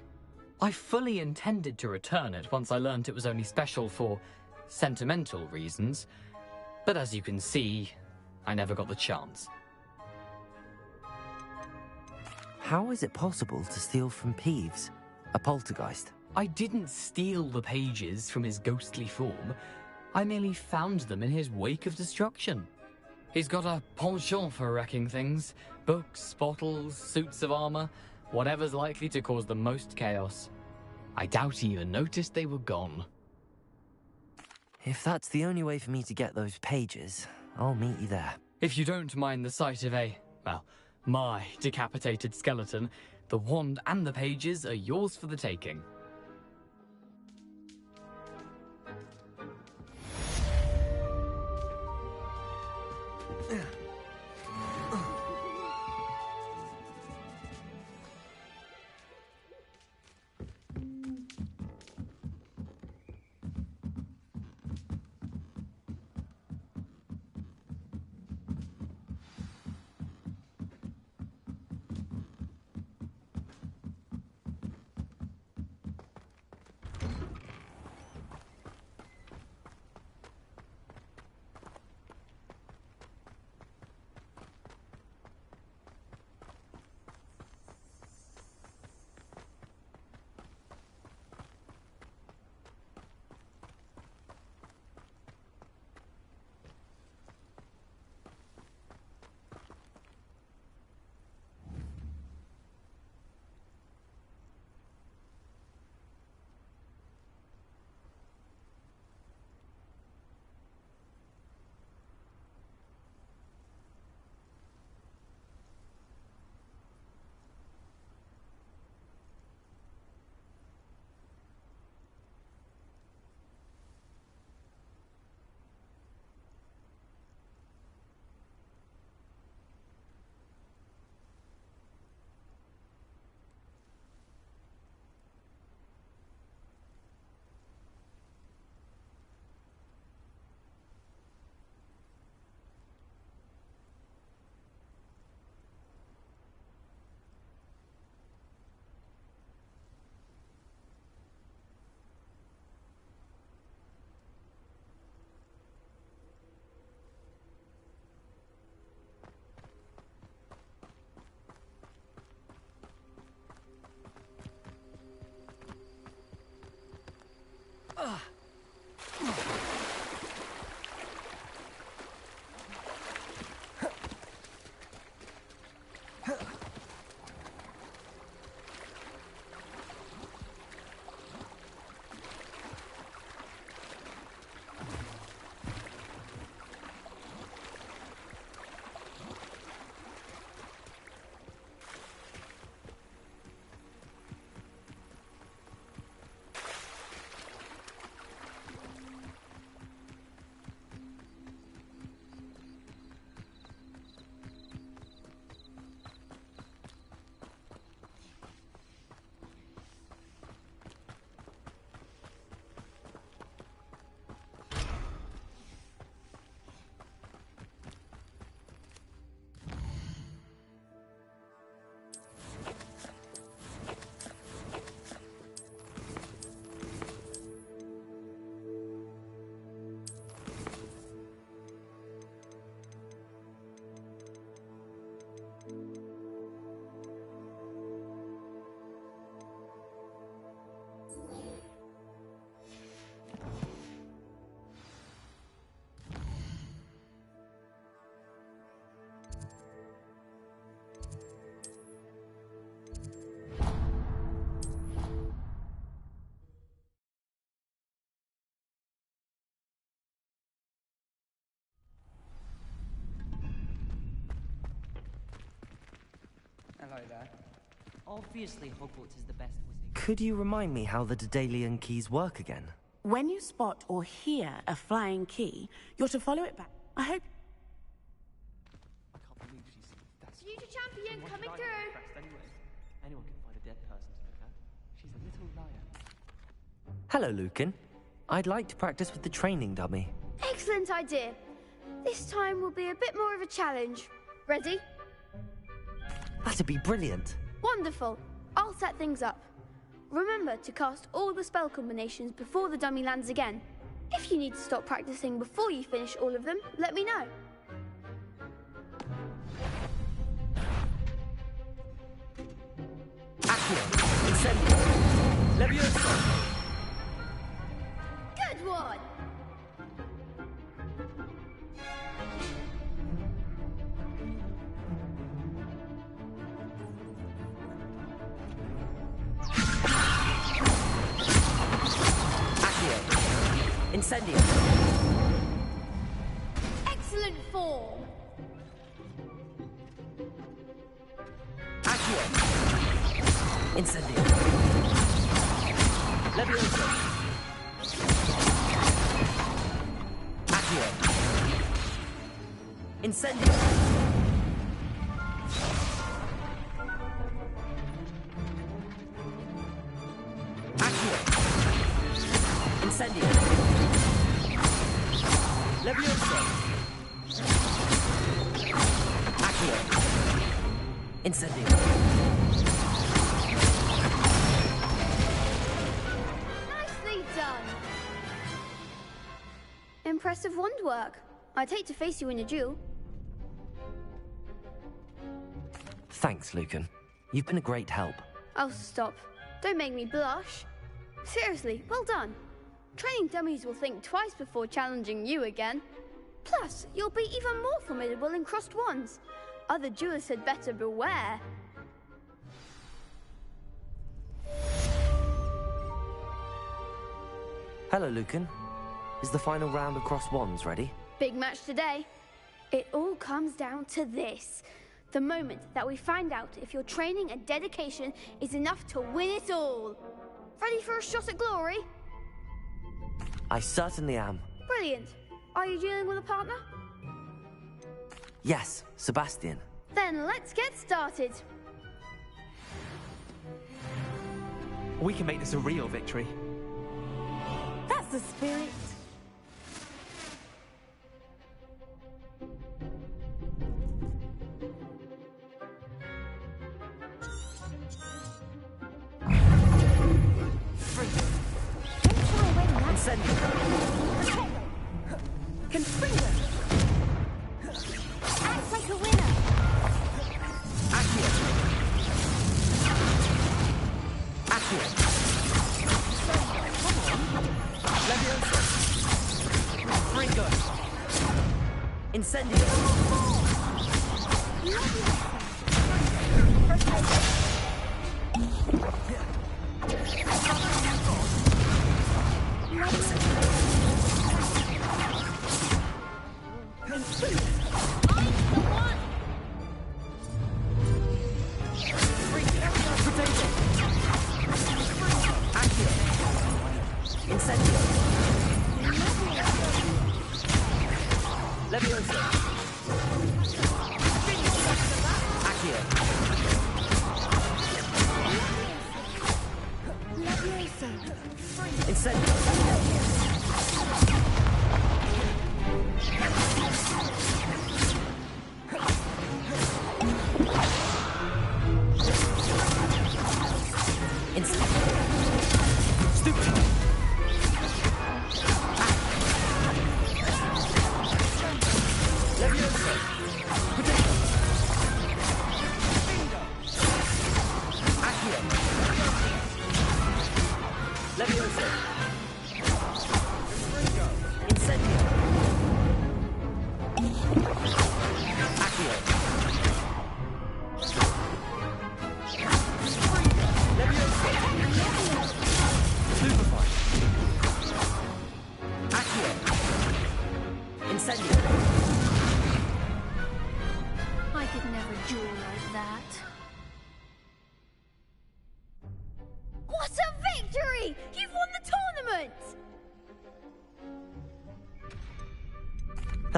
I fully intended to return it once I learned it was only special for sentimental reasons, but as you can see, I never got the chance. How is it possible to steal from Peeves, a poltergeist? I didn't steal the pages from his ghostly form. I merely found them in his wake of destruction. He's got a penchant for wrecking things. Books, bottles, suits of armor, whatever's likely to cause the most chaos. I doubt he even noticed they were gone. If that's the only way for me to get those pages, I'll meet you there. If you don't mind the sight of my decapitated skeleton, the wand and the pages are yours for the taking. Hello there. Obviously, Hogwarts is the best wizarding. Could you remind me how the Daedalian keys work again? When you spot or hear a flying key, you're to follow it back. I hope. I can't believe she's... That's... Future champion Why coming should I be through. impressed anyway? Anyone can find a dead person to look at. She's a little liar. Hello, Lucan. I'd like to practice with the training dummy. Excellent idea. This time will be a bit more of a challenge. Ready? That'd be brilliant. Wonderful. I'll set things up. Remember to cast all the spell combinations before the dummy lands again. If you need to stop practicing before you finish all of them, let me know. Accio, Incendio, Leviosa. Good one! Incendio. Excellent form. Accio. Incendio. Leviosa. Accio. Incendio. Accio. Incendio. Leviosa. Accio. Incendio. Nicely done. Impressive wand work. I'd hate to face you in a duel. Thanks, Lucan. You've been a great help. Oh, stop. Don't make me blush. Seriously, well done. Training dummies will think twice before challenging you again. Plus, you'll be even more formidable in crossed wands. Other duelists had better beware. Hello, Lucan. Is the final round of crossed wands ready? Big match today. It all comes down to this. The moment that we find out if your training and dedication is enough to win it all. Ready for a shot at glory? I certainly am. Brilliant. Are you dealing with a partner? Yes, Sebastian. Then let's get started. We can make this a real victory. That's the spirit. Confringo! Act like a winner! Accio! Accio! Leviosa! Fringo! Incendio! I could never duel like that.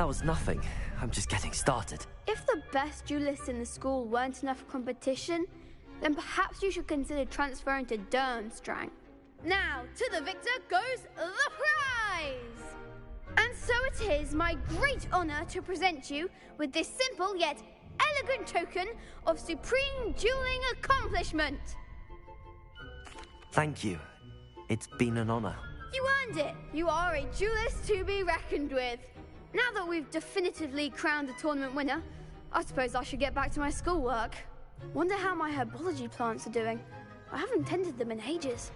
was nothing. I'm just getting started. If the best duelists in the school weren't enough competition, then perhaps you should consider transferring to Durmstrang. Now, to the victor goes the prize! And so it is my great honor to present you with this simple yet elegant token of supreme dueling accomplishment. Thank you. It's been an honor. You earned it. You are a duelist to be reckoned with. Now that we've definitively crowned the tournament winner, I suppose I should get back to my schoolwork. Wonder how my herbology plants are doing. I haven't tended them in ages.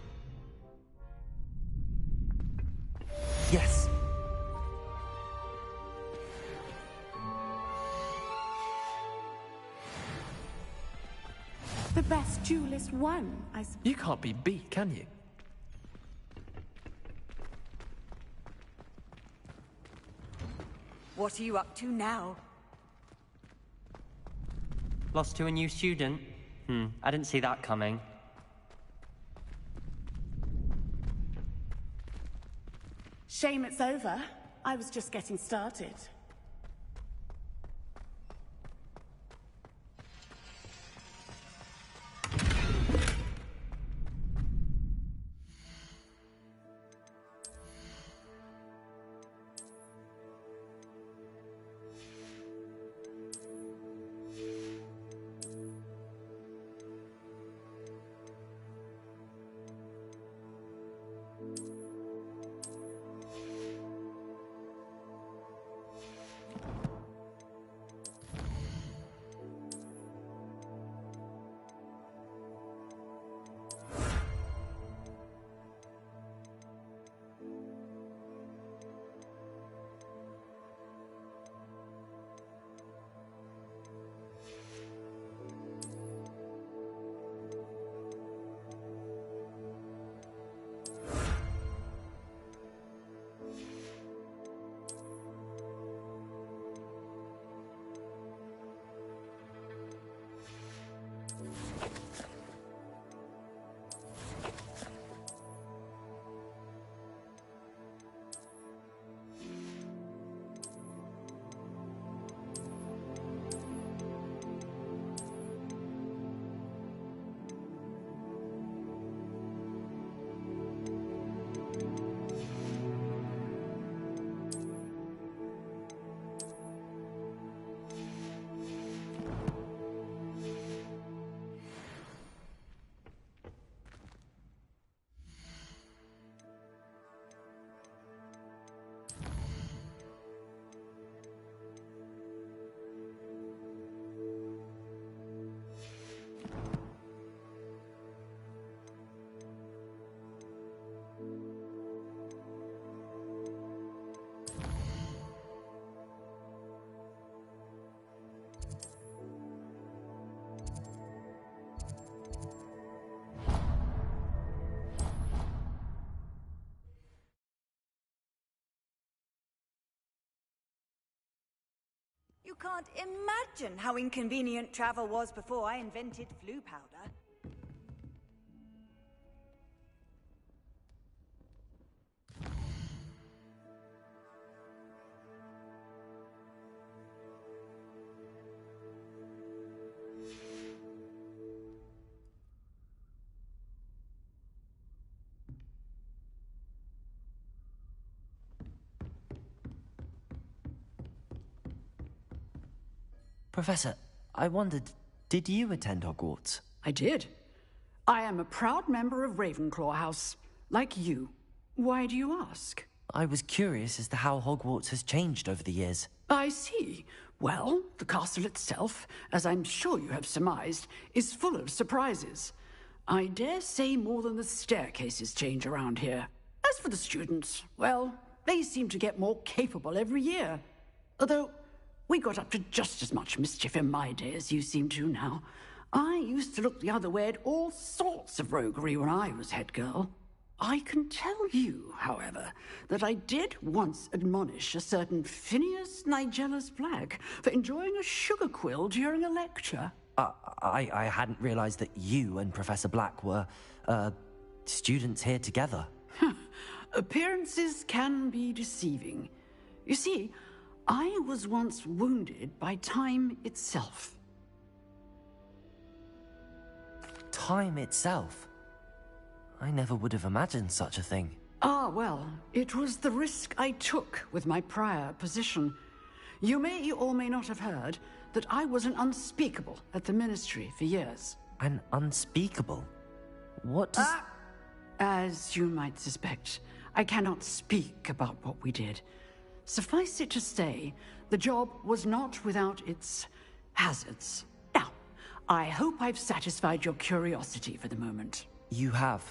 Yes. The best duelist won, I suppose. You can't be beat, can you? What are you up to now? Lost to a new student? I didn't see that coming. Shame it's over. I was just getting started. You can't imagine how inconvenient travel was before I invented flu powder. Professor, I wondered, did you attend Hogwarts? I did. I am a proud member of Ravenclaw House, like you. Why do you ask? I was curious as to how Hogwarts has changed over the years. I see. Well, the castle itself, as I'm sure you have surmised, is full of surprises. I dare say more than the staircases change around here. As for the students, well, they seem to get more capable every year. Although, we got up to just as much mischief in my day as you seem to now. I used to look the other way at all sorts of roguery when I was head girl. I can tell you, however, that I did once admonish a certain Phineas Nigellus Black for enjoying a sugar quill during a lecture. I hadn't realized that you and Professor Black were, students here together. Appearances can be deceiving. You see, I was once wounded by time itself. Time itself? I never would have imagined such a thing. Ah, well, it was the risk I took with my prior position. You may or may not have heard that I was an unspeakable at the Ministry for years. An unspeakable? What does... As you might suspect, I cannot speak about what we did. Suffice it to say, the job was not without its hazards. Now, I hope I've satisfied your curiosity for the moment. You have.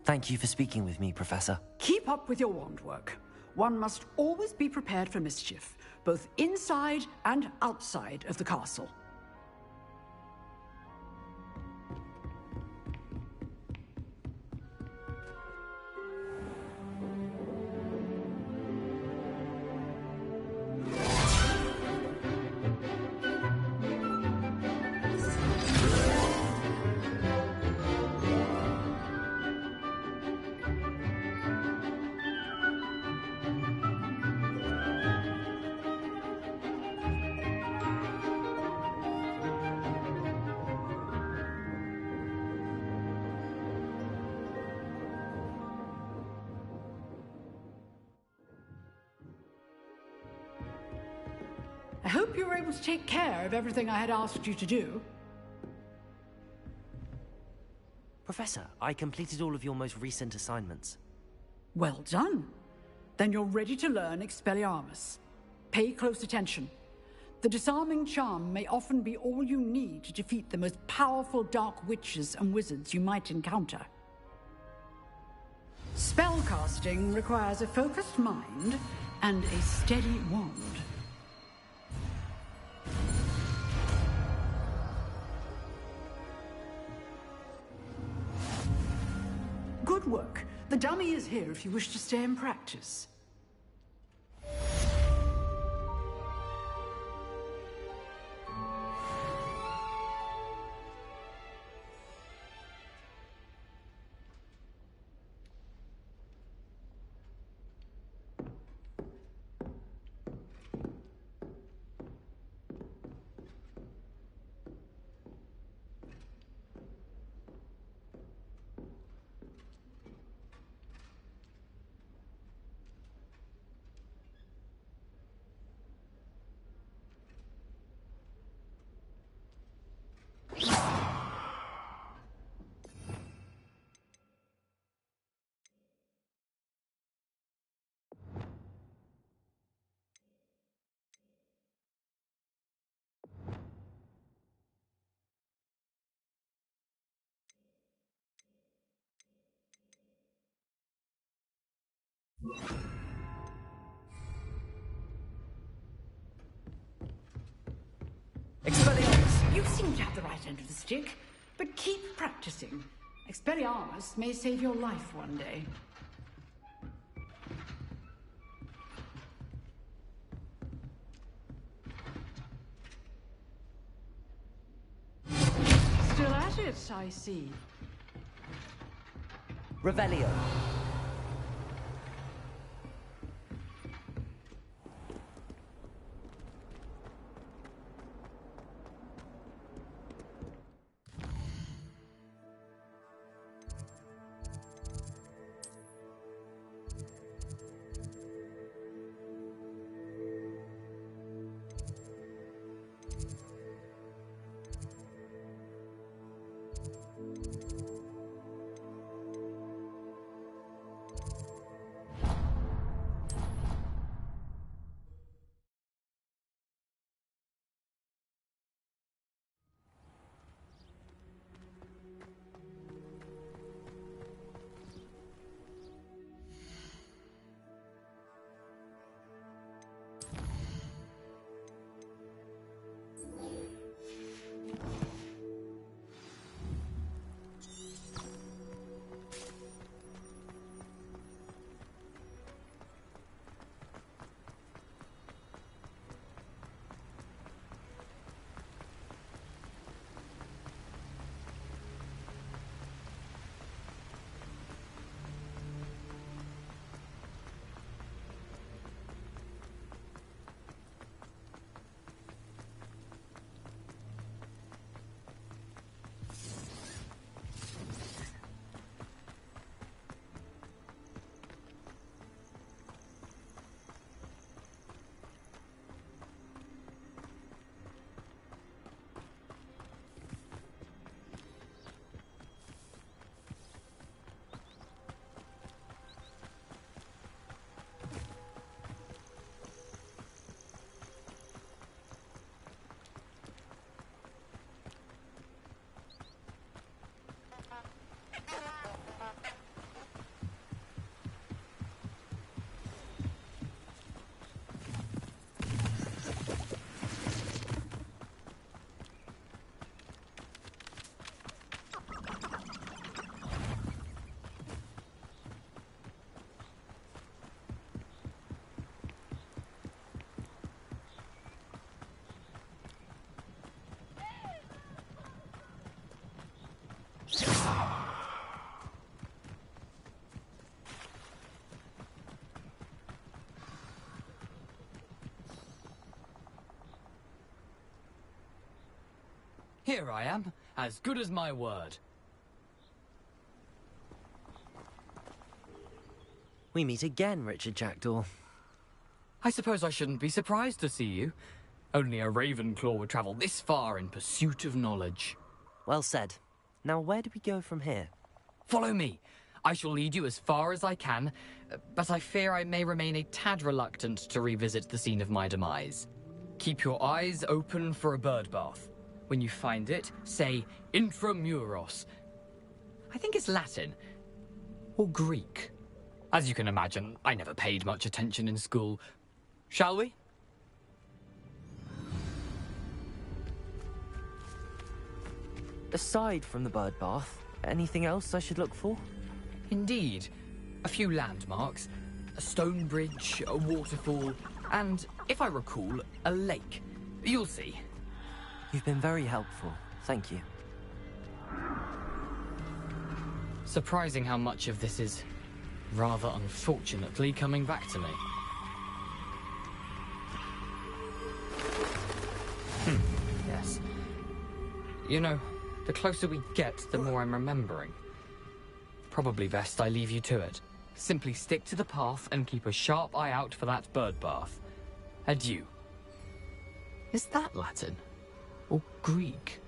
Thank you for speaking with me, Professor. Keep up with your wand work. One must always be prepared for mischief, both inside and outside of the castle. I hope you were able to take care of everything I had asked you to do. Professor, I completed all of your most recent assignments. Well done. Then you're ready to learn Expelliarmus. Pay close attention. The disarming charm may often be all you need to defeat the most powerful dark witches and wizards you might encounter. Spellcasting requires a focused mind and a steady wand. Good work. The dummy is here if you wish to stay and practice. Expelliarmus, you seem to have the right end of the stick, but keep practicing. Expelliarmus may save your life one day. Still at it, I see. Revelio. Here I am, as good as my word. We meet again, Richard Jackdaw. I suppose I shouldn't be surprised to see you. Only a Ravenclaw would travel this far in pursuit of knowledge. Well said. Now where do we go from here? Follow me. I shall lead you as far as I can, but I fear I may remain a tad reluctant to revisit the scene of my demise. Keep your eyes open for a bird bath. When you find it, say Intramuros. I think it's Latin. Or Greek. As you can imagine, I never paid much attention in school. Shall we? Aside from the bird bath, anything else I should look for? Indeed. A few landmarks. A stone bridge, a waterfall, and, if I recall, a lake. You'll see. You've been very helpful. Thank you. Surprising how much of this is, rather unfortunately, coming back to me. Yes. You know, the closer we get, the more I'm remembering. Probably best I leave you to it. Simply stick to the path and keep a sharp eye out for that bird bath. Adieu. Is that Latin? Or Greek?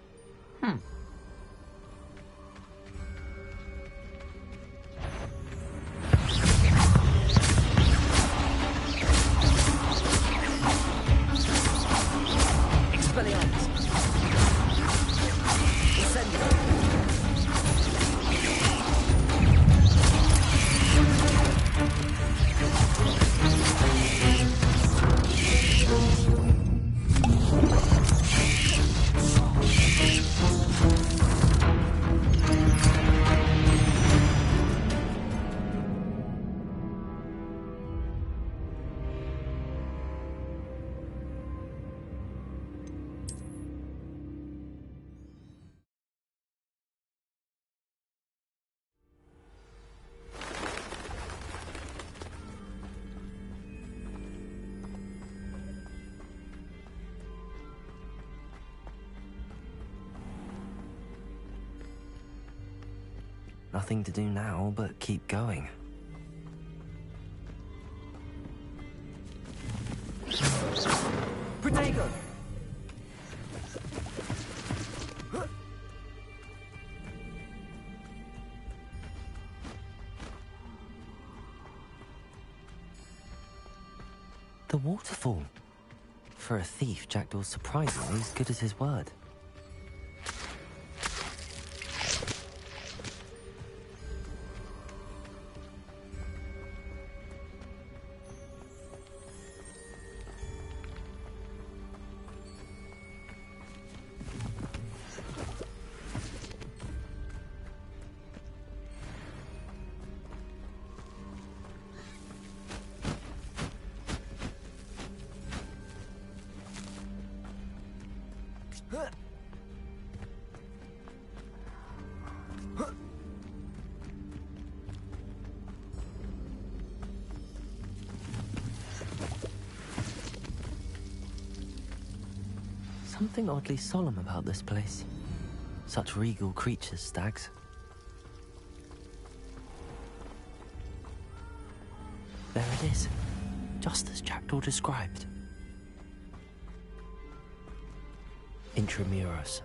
Expelliarmus! Incendio! Nothing to do now but keep going. Protego! The waterfall. For a thief, Jackdaw's surprisingly as good as his word. Something oddly solemn about this place. Such regal creatures, stags. There it is, just as Jackdaw described. Intramuros.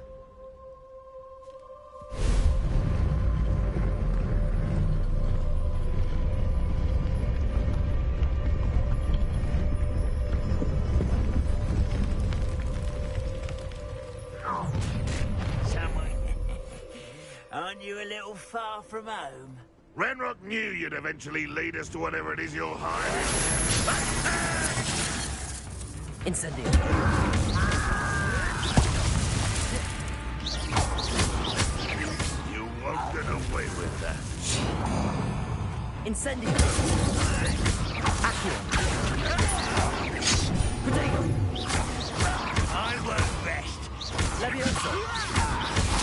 Aren't you a little far from home? Ranrock knew you'd eventually lead us to whatever it is you're hiding. Incendio. You won't get away with that. Incendio. Accio. Protego. I work best. Levioso.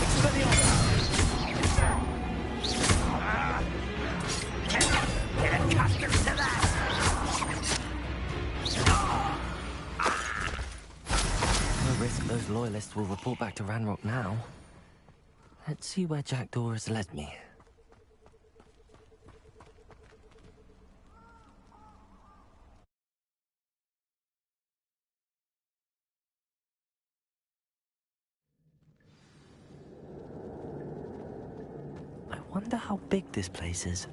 Expelliarmus. Get accustomed to that! No risk those loyal loyalist will report back to Ranrock now. Let's see where Jackdaw has led me. I wonder how big this place is.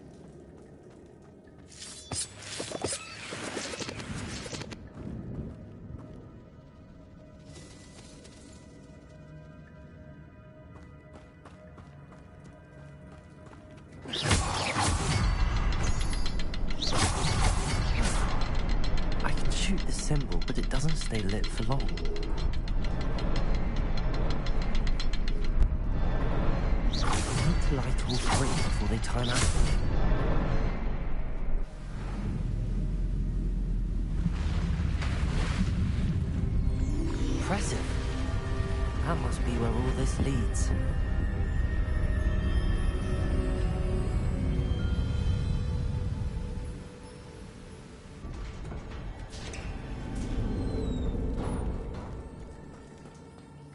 I can shoot the symbol, but it doesn't stay lit for long. I need to light all three before they turn out. Impressive. That must be where all this leads.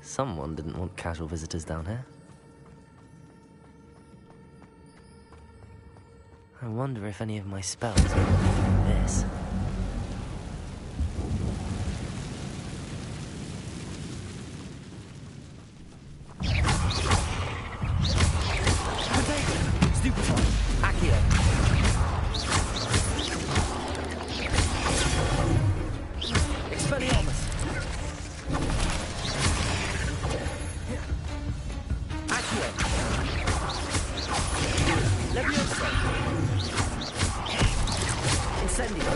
Someone didn't want casual visitors down here. I wonder if any of my spells are like this. Stupefy! Accio! Expelliarmus! Accio! Leviosa! Incendio!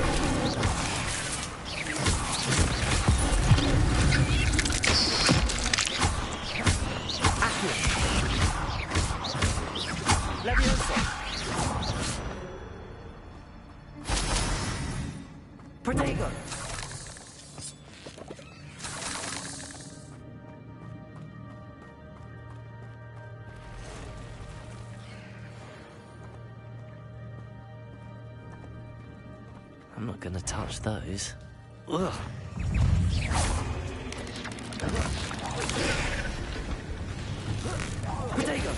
Accio! Leviosa! Protego! I'm not gonna touch those. Ugh. Protego!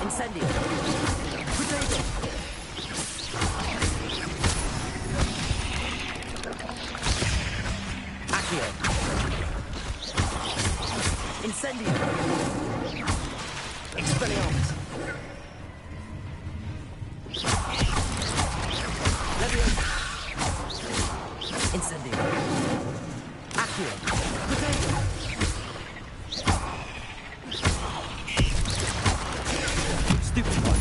Incendio! Protego! Accio! Incendio! Expelliarmus! Leviosa! Incendio! Accio! Protego! Stupefy!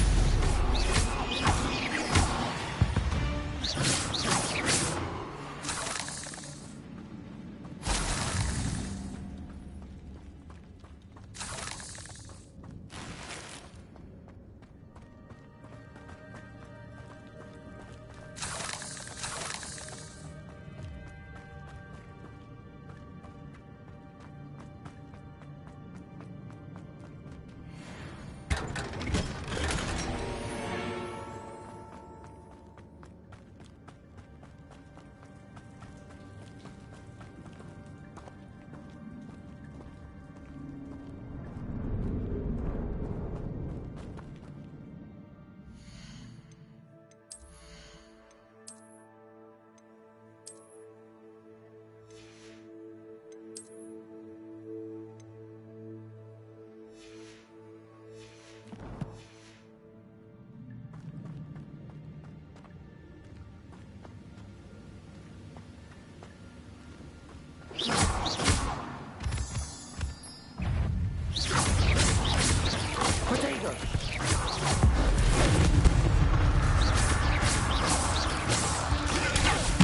Protego!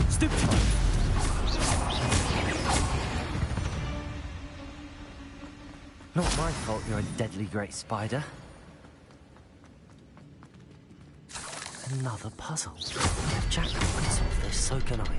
Stupefy! Not my fault you're a deadly great spider. Another puzzle. If Jack can solve this, so can I.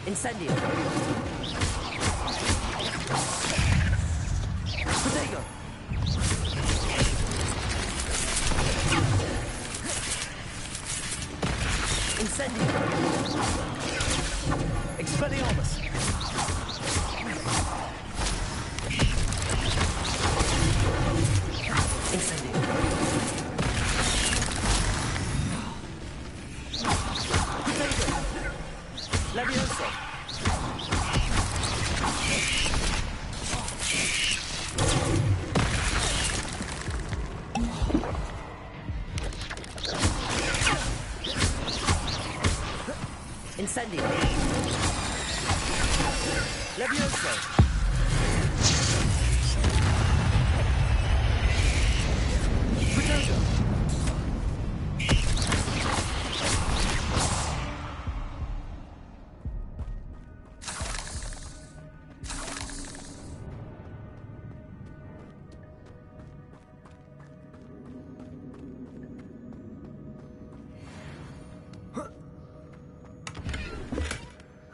Incendio. Protego. Incendio. Expelliarmus. Incendio. Protego. Levioso. Incendio. Levioso. Protego.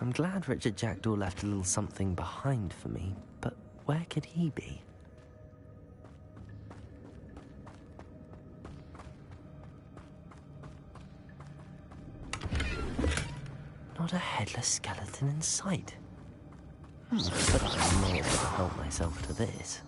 I'm glad Richard Jackdaw left a little something behind for me, but where could he be? Not a headless skeleton in sight. But I may as well help myself to this.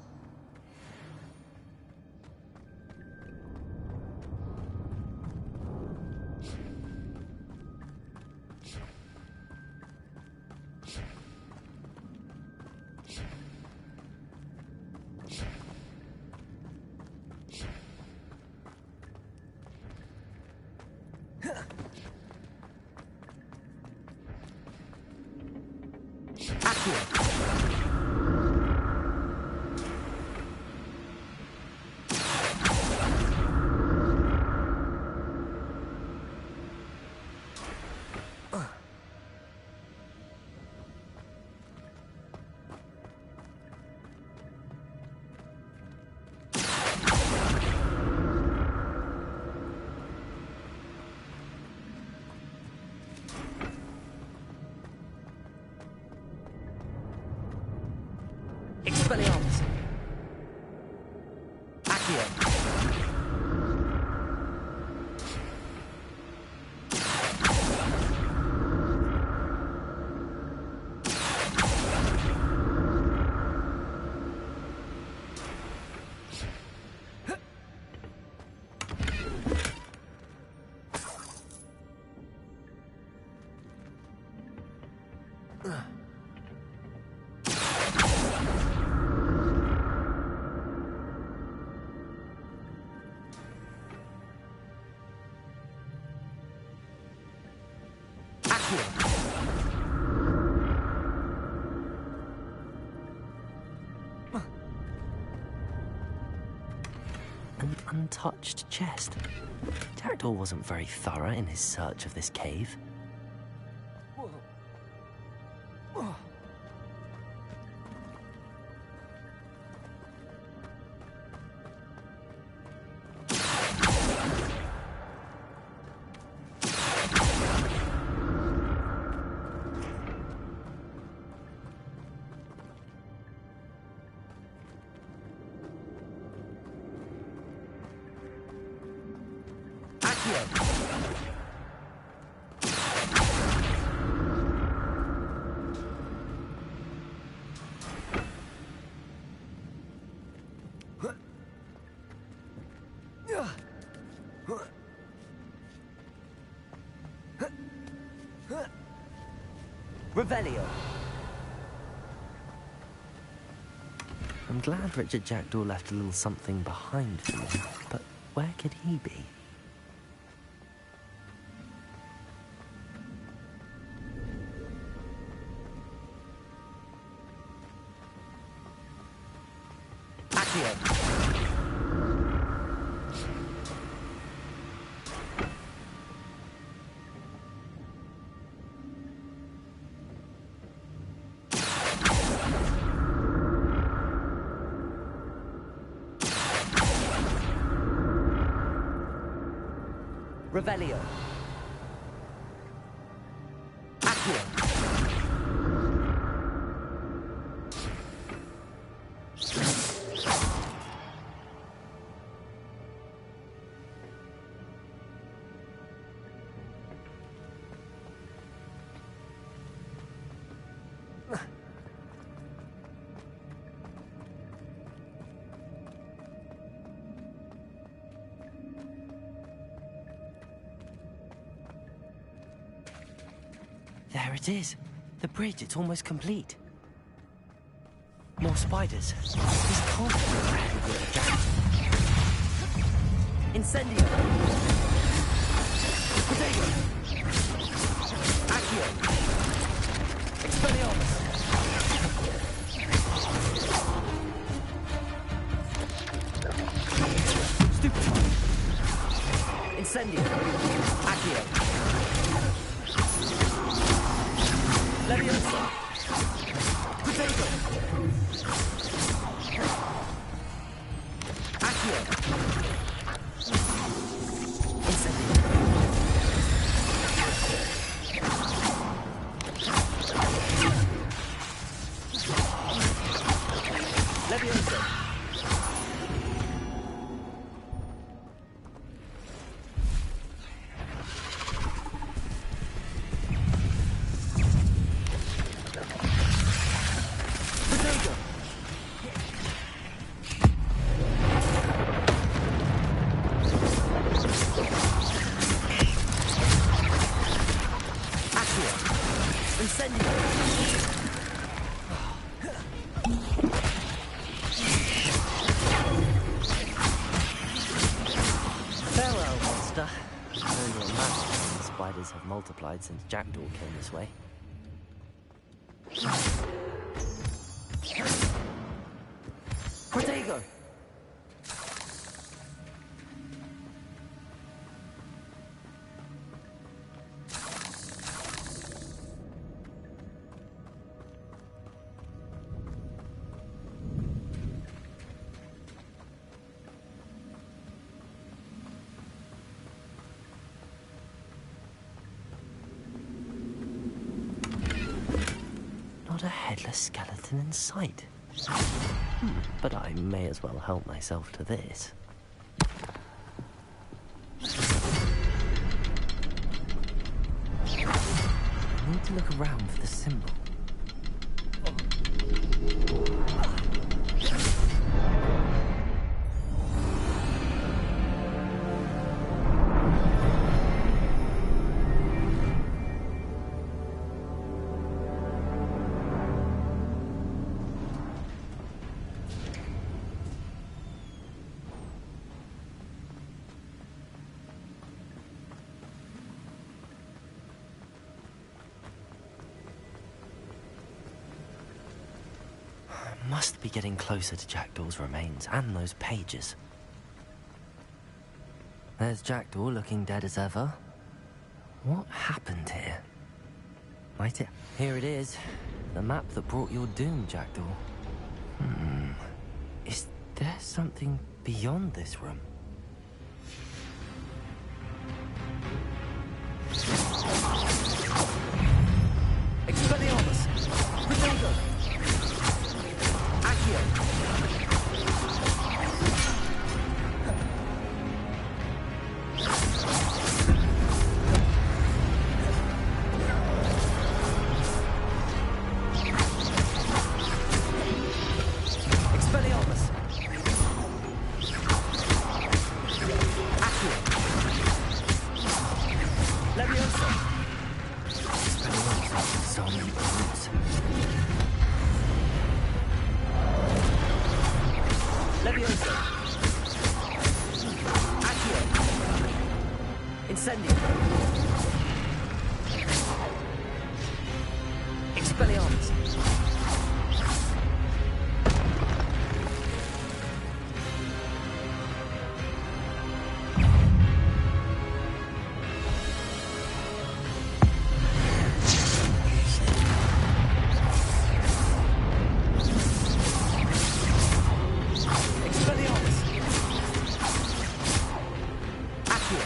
Expelliarmus. Accio. An untouched chest. Jackdaw wasn't very thorough in his search of this cave. Revelio. I'm glad Richard Jackdaw left a little something behind for me, but where could he be? Accio. Revelio. Accio. There it is. The bridge, it's almost complete. More spiders. This can't be a Jack. Incendio. Potato. Accio. Expelliarmus. Stupefy. Incendio. Accio. Leviosa! Potato! Accio! Incendio! Leviosa! Farewell, monster. Only a matter the spiders have multiplied since Jackdaw came this way. Protego! Not a headless skeleton in sight. But I may as well help myself to this. I need to look around for the symbol. Must be getting closer to Jackdaw's remains and those pages. There's Jackdaw looking dead as ever. What happened here? Might it? Here it is. The map that brought your doom, Jackdaw. Is there something beyond this room? Expelliarmus! Potato! Accio! Expelliarmus! Accio! Leviosa! Expelliarmus, so many brutes. Leviosa! Accio! Incendio! Expelliarmus! Expelliarmus! Accio!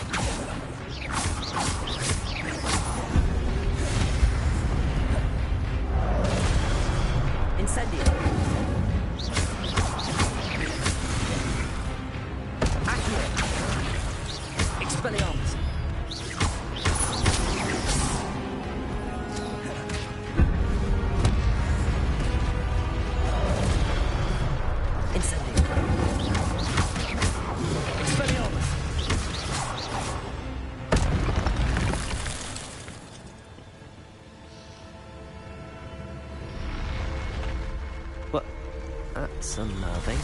That's unnerving.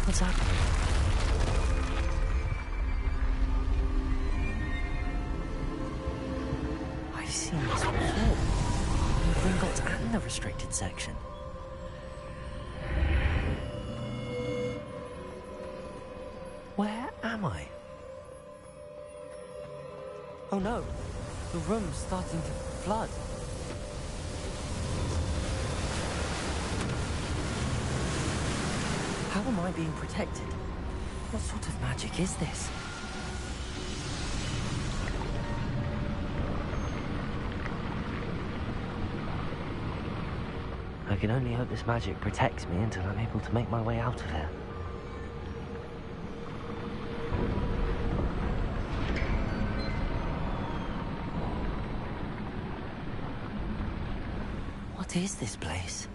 What's happening? I've seen this before. The Gringotts and the restricted section. Where am I? Oh no, the room's starting to flood. How am I being protected? What sort of magic is this? I can only hope this magic protects me until I'm able to make my way out of here. What is this place?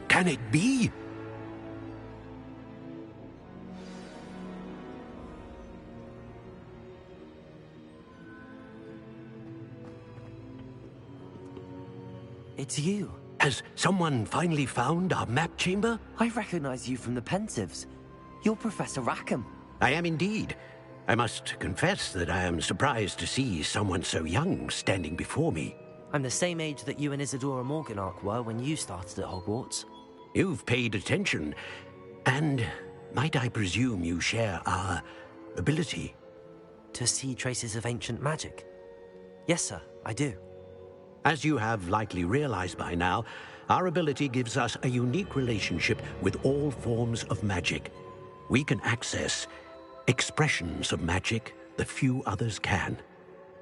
Can it be? It's you. Has someone finally found our map chamber? I recognize you from the Pensieves. You're Professor Rackham. I am indeed. I must confess that I am surprised to see someone so young standing before me. I'm the same age that you and Isadora Morganach were when you started at Hogwarts. You've paid attention, and might I presume you share our ability? To see traces of ancient magic? Yes, sir, I do. As you have likely realized by now, our ability gives us a unique relationship with all forms of magic. We can access expressions of magic that few others can.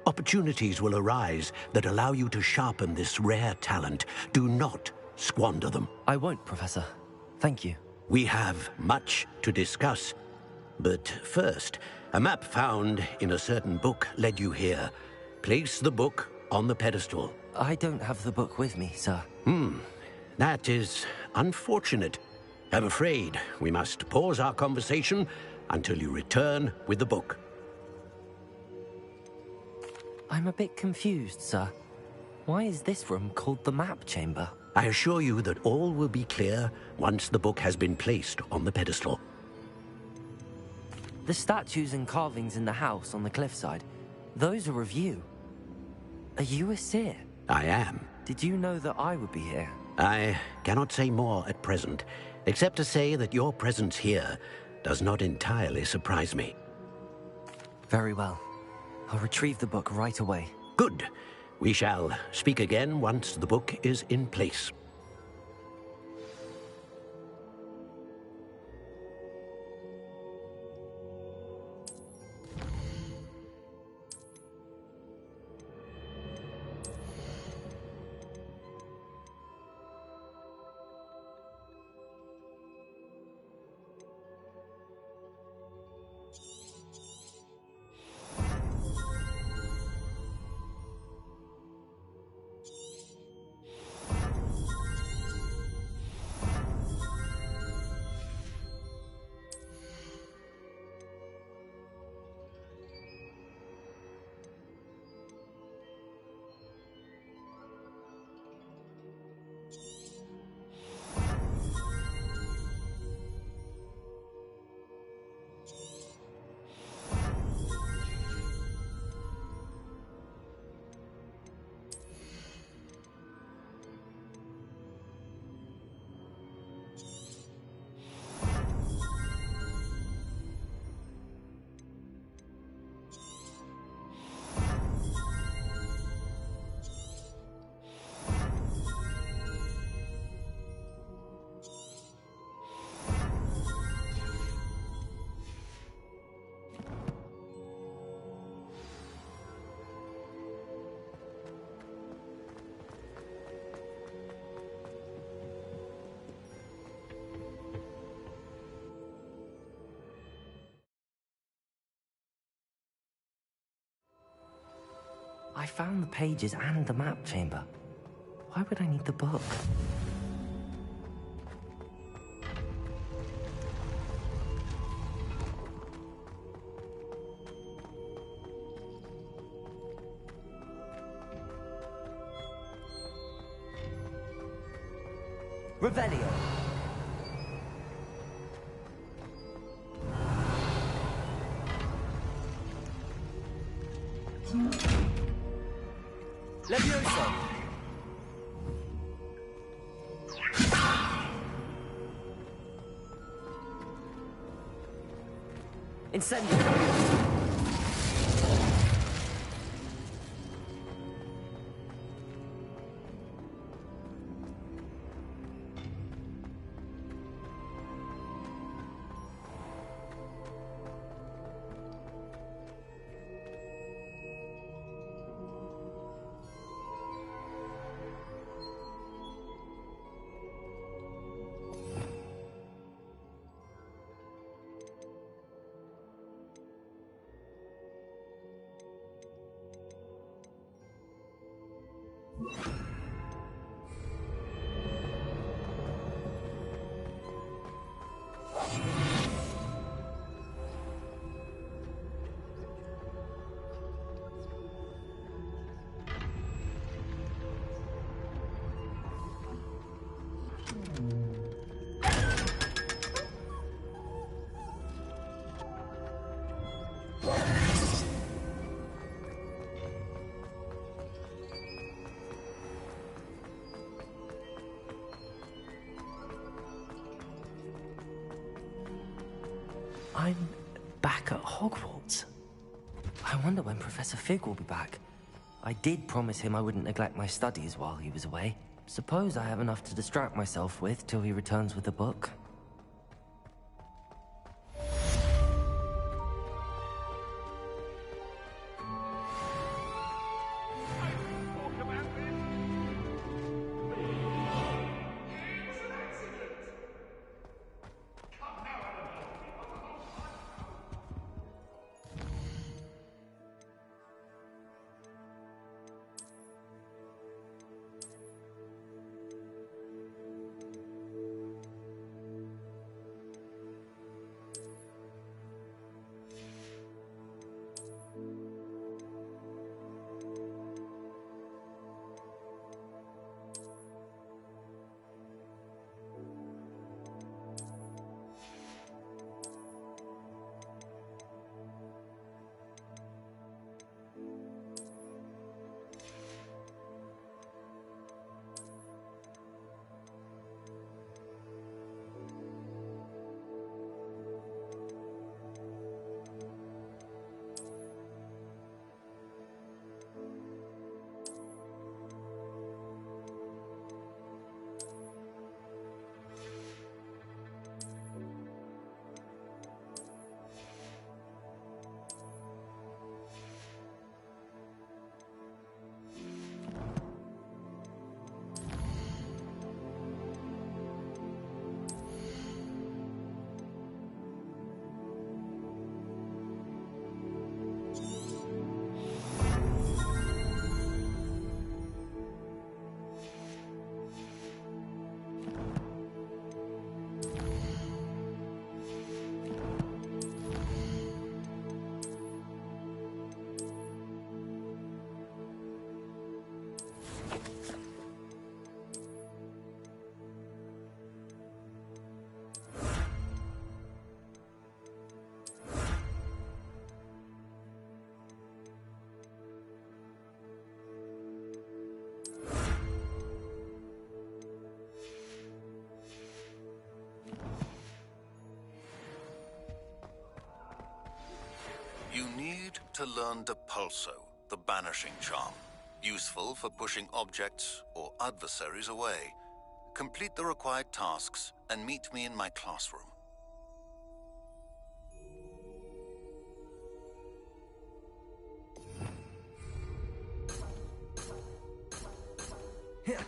Opportunities will arise that allow you to sharpen this rare talent. Do not squander them. I won't, Professor. Thank you. We have much to discuss. But first, a map found in a certain book led you here. Place the book on the pedestal. I don't have the book with me, sir. That is unfortunate. I'm afraid we must pause our conversation until you return with the book. I'm a bit confused, sir. Why is this room called the map chamber? I assure you that all will be clear once the book has been placed on the pedestal. The statues and carvings in the house on the cliffside, those are of you. Are you a seer? I am. Did you know that I would be here? I cannot say more at present, except to say that your presence here does not entirely surprise me. Very well. I'll retrieve the book right away. Good. We shall speak again once the book is in place. I found the pages and the map chamber. Why would I need the book? Revelio. Levioso. Incendio. I'm back at Hogwarts. I wonder when Professor Fig will be back. I did promise him I wouldn't neglect my studies while he was away. Suppose I have enough to distract myself with till he returns with the book. You need to learn Depulso, the Banishing Charm. Useful for pushing objects or adversaries away. Complete the required tasks and meet me in my classroom. Yeah.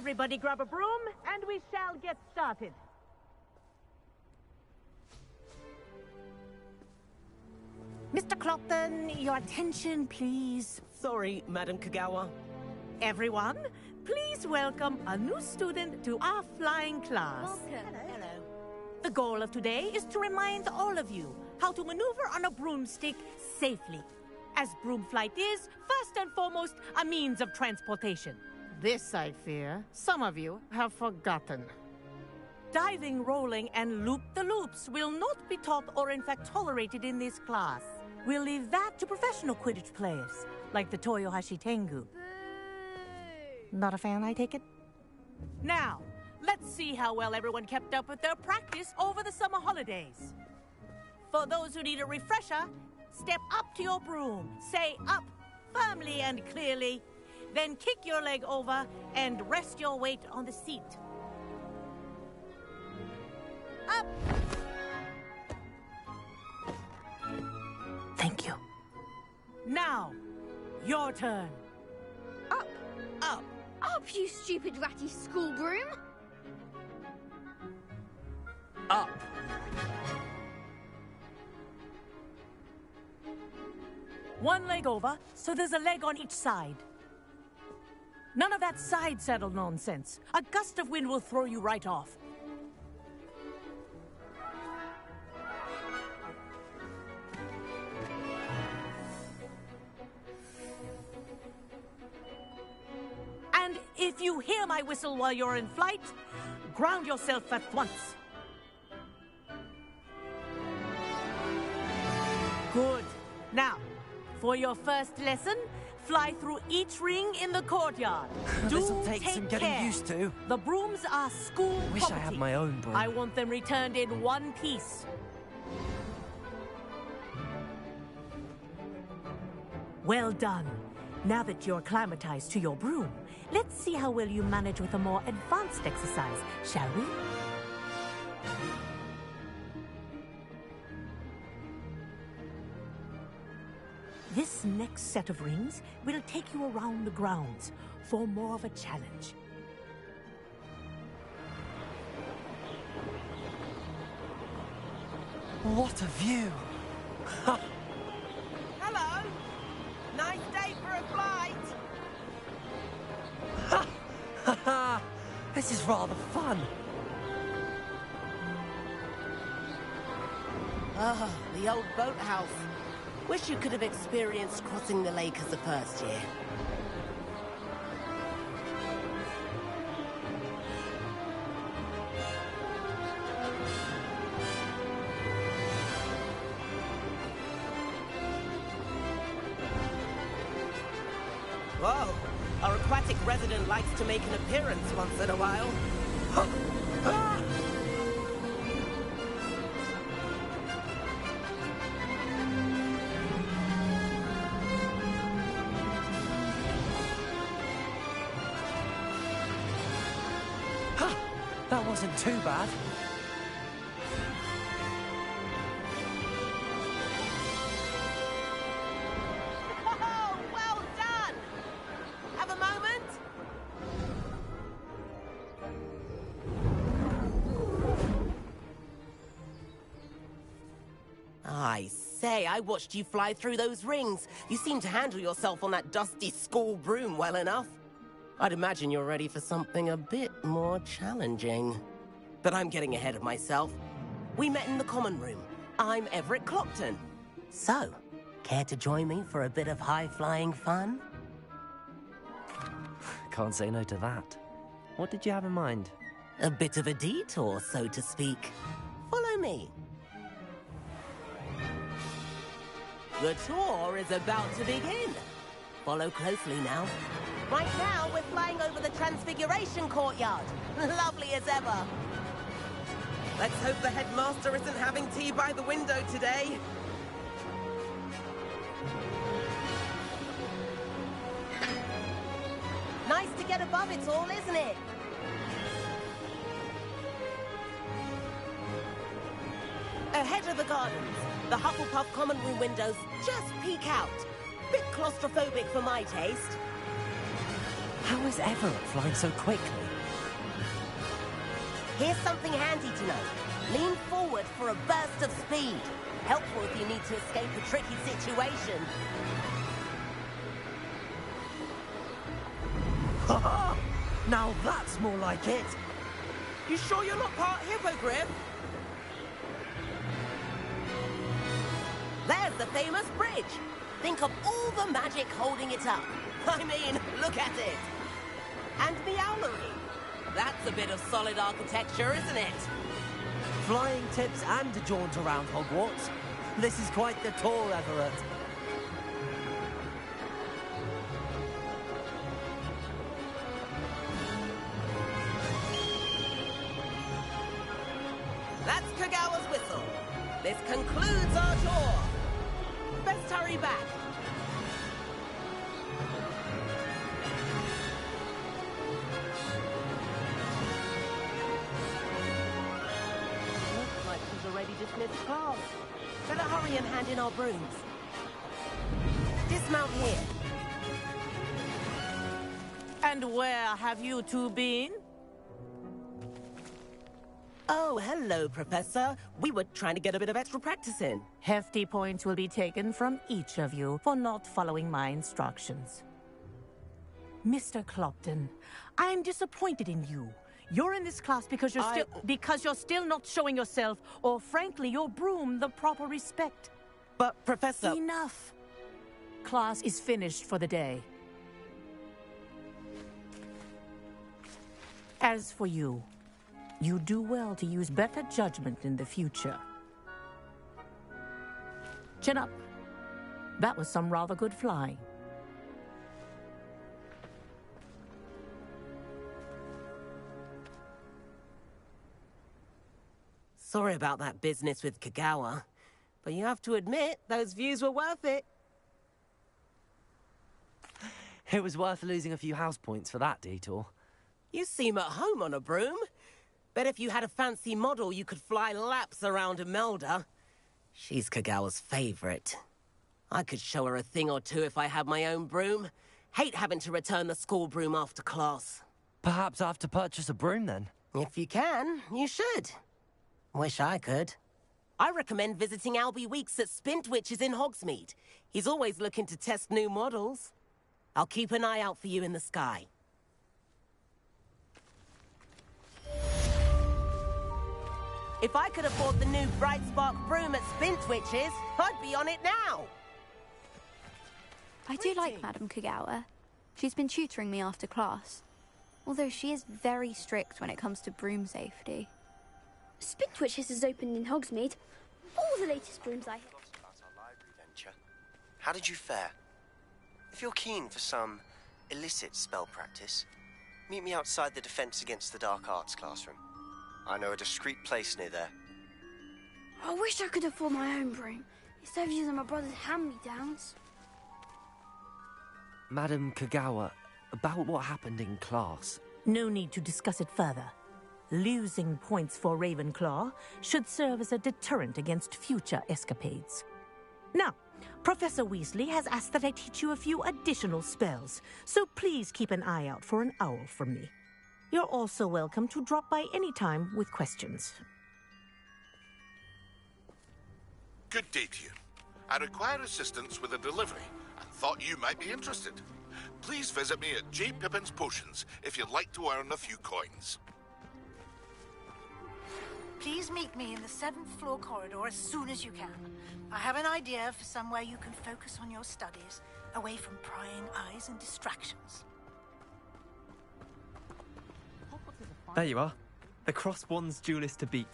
Everybody grab a broom, and we shall get started. Mr. Clopton, your attention, please. Sorry, Madam Kagawa. Everyone, please welcome a new student to our flying class. Welcome. Hello. The goal of today is to remind all of you how to maneuver on a broomstick safely, as broom flight is, first and foremost, a means of transportation. This, I fear, some of you have forgotten. Diving, rolling, and loop-the-loops will not be taught or in fact tolerated in this class. We'll leave that to professional Quidditch players, like the Toyohashi Tengu. Not a fan, I take it? Now, let's see how well everyone kept up with their practice over the summer holidays. For those who need a refresher, step up to your broom, say up firmly and clearly, then kick your leg over and rest your weight on the seat. Up! Thank you. Now, your turn. Up! Up! Up, you stupid ratty school broom! Up! One leg over, so there's a leg on each side. None of that side saddle nonsense. A gust of wind will throw you right off. And if you hear my whistle while you're in flight, ground yourself at once. Good. Now, for your first lesson, fly through each ring in the courtyard. This'll take some getting care. used to. The brooms are school Wish property. I had my own broom. I want them returned in one piece. Well done. Now that you're acclimatized to your broom, let's see how well you manage with a more advanced exercise, shall we? This next set of rings will take you around the grounds for more of a challenge. What a view! Hello! Nice day for a flight! Ha! This is rather fun. Ah, the old boathouse. Wish you could have experienced crossing the lake as a first year. Whoa! Our aquatic resident likes to make an appearance once in a while. That wasn't too bad. Oh, well done! Have a moment? I say, I watched you fly through those rings. You seem to handle yourself on that dusty school broom well enough. I'd imagine you're ready for something a bit more challenging. But I'm getting ahead of myself. We met in the common room. I'm Everett Clopton. So, care to join me for a bit of high-flying fun? Can't say no to that. What did you have in mind? A bit of a detour, so to speak. Follow me. The tour is about to begin. Follow closely now. Right now, we're flying over the Transfiguration Courtyard. Lovely as ever. Let's hope the headmaster isn't having tea by the window today. Nice to get above it all, isn't it? Ahead of the gardens, the Hufflepuff common room windows just peek out. Bit claustrophobic for my taste. How is Everett flying so quickly? Here's something handy to know. Lean forward for a burst of speed. Helpful if you need to escape a tricky situation. Ha! Now that's more like it. You sure you're not part hippogriff? There's the famous bridge. Think of all the magic holding it up. I mean, look at it. And the owlery. That's a bit of solid architecture, isn't it? Flying tips and a jaunt around Hogwarts. This is quite the tour, Everett. That's Kagawa's whistle. This concludes our tour. Best hurry back. Looks like she's already dismissed class. Better hurry and hand in our brooms. Dismount here. And where have you two been? Oh, hello, Professor. We were trying to get a bit of extra practice in. Hefty points will be taken from each of you for not following my instructions. Mr. Clopton, I'm disappointed in you. You're in this class because you're still not showing yourself, or frankly, your broom the proper respect. But, Professor... Enough. Class is finished for the day. As for you, you do well to use better judgment in the future. Chin up. That was some rather good flying. Sorry about that business with Kagawa, but you have to admit, those views were worth it. It was worth losing a few house points for that detour. You seem at home on a broom. Bet if you had a fancy model, you could fly laps around Imelda. She's Kagawa's favorite. I could show her a thing or two if I had my own broom. Hate having to return the school broom after class. Perhaps I have to purchase a broom then. If you can, you should. Wish I could. I recommend visiting Albie Weeks at Spintwitches in Hogsmeade. He's always looking to test new models. I'll keep an eye out for you in the sky. If I could afford the new Bright Spark broom at Spintwitches, I'd be on it now. I do like Madame Kagawa. She's been tutoring me after class. Although she is very strict when it comes to broom safety. Spintwitches is opened in Hogsmeade. All the latest brooms I have. About our library venture. How did you fare? If you're keen for some illicit spell practice, meet me outside the Defense Against the Dark Arts classroom. I know a discreet place near there. I wish I could afford my own broom, instead of using my brother's hand-me-downs. Madame Kagawa, about what happened in class. No need to discuss it further. Losing points for Ravenclaw should serve as a deterrent against future escapades. Now, Professor Weasley has asked that I teach you a few additional spells, so please keep an eye out for an owl from me. You're also welcome to drop by any time with questions. Good day to you. I require assistance with a delivery and thought you might be interested. Please visit me at J. Pippin's Potions if you'd like to earn a few coins. Please meet me in the 7th floor corridor as soon as you can. I have an idea for somewhere you can focus on your studies, away from prying eyes and distractions. There you are. The Cross Wands duelist to beat.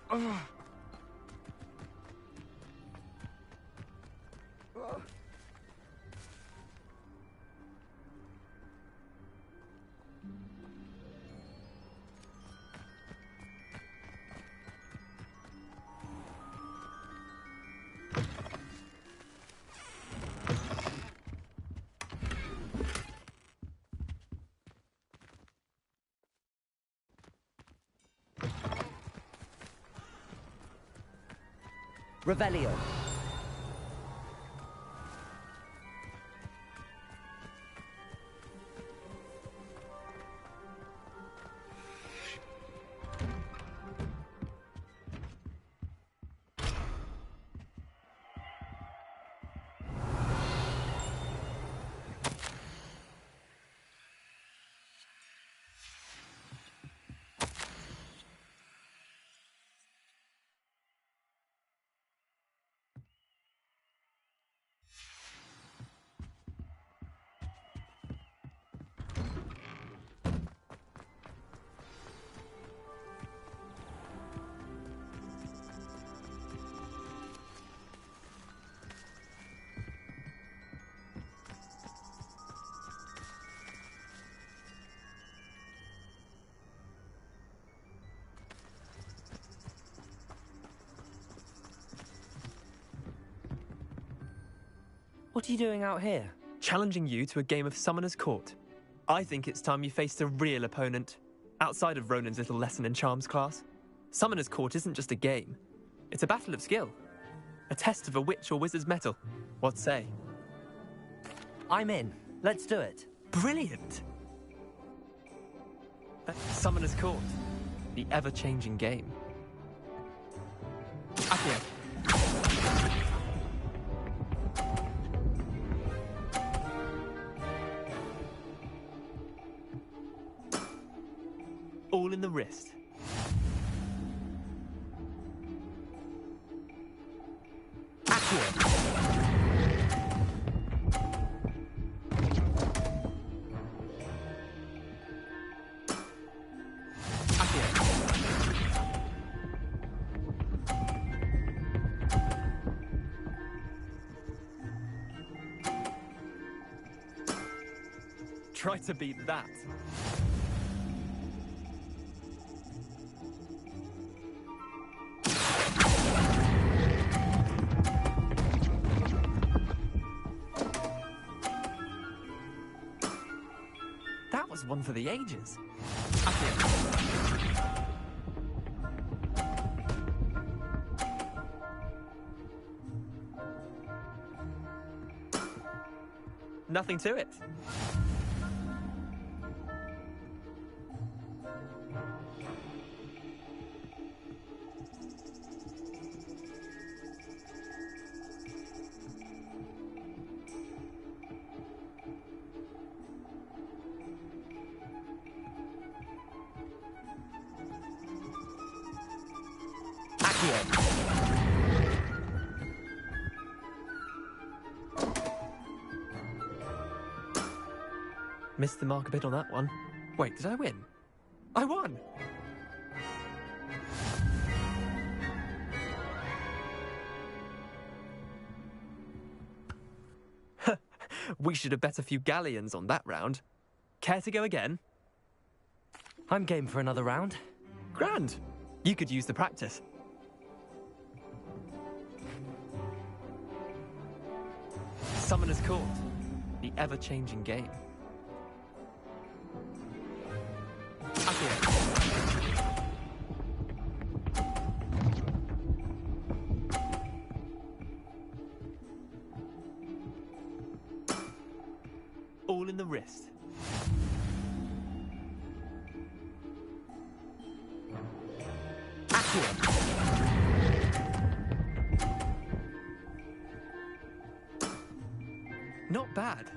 Ugh. Revelio. What are you doing out here? Challenging you to a game of Summoner's Court. I think it's time you faced a real opponent, outside of Ronan's little lesson in charms class. Summoner's Court isn't just a game. It's a battle of skill. A test of a witch or wizard's mettle. What say? I'm in. Let's do it. Brilliant! Summoner's Court. The ever-changing game. Accio. All in the wrist. Accio. Try to beat that. That was one for the ages. Nothing to it. Missed the mark a bit on that one. Wait, did I win? I won! We should have bet a few galleons on that round. Care to go again? I'm game for another round. Grand. You could use the practice. Summoner's Court. The ever-changing game. All in the wrist. Not bad.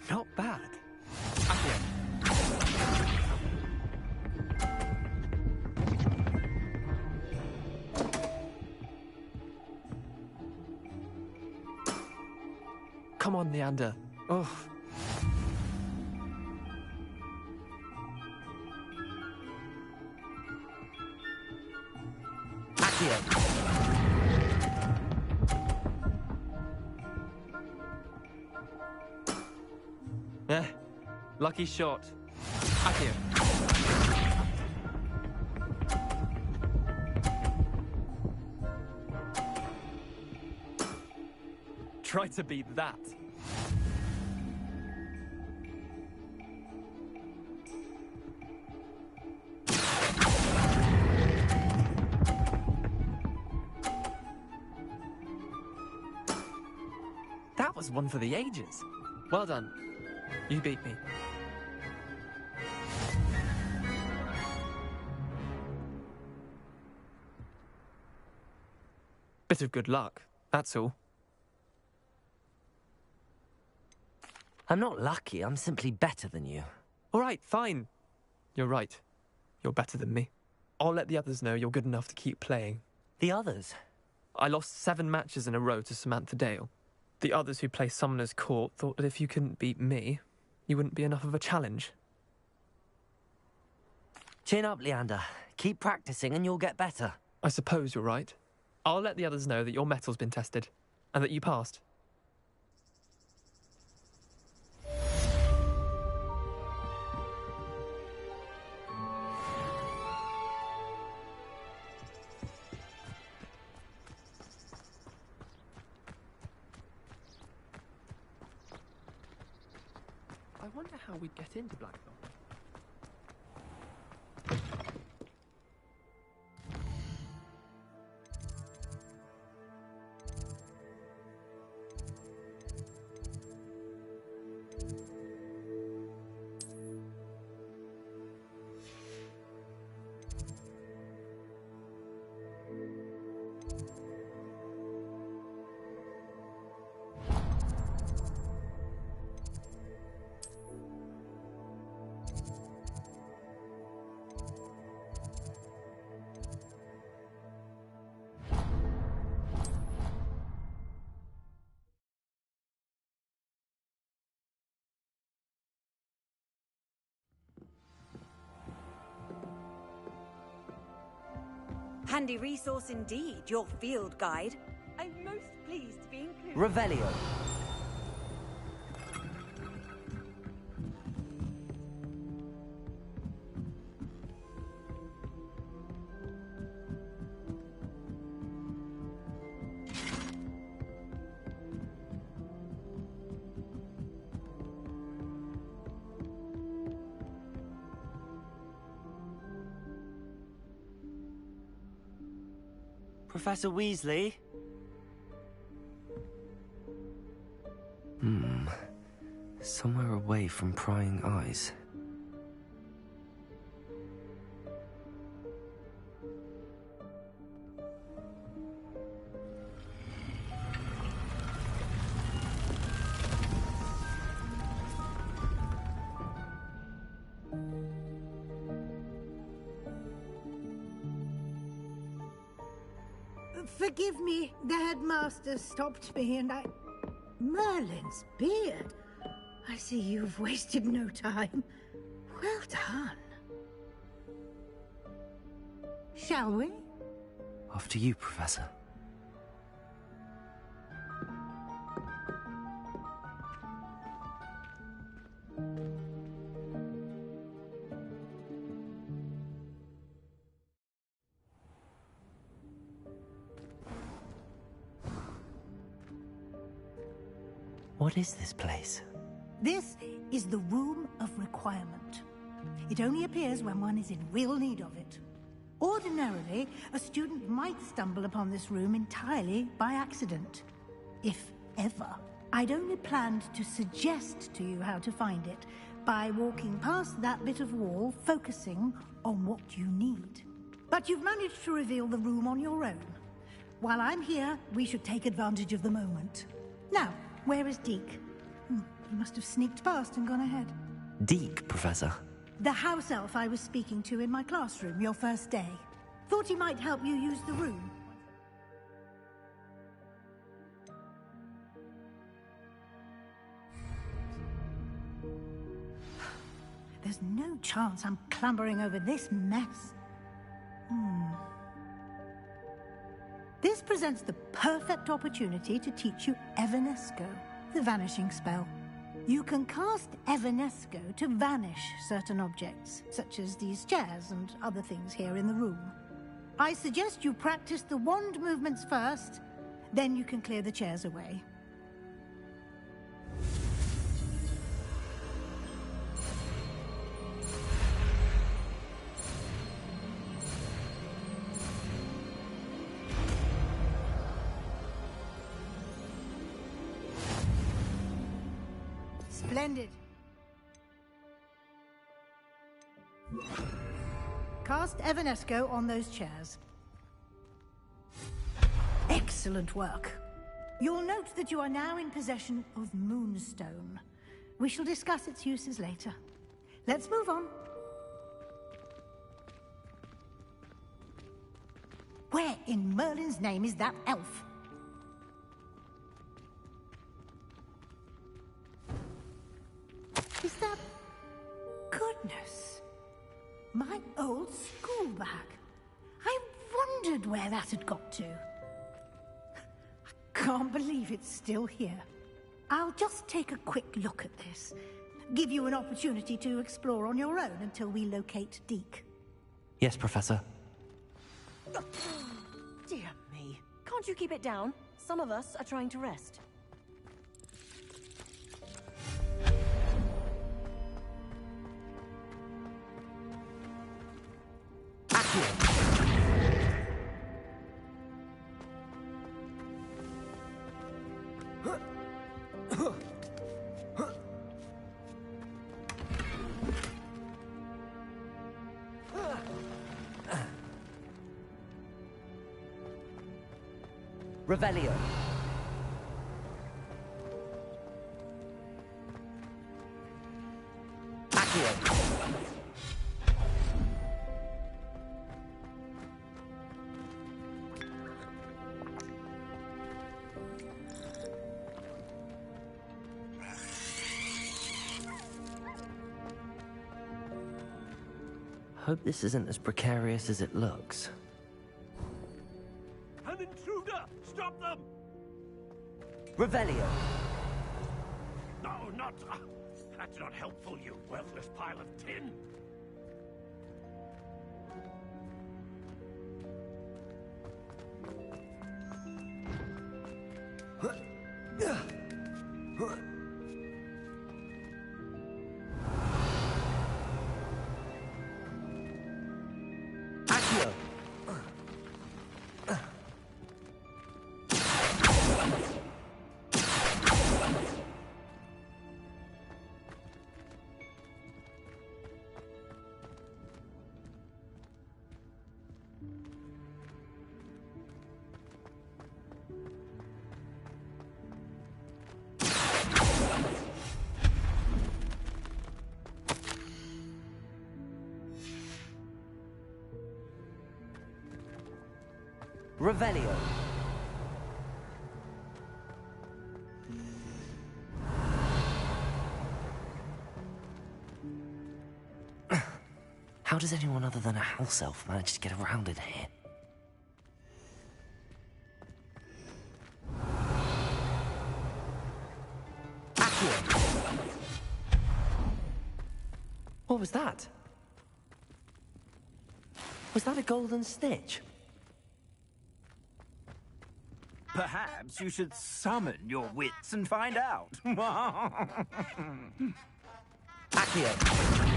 Not bad. Come on, Leander. Oh. Lucky shot. Accio. Try to beat that. That was one for the ages. Well done. You beat me. Bit of good luck, that's all. I'm not lucky, I'm simply better than you. All right, fine. You're right. You're better than me. I'll let the others know you're good enough to keep playing. The others? I lost 7 matches in a row to Samantha Dale. The others who play Summoner's Court thought that if you couldn't beat me, you wouldn't be enough of a challenge. Chin up, Leander. Keep practicing and you'll get better. I suppose you're right. I'll let the others know that your metal's been tested, and that you passed. wonder how we'd get into Blackthorn. Handy resource indeed, your field guide. I'm most pleased to be included. Revelio. Professor Weasley? Somewhere away from prying eyes. Forgive me, the headmaster stopped me and I... Merlin's beard. I see you've wasted no time. Well done. Shall we? After you, Professor. What is this place? This is the Room of Requirement. It only appears when one is in real need of it. Ordinarily, a student might stumble upon this room entirely by accident. If ever. I'd only planned to suggest to you how to find it by walking past that bit of wall, focusing on what you need. But you've managed to reveal the room on your own. While I'm here, we should take advantage of the moment. Now, where is Deke? He must have sneaked past and gone ahead. Deke, Professor. The house elf I was speaking to in my classroom your first day. Thought he might help you use the room. There's no chance I'm clambering over this mess. This presents the perfect opportunity to teach you Evanesco, the vanishing spell. You can cast Evanesco to vanish certain objects, such as these chairs and other things here in the room. I suggest you practice the wand movements first, then you can clear the chairs away. Splendid. Cast Evanesco on those chairs. Excellent work. You'll note that you are now in possession of Moonstone. We shall discuss its uses later. Let's move on. Where in Merlin's name is that elf? Is that... Goodness. My old school bag. I wondered where that had got to. I can't believe it's still here. I'll just take a quick look at this. Give you an opportunity to explore on your own until we locate Deke. Yes, Professor. Dear me. Can't you keep it down? Some of us are trying to rest. Revelio. Accio. Hope this isn't as precarious as it looks. An intruder! Stop them! Revelio. No, not... that's not helpful, you worthless pile of tin. Accio. Revelio. How does anyone other than a house elf manage to get around in here? What was that? Was that a golden snitch? Perhaps you should summon your wits and find out. Accio.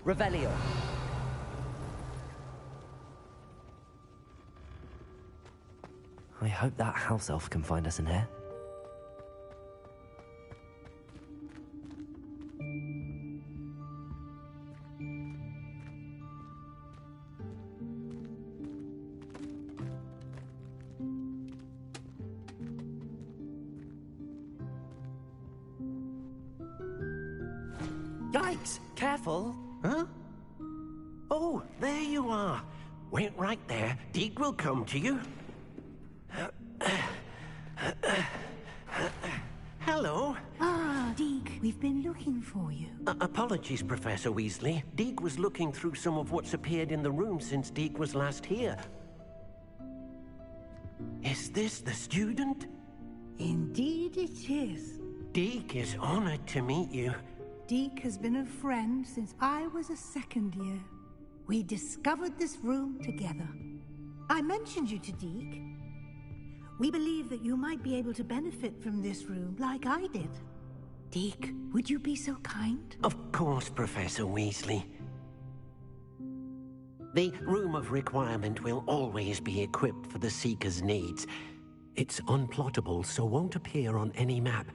Revelio. I hope that house elf can find us in here. Yikes! Careful! Huh? Oh, there you are. Wait right there. Deke will come to you. Hello. Ah, Deke, we've been looking for you. Apologies, Professor Weasley. Deke was looking through some of what's appeared in the room since Deke was last here. Is this the student? Indeed it is. Deke is honored to meet you. Deke has been a friend since I was a second year. We discovered this room together. I mentioned you to Deke. We believe that you might be able to benefit from this room like I did. Deke, would you be so kind? Of course, Professor Weasley. The Room of Requirement will always be equipped for the Seeker's needs. It's unplottable, so won't appear on any map.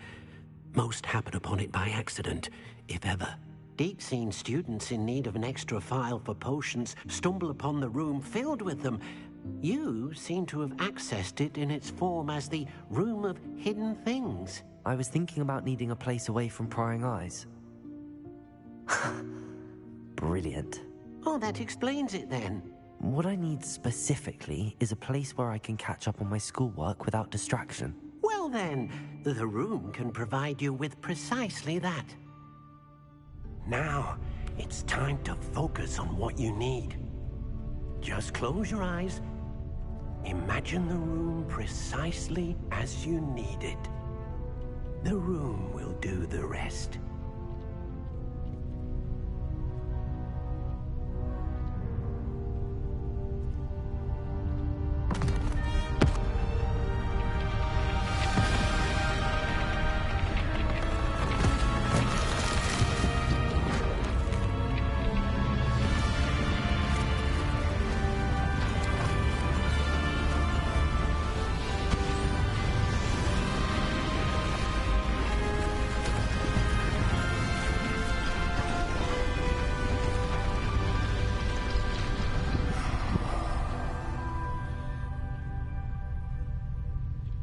Most happen upon it by accident, if ever. Deke's seen students in need of an extra file for potions stumble upon the room filled with them. You seem to have accessed it in its form as the Room of Hidden Things. I was thinking about needing a place away from prying eyes. Brilliant. Oh, that explains it then. What I need specifically is a place where I can catch up on my schoolwork without distraction. Well then, the room can provide you with precisely that. Now, it's time to focus on what you need. Just close your eyes. Imagine the room precisely as you need it. The room will do the rest.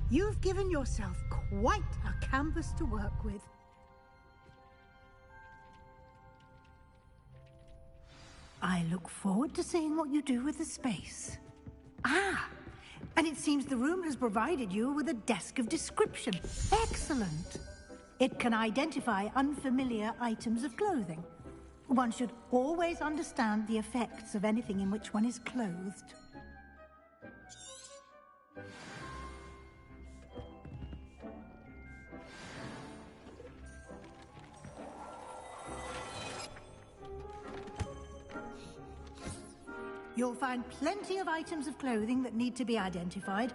You've given yourself quite a canvas to work with. I look forward to seeing what you do with the space. Ah, and it seems the room has provided you with a desk of description. Excellent. It can identify unfamiliar items of clothing. One should always understand the effects of anything in which one is clothed. You'll find plenty of items of clothing that need to be identified.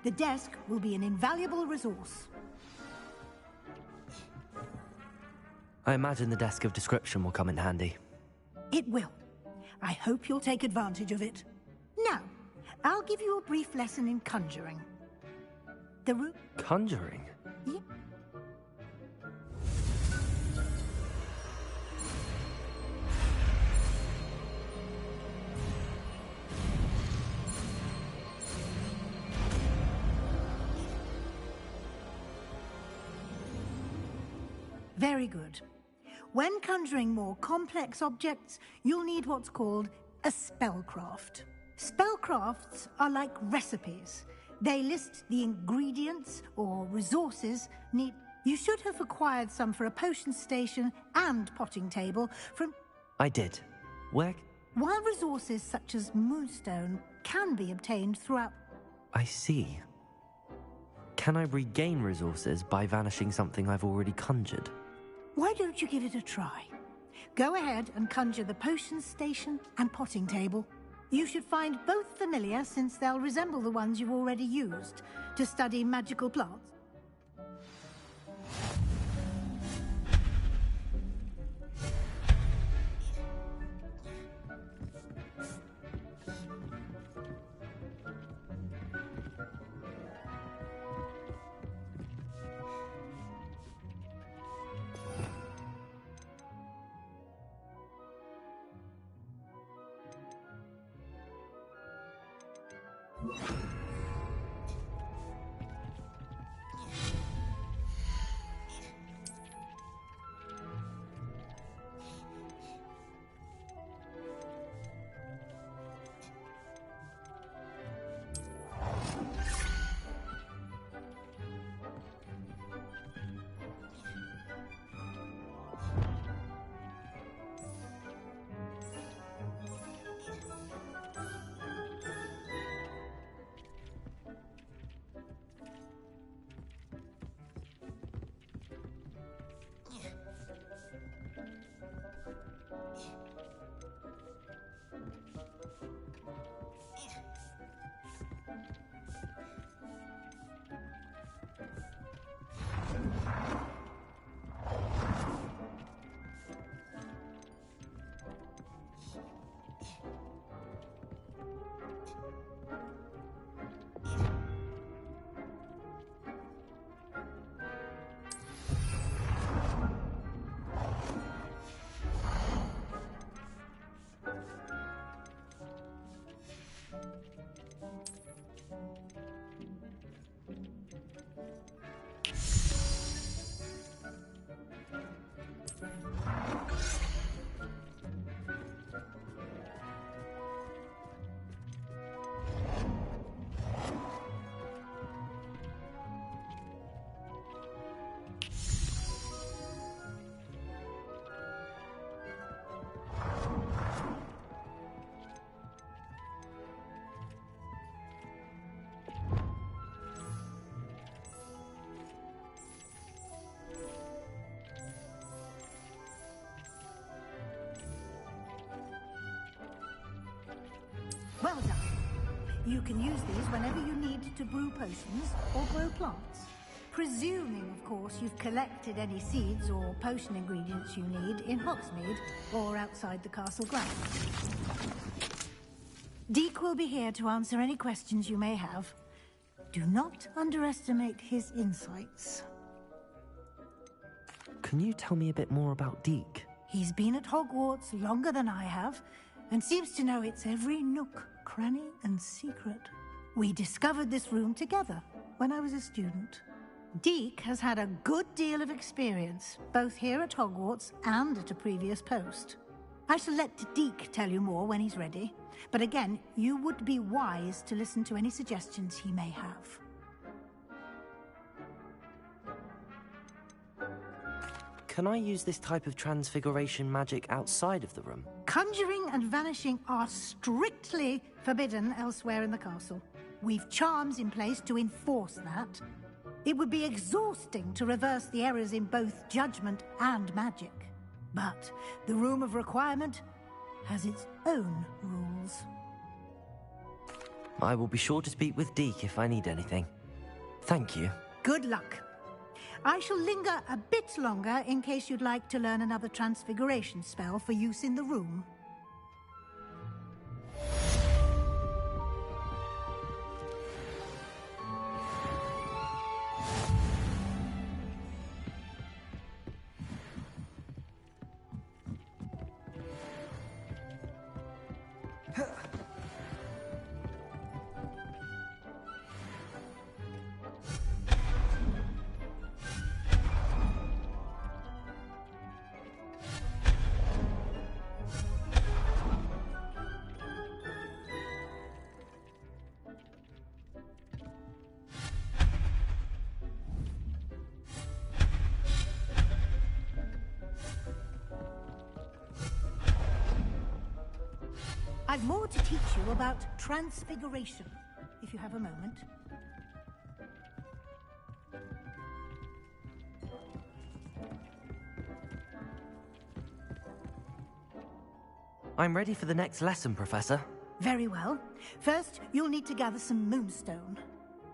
The desk will be an invaluable resource. I imagine the desk of description will come in handy. It will. I hope you'll take advantage of it. Now, I'll give you a brief lesson in conjuring. The room... Conjuring? Yep. Very good. When conjuring more complex objects, you'll need what's called a spellcraft. Spellcrafts are like recipes. They list the ingredients or resources need. You should have acquired some for a potion station and potting table from... I did. Where? While resources such as moonstone can be obtained throughout... I see. Can I regain resources by vanishing something I've already conjured? Why don't you give it a try? Go ahead and conjure the potion station and potting table. You should find both familiar since they'll resemble the ones you've already used to study magical plants. Well done. You can use these whenever you need to brew potions or grow plants. Presuming, of course, you've collected any seeds or potion ingredients you need in Hogsmeade or outside the castle grounds. Deek will be here to answer any questions you may have. Do not underestimate his insights. Can you tell me a bit more about Deek? He's been at Hogwarts longer than I have, and seems to know its every nook, cranny, and secret. We discovered this room together when I was a student. Deek has had a good deal of experience, both here at Hogwarts and at a previous post. I shall let Deek tell you more when he's ready, but again, you would be wise to listen to any suggestions he may have. Can I use this type of transfiguration magic outside of the room? Conjuring and vanishing are strictly forbidden elsewhere in the castle. We've charms in place to enforce that. It would be exhausting to reverse the errors in both judgment and magic. But the Room of Requirement has its own rules. I will be sure to speak with Deek if I need anything. Thank you. Good luck. I shall linger a bit longer in case you'd like to learn another transfiguration spell for use in the room. I've more to teach you about transfiguration, if you have a moment. I'm ready for the next lesson, Professor. Very well. First, you'll need to gather some moonstone.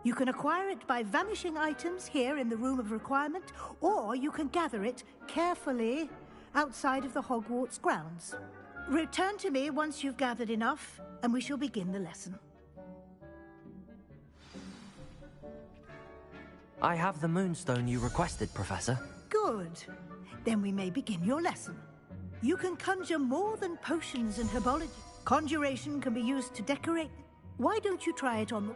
You can acquire it by vanishing items here in the Room of Requirement, or you can gather it carefully outside of the Hogwarts grounds. Return to me once you've gathered enough, and we shall begin the lesson. I have the moonstone you requested, Professor. Good. Then we may begin your lesson. You can conjure more than potions and herbology. Conjuration can be used to decorate. Why don't you try it on the...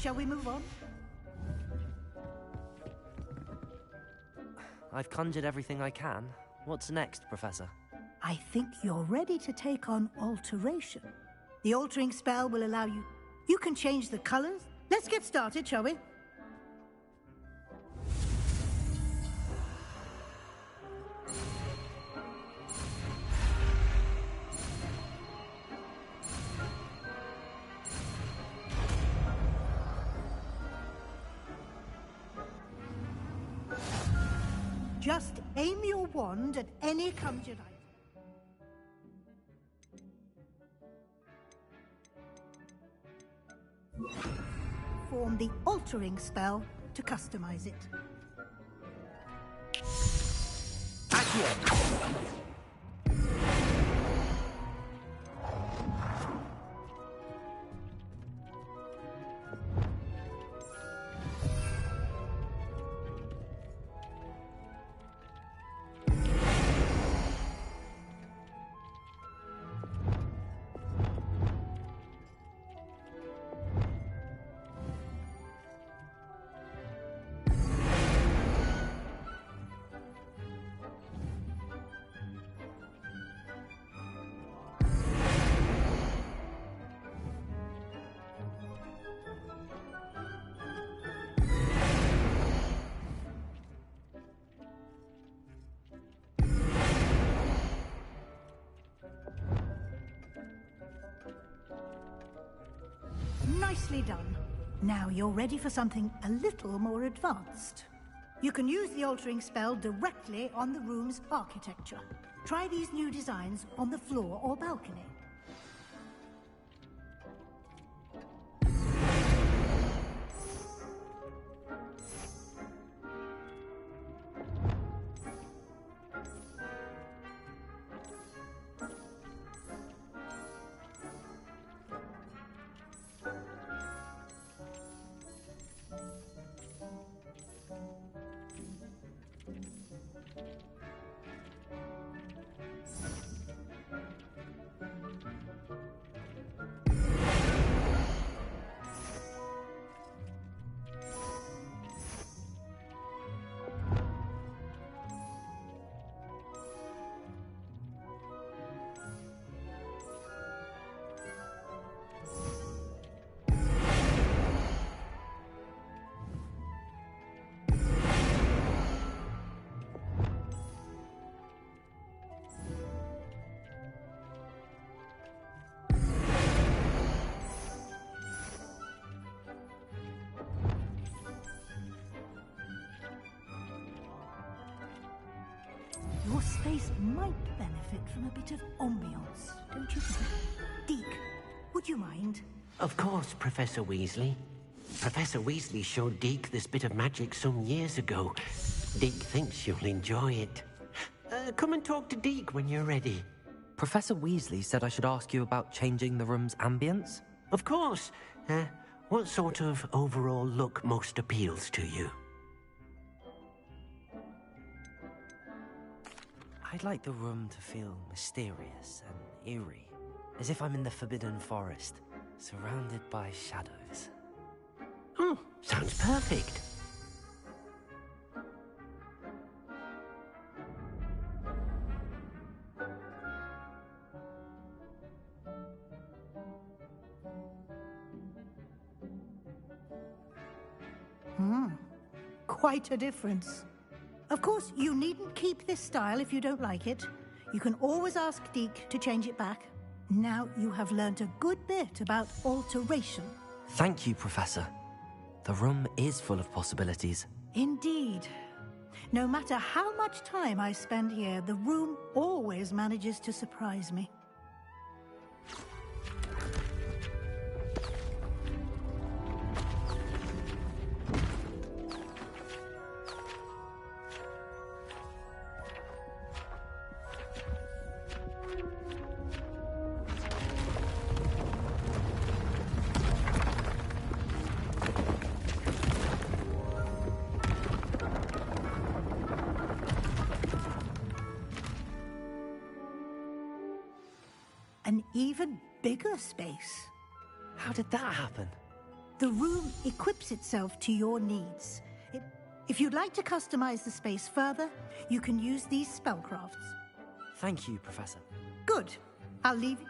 Shall we move on? I've conjured everything I can. What's next, Professor? I think you're ready to take on alteration. The altering spell will allow you... You can change the colors. Let's get started, shall we? Just aim your wand at any conjured item. Form the altering spell to customize it. Accio! Nicely done. Now you're ready for something a little more advanced. You can use the altering spell directly on the room's architecture. Try these new designs on the floor or balcony. Your space might benefit from a bit of ambiance, don't you think? Deke, would you mind? Of course, Professor Weasley. Professor Weasley showed Deke this bit of magic some years ago. Deke thinks you'll enjoy it. Come and talk to Deke when you're ready. Professor Weasley said I should ask you about changing the room's ambience? Of course. What sort of overall look most appeals to you? I'd like the room to feel mysterious and eerie, as if I'm in the Forbidden Forest, surrounded by shadows. Oh, sounds perfect. Quite a difference. Of course, you needn't keep this style if you don't like it. You can always ask Deke to change it back. Now you have learnt a good bit about alteration. Thank you, Professor. The room is full of possibilities. Indeed. No matter how much time I spend here, the room always manages to surprise me. An even bigger space. How did that happen? The room equips itself to your needs. If you'd like to customize the space further, you can use these spellcrafts. Thank you, Professor. Good. I'll leave you.